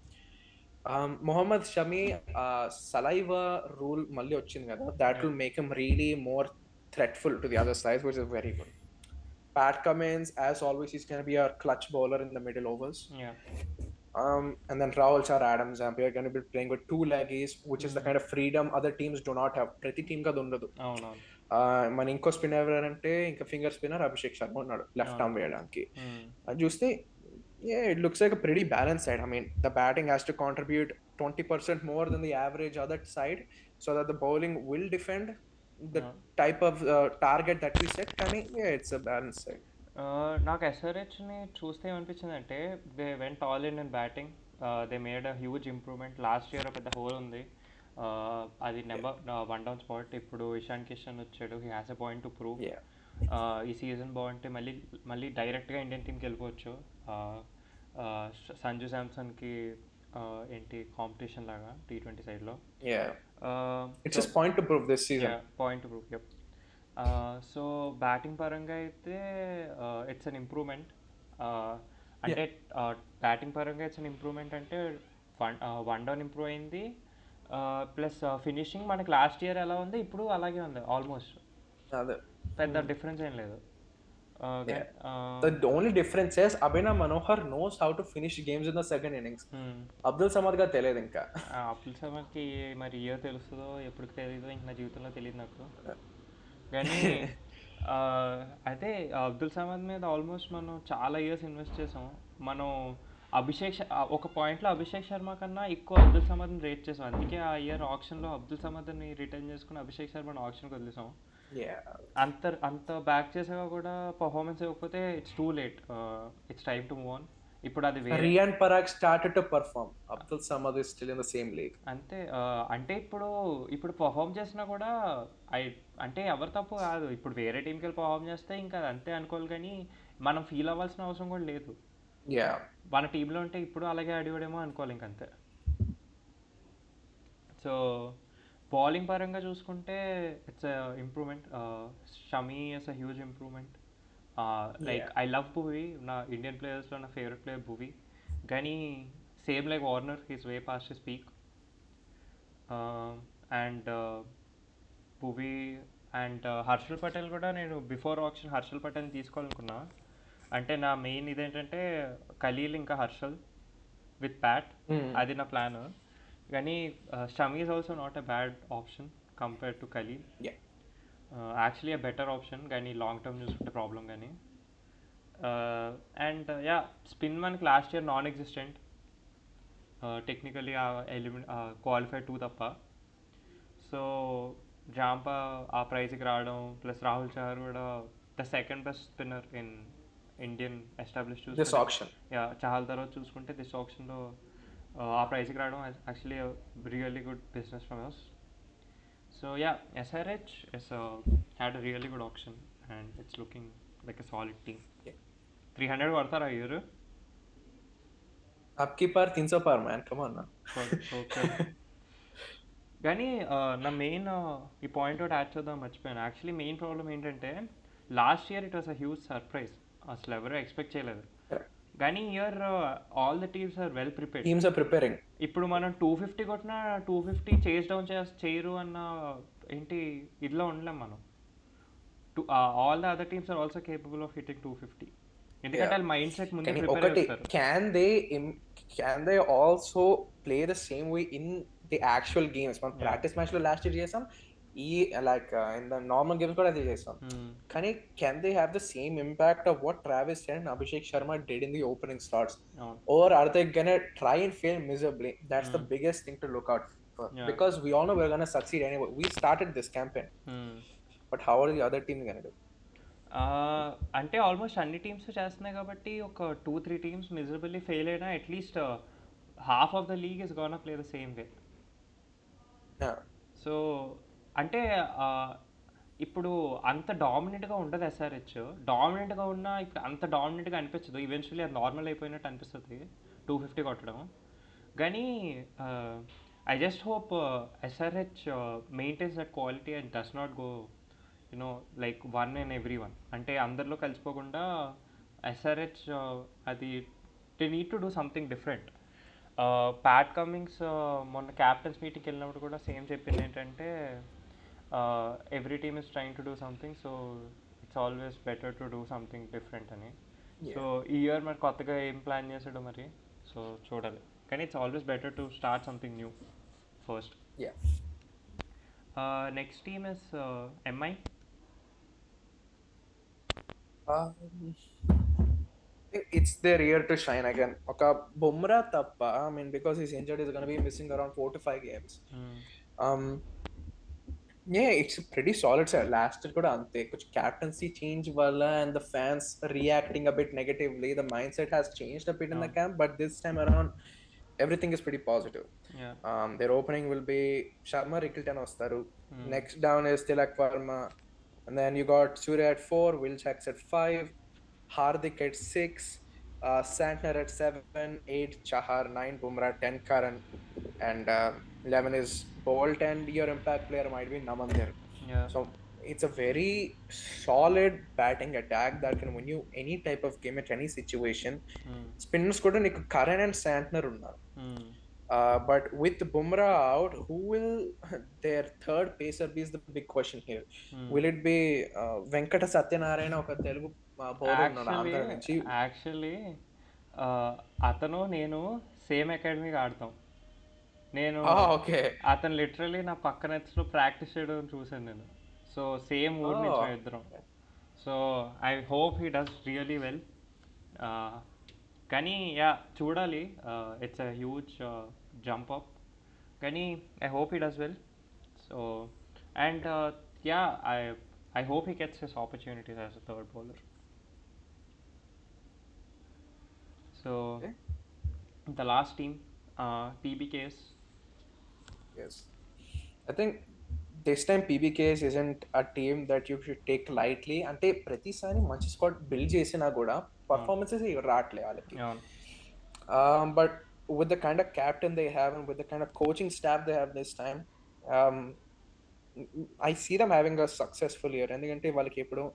Mohammad Shami, saliva rule మళ్ళీ వచ్చింది కదా, that will make him really more threatful to the other sides, which is very good. Pat Cummins, as always, he's going to be our clutch bowler in the middle overs. And then Rahul Char, Adam Zampi are going to be playing with two leggies, which is the kind of freedom other teams do not have. Prati team ka undadu. మన ఇంకో spinner ఎవరంటే ఇంకా finger spinner Abhishek Sharma ఉన్నాడు left arm వేయడానికి. అది చూస్తే it looks like a pretty balanced side. I mean, the batting has to contribute 20% more than the average other side so that the bowling will defend the type of target that we set. కానీ it's a balanced side. నాకు ఎస్ఆర్హెచ్ని చూస్తే ఏమనిపించింది అంటే they went all in batting. They made a huge improvement. Last year పెద్ద whole ఉంది, అది number 1 down spot. ఇప్పుడు ఇషాన్ కిషన్ వచ్చాడు, he has a point to prove. ఈ సీజన్ బాగుంటే మళ్ళీ డైరెక్ట్గా ఇండియన్ టీమ్కి వెళ్ళిపోవచ్చు. సంజు శాంసన్కి ఏంటి కాంపిటీషన్ లాగా T20 సైడ్లో. It's just point to prove this season. Point to prove, yep. So batting పరంగా అయితే ఇట్స్ అన్ ఇంప్రూవ్మెంట్. అంటే బ్యాటింగ్ పరంగా ఇట్స్ అన్ ఇంప్రూవ్మెంట్ అంటే 1 డౌన్ ఇంప్రూవ్ అయింది. ప్లస్ ఫినిషింగ్ మనకి లాస్ట్ ఇయర్ ఎలా ఉంది ఇప్పుడు అలాగే ఉంది ఆల్మోస్ట్. పెద్ద డిఫరెన్స్ ఏం లేదు. The only difference is Abhinav Manohar knows how to finish games in the second innings. Abdul Samad గా తెలియదు ఇంకా. అబ్దుల్ సమద్కి మరి ఇయర్ తెలుస్తుందో ఎప్పటికి తెలియదో ఇంక నా జీవితంలో తెలియదు నాకు. కానీ అయితే అబ్దుల్ సమద్ మీద ఆల్మోస్ట్ మనం చాలా ఇయర్స్ ఇన్వెస్ట్ చేసాం. మనం ఒక పాయింట్లో అభిషేక్ శర్మ కన్నా ఎక్కువ అబ్దుల్ సమద్ని రేట్ చేసాం. అందుకే ఆ ఇయర్ ఆప్షన్లో అబ్దుల్ సమద్ని రిటర్న్ చేసుకుని అభిషేక్ శర్మని ఆప్షన్కి వదిలేసాం. అంత బ్యాక్ చేసాక కూడా పర్ఫార్మెన్స్ ఇవ్వకపోతే it's too late, it's time to move on. ఇప్పుడు అది Riyan Parag started to perform, Abdul Samad is still in the same league. అంతే. అంటే ఇప్పుడు పర్ఫార్మ్ చేసినా కూడా అంటే ఎవరు తప్పు కాదు. ఇప్పుడు వేరే టీంకి వెళ్ళి పర్ఫార్మ్ చేస్తే ఇంకా అంతే అనుకోవాలి, కానీ మనం ఫీల్ అవ్వాల్సిన అవసరం కూడా లేదు. మన టీంలో ఉంటే ఇప్పుడు అలాగే ఆడివాడేమో అనుకోవాలి ఇంకంతే. సో బౌలింగ్ పరంగా చూసుకుంటే it's improvement. Shami is a huge improvement. Like I love Bhuvi, నా ఇండియన్ ప్లేయర్స్లో నా ఫేవరెట్ ప్లేయర్ భువి. కానీ same like Warner, he's way past his peak. And Bhuvi and Harshal Patel కూడా నేను బిఫోర్ ఆప్షన్ హర్షల్ పటేల్ని తీసుకోవాలనుకున్నా. అంటే నా మెయిన్ ఇదేంటంటే ఖలీల్ ఇంకా హర్షల్ విత్ ప్యాట్, అది నా ప్లాన్. కానీ Shami is also not a bad option compared to Khaleel. Actually a better option, కానీ లాంగ్ టర్మ్ చూసుకుంటే ప్రాబ్లం. కానీ అండ్ స్పిన్ మనకి last year non existent, technically qualify 2 తప్ప. సో జాంపా ఆ ప్రైజ్కి రావడం, ప్లస్ రాహుల్ చహర్ కూడా the second best spinner in Indian establish Chahal తర్వాత చూసుకుంటే దిస్ ఆప్షన్లో ఆ ప్రైజ్కి రావడం actually really good business from us. So SRH had a really good auction and it's looking like a solid team. 300 కొడతారా year? అప్కి పార్ 300 పార్ మ్యాన్, కమ్ ఆన్. ఓకే. కానీ నా మెయిన్ ఈ పాయింట్ ఒకటి యాడ్ చేద్దాం మర్చిపోయాను. యాక్చువల్లీ మెయిన్ ప్రాబ్లం ఏంటంటే last year it was a huge surprise. అసలు ఎవరు ఎక్స్పెక్ట్ చేయలేదు. కానీ year all the teams are well prepared. Teams are preparing. ఇప్పుడు మనం 250 కొట్టినా 250 చేస్ డౌన్ చేయరు అన్న ఏంటి ఇదిలో ఉండలేం మనం. All the other teams are also capable of hitting 250. ఎందుకంటే వాళ్ళ మైండ్ సెట్ ముందే ప్రిపేర్ ఒకటి, చేస్తారు. Can they also play the same way in the actual games? మనం ప్రాక్టీస్ మ్యాచ్ లో లాస్ట్ ఇయర్ చేసాం, ఈ like in the normal games కూడా అదే చేసాం. కానీ can they have the same impact of what Travis and Abhishek Sharma did in the opening slots, or are they gonna try and fail miserably? That's the biggest thing to look out for, because we all know we're gonna succeed anyway. We started this campaign, but how are the other teams gonna do? అంటే almost అన్ని teams చేస్తున్నాయి కాబట్టి ఒక 2-3 teams miserably fail అయినా at least half of the league is gonna play the same way. So అంటే ఇప్పుడు అంత డామినెంట్గా ఉండదు ఎస్ఆర్హెచ్. డామినెంట్గా ఉన్నా ఇప్పుడు అంత డామినెంట్గా అనిపించదు. ఈవెన్చువల్లీ అది నార్మల్ అయిపోయినట్టు అనిపిస్తుంది 250 కొట్టడం. కానీ I just hope SRH maintains that quality and does not go like one and every one. అంటే అందరిలో కలిసిపోకుండా ఎస్ఆర్హెచ్ అది they need to do something different. Pat Cummins మొన్న క్యాప్టెన్స్ మీటింగ్కి వెళ్ళినప్పుడు కూడా సేమ్ చెప్పింది ఏంటంటే every team is trying to do something, so it's always better to do something different అని. సో ఈ ఇయర్ మరి కొత్తగా ఏం ప్లాన్ చేసాడు మరి, సో చూడాలి. కానీ it's always better to start something new first. Next team is MI. It's their year to shine again. Oka Bumrah tappa, I mean, because he's injured, he's going to be missing around 4 to 5 games. Yeah, it's a pretty solid set. Last year kuda ante kuch captaincy change wala and the fans reacting a bit negatively. The mindset has changed a bit in the camp, but this time around everything is pretty positive. Their opening will be Sharma Rickleton vastaru. Next down is Tilak Verma, and then you got Surya at 4, Wilczek at 5, Hardik at 6, Santner at 7, 8 Chahar, 9 Bumrah, 10 Karan, and 11 is Bolt, and your impact player might be Naman there. So it's a very solid batting attack that can win you any type of game at any situation. Spinners kuda niku Karan and Santner unnaru. But with Bumrah out, who will their third pacer be is the big question here. Will it be Venkata Satyanarayana, oka Telugu bowler unnaru Andhra nunchi? Actually అతను నేను same అకాడమీకి ఆడతాం. నేను అతను literally నా పక్కన practice చేయడం చూసాను నేను. సో సేమ్ ఊరి నుంచి మేము ఇద్దరం. So I hope he does really well. కానీ యా చూడాలి, it's a huge jump up. కానీ I hope he does well. So and yeah I hope he gets his opportunities as a third bowler. So the last team, PBKS. Yes, I think this time PBKS isn't a team that you should take lightly. అంటే ప్రతిసారి మంచి squad build చేసినా కూడా performances రావట్లే వాళ్ళకి. But with the kind of captain they have and with the kind of coaching staff they have this time, I see them having a successful year. ఎందుకంటే వాళ్ళకి ఇప్పుడు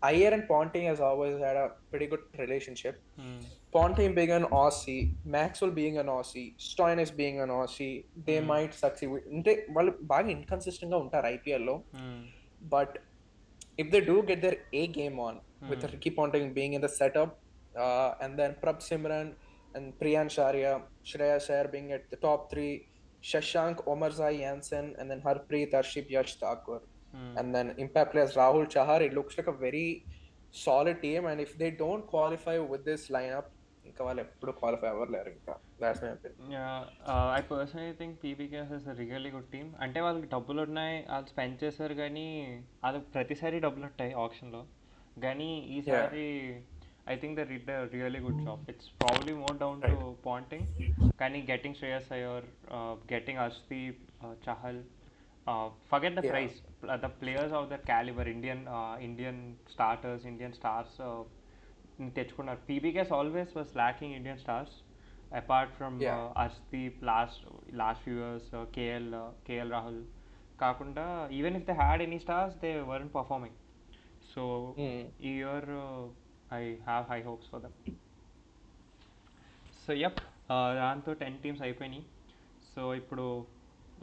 Iyer and Ponting has always had a pretty good relationship. Ponting being an Aussie, Maxwell being an Aussie, Stoinis being an Aussie, they might succeed. అంటే వాళ్ళు బాగా inconsistent గా ఉంటారు IPL లో. But if they do get their A game on, with Ricky Ponting being in the setup, and then Prab Simran and Priyan Sharia, Shreyas Iyer being at the top 3, Shashank, Omarzai Jansen, and then Harpreet, Arship, Yash Thakur. And then impact players Rahul Chahar, it looks like a very solid team. And if they don't qualify with this lineup, qualify that's my opinion. I personally think PBKS is a really good team. అంటే వాళ్ళకి డబ్బులు ఉన్నాయి, వాళ్ళు spend చేశారు, కానీ అది ప్రతిసారి డబ్బులు ఉంటాయి ఆప్షన్లో. కానీ ఈసారి I think they did a really good job. It's probably more down to Ponting, కానీ getting Shreyas Iyer, getting Arshdeep, Chahal. Forget the price. The players of that caliber, Indian starters, Indian stars, తెచ్చుకున్నారు. PBKS always was lacking Indian stars. Apart from Yeah. Arshdeep last few years, KL Rahul కాకుండా even if they had any stars they weren't performing. So ఈ year I have high hopes for them. So yup, దాంతో 10 teams అయిపోయినాయి. సో ఇప్పుడు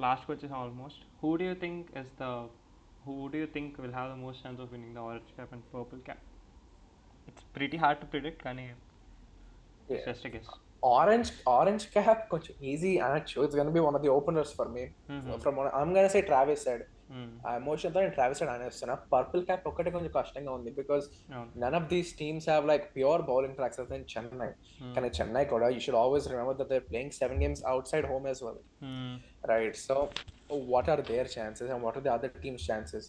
లాస్ట్కి వచ్చేసాం almost. Who do you think will have the most chance of winning the orange cap and purple cap? It's pretty hard to predict, కానీ Yeah. Just guess. Orange cap, కొంచెం easy అనొచ్చు. It's gonna be one of the openers for me. From what I'm gonna say Travis said. ఆ emotion తో నేను Travis అనేస్తున్నా. Purple cap ఒక్కటే కొంచెం కష్టంగా ఉంది because none of these teams have like pure bowling tracks అదే చెన్నై. కానీ చెన్నై కూడా you should always remember that they are playing 7 games outside home as well. Right, so what are their chances and what are the other teams' chances?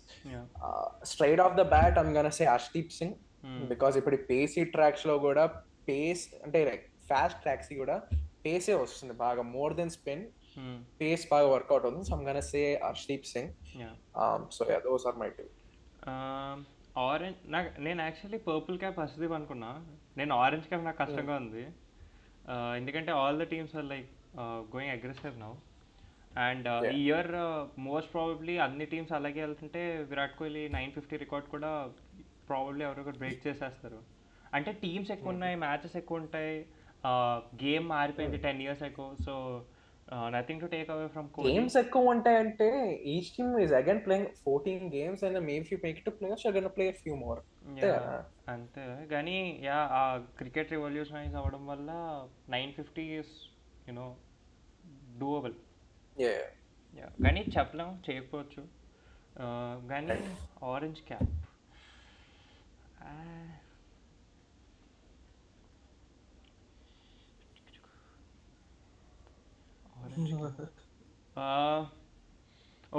Straight off the bat I'm gonna say Arshdeep Singh, because ఇప్పుడు పేసీ tracks లో కూడా face అంటే like fast tracks కూడా పేసే వస్తుంది బాగా, more than spin. Face బాగా work out అవుతుంది. So I'm gonna say Arshdeep Singh. So yeah, those are my two. Orange నేను యాక్చువల్లీ పర్పుల్ క్యాప్ హర్షదీప్ అనుకున్నా. నేను ఆరెంజ్ క్యాప్ నాకు కష్టంగా ఉంది, ఎందుకంటే all the teams are like going aggressive now. And ఈ ఇయర్ మోస్ట్ ప్రాబబ్లీ అన్ని టీమ్స్ అలాగే వెళ్తుంటే విరాట్ కోహ్లీ 950 రికార్డ్ కూడా ప్రాబబ్లీ ఎవరొకరు బ్రేక్ చేసేస్తారు. అంటే టీమ్స్ ఎక్కువ ఉన్నాయి, మ్యాచెస్ ఎక్కువ ఉంటాయి, గేమ్ మారిపోయింది 10 years ago. So nothing to take away from Kohli. Games ఎక్కువ ఉంటాయంటే each team is again playing 14 games and maybe if you make it to playoffs you're going to play a few more. అంతే, కానీ yeah ఆ cricket revolutionise అవ్వడం వల్ల 950 is you know doable. కానీ చెప్పలేం, చేయకపోవచ్చు. కానీ orange cap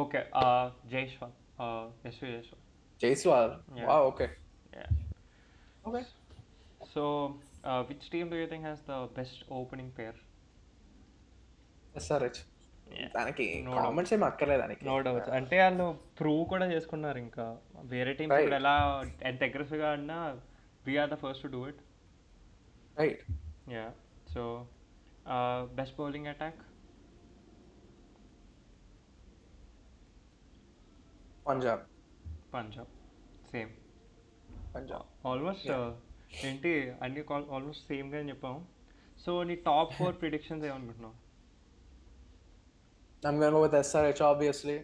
okay, Jaiswal, Yashvi Jaiswal. Wow, okay. So which team do you think has the best opening pair? SRH. దానికి కామెంట్స్ ఏమి అక్కర్లేదు దానికి. No doubts. అంటే వాళ్ళు ప్రూవ్ కూడా చేసుకున్నారు. ఇంకా వేరే టీమ్స్ ఇప్పుడు ఎలా ఎంత అగ్రెసివ్గా ఆడినా we are the first to do it. Right. Yeah. So best bowling attack? Punjab same. Almost ఏంటి అన్ని ఆల్మోస్ట్ సేమ్గా అని చెప్పాము. సో నీ టాప్ 4 ప్రిడిక్షన్స్ ఏమనుకుంటున్నావు? I'm going to go with SRH obviously.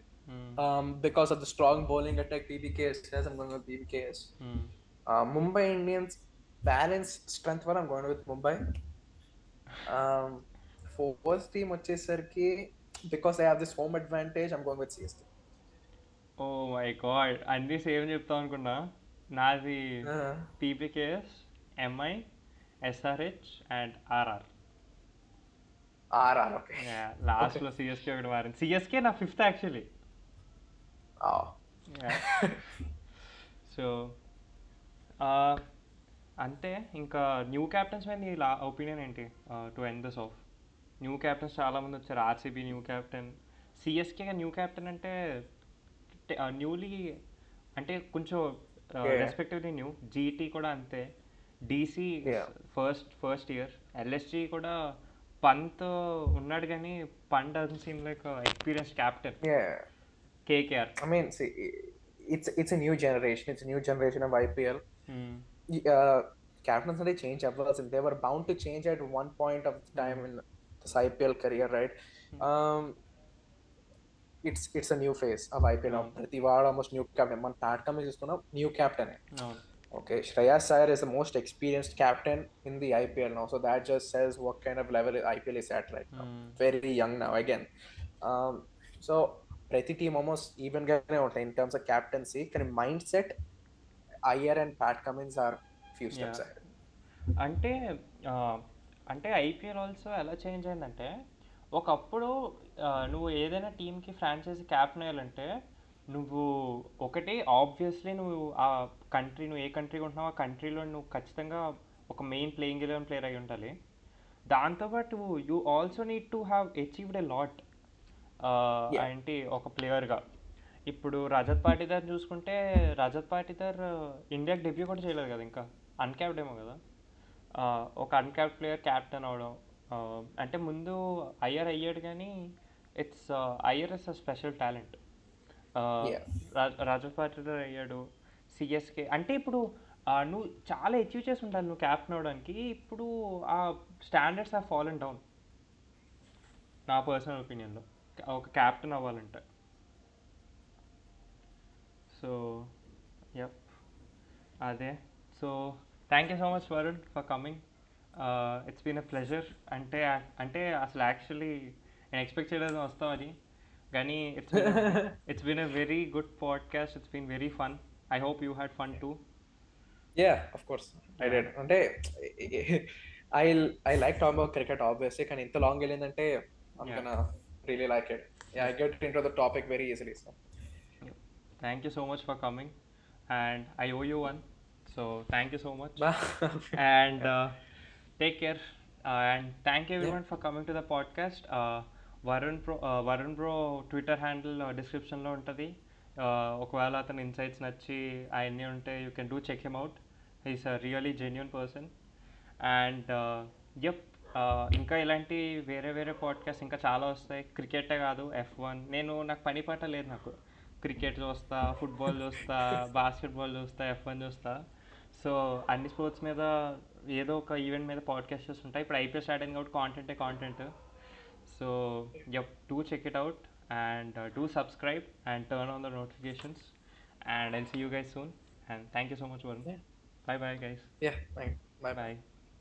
Because of the strong bowling attack PBKS has, I'm going with PBKS. Mumbai Indians balance strength wala I'm going with Mumbai. Fourth team వచ్చేసరికి because they have this home advantage I'm going with CSK. Oh my god, అన్నీ same చెప్తాం అనుకున్నా. నాది PBKS, MI, SRH and RR. Okay. లాస్ట్లో CSK ఒకటి మారింది. CSK నా 5th actually. So అంతే. ఇంకా న్యూ క్యాప్టెన్స్ మీద నీ ఒపీనియన్ ఏంటి to end this of? New captains చాలామంది వచ్చారు. RCB new captain, CSK new captain అంటే న్యూలీ అంటే కొంచెం రెస్పెక్టివ్లీ న్యూ. GT కూడా అంతే. DC first year. LSG కూడా పంత్ ఉన్నాడు కానీ Pant doesn't seem like experienced captain. KKR. I mean, see, it's a new generation. It's a new generation of IPL. Captains they change ever. They were bound to change at one point of time in this IPL career, right? It's a new phase of IPL now. ప్రతి వాడు almost new captain. మన third coming తీసుకున్నాం, new captain. Okay, Shreyas Iyer is the most experienced captain in the IPL now, so that just says what kind of level IPL is at right now. Very young now again. So ప్రతి team almost even గానే ఉంటాయి in terms of captaincy, కానీ mindset Iyer and Pat Cummins are few steps ahead. అంటే IPL also ఎలా change అయిందంటే, ఒకప్పుడు నువ్వు ఏదైనా టీంకి ఫ్రాంచైజీ క్యాప్టెన్ అయ్యాలంటే నువ్వు ఒకటి ఆబ్వియస్లీ నువ్వు ఆ కంట్రీ, నువ్వు ఏ కంట్రీగా ఉంటున్నావు ఆ కంట్రీలో నువ్వు ఖచ్చితంగా ఒక మెయిన్ ప్లేయింగ్ 11 ప్లేయర్ అయి ఉండాలి. దాంతోపాటు you also need to have achieved a lot అంటే ఒక ప్లేయర్గా. ఇప్పుడు రజత్ పాటిదార్ చూసుకుంటే, రజత్ పాటిదార్ ఇండియాకి డెబ్యూ కూడా చేయలేదు కదా, ఇంకా అన్క్యాప్డ్ ఏమో కదా. ఒక అన్క్యాప్డ్ ప్లేయర్ క్యాప్టెన్ అవడం, అంటే ముందు ఐఆర్ అయ్యాడు కానీ it's IR is a special talent. Yeah. రాజు పాటిల్ అయ్యాడు సిఎస్కే. అంటే ఇప్పుడు నువ్వు చాలా అచీవ్ చేసి ఉండాలి నువ్వు క్యాప్టెన్ అవడానికి. ఇప్పుడు ఆ స్టాండర్డ్స్ ఆర్ ఫాలన్ డౌన్ నా పర్సనల్ ఒపీనియన్లో ఒక క్యాప్టెన్ అవ్వాలంటే. సో యప్ అదే. So thank you so much Varun for coming. It's been a pleasure. అంటే అసలు యాక్చువల్లీ నేను ఎక్స్పెక్ట్ చేయలేదు వస్తామని, కానీ it's been a very good podcast. It's been very fun. I hope you had fun too. Yeah, of course. I did. అంటే I like talking about cricket obviously, కానీ ఇంత long వెళ్ళిందంటే I'm Yeah. gonna really like it. Yeah, I get into the topic very easily. So Thank you so much for coming, and I owe you one. So thank you so much, yeah. and take care. And thank you everyone for coming to the podcast. Varun bro Twitter handle description లో ఉంటుంది. ఒకవేళ అతని insights నచ్చి అవన్నీ ఉంటే you can do check him out. He's a really genuine person. And yup, ఇంకా ఇలాంటి వేరే వేరే పాడ్కాస్ట్ ఇంకా చాలా వస్తాయి. క్రికెటే కాదు, F1. నాకు పని పాట లేదు. నాకు క్రికెట్ చూస్తా, ఫుట్బాల్ చూస్తా, బాస్కెట్బాల్ చూస్తా, F1 చూస్తా. సో అన్ని స్పోర్ట్స్ మీద ఏదో ఒక ఈవెంట్ మీద పాడ్కాస్ట్ చూస్తుంటాయి. ఇప్పుడు ఐపీఎల్ స్టార్ట్ అయింది కాబట్టి content. So yup, do check it out and do subscribe and turn on the notifications, and I'll see you guys soon. And thank you so much, Varun. Yeah. Bye bye guys. Yeah. Bye. Bye.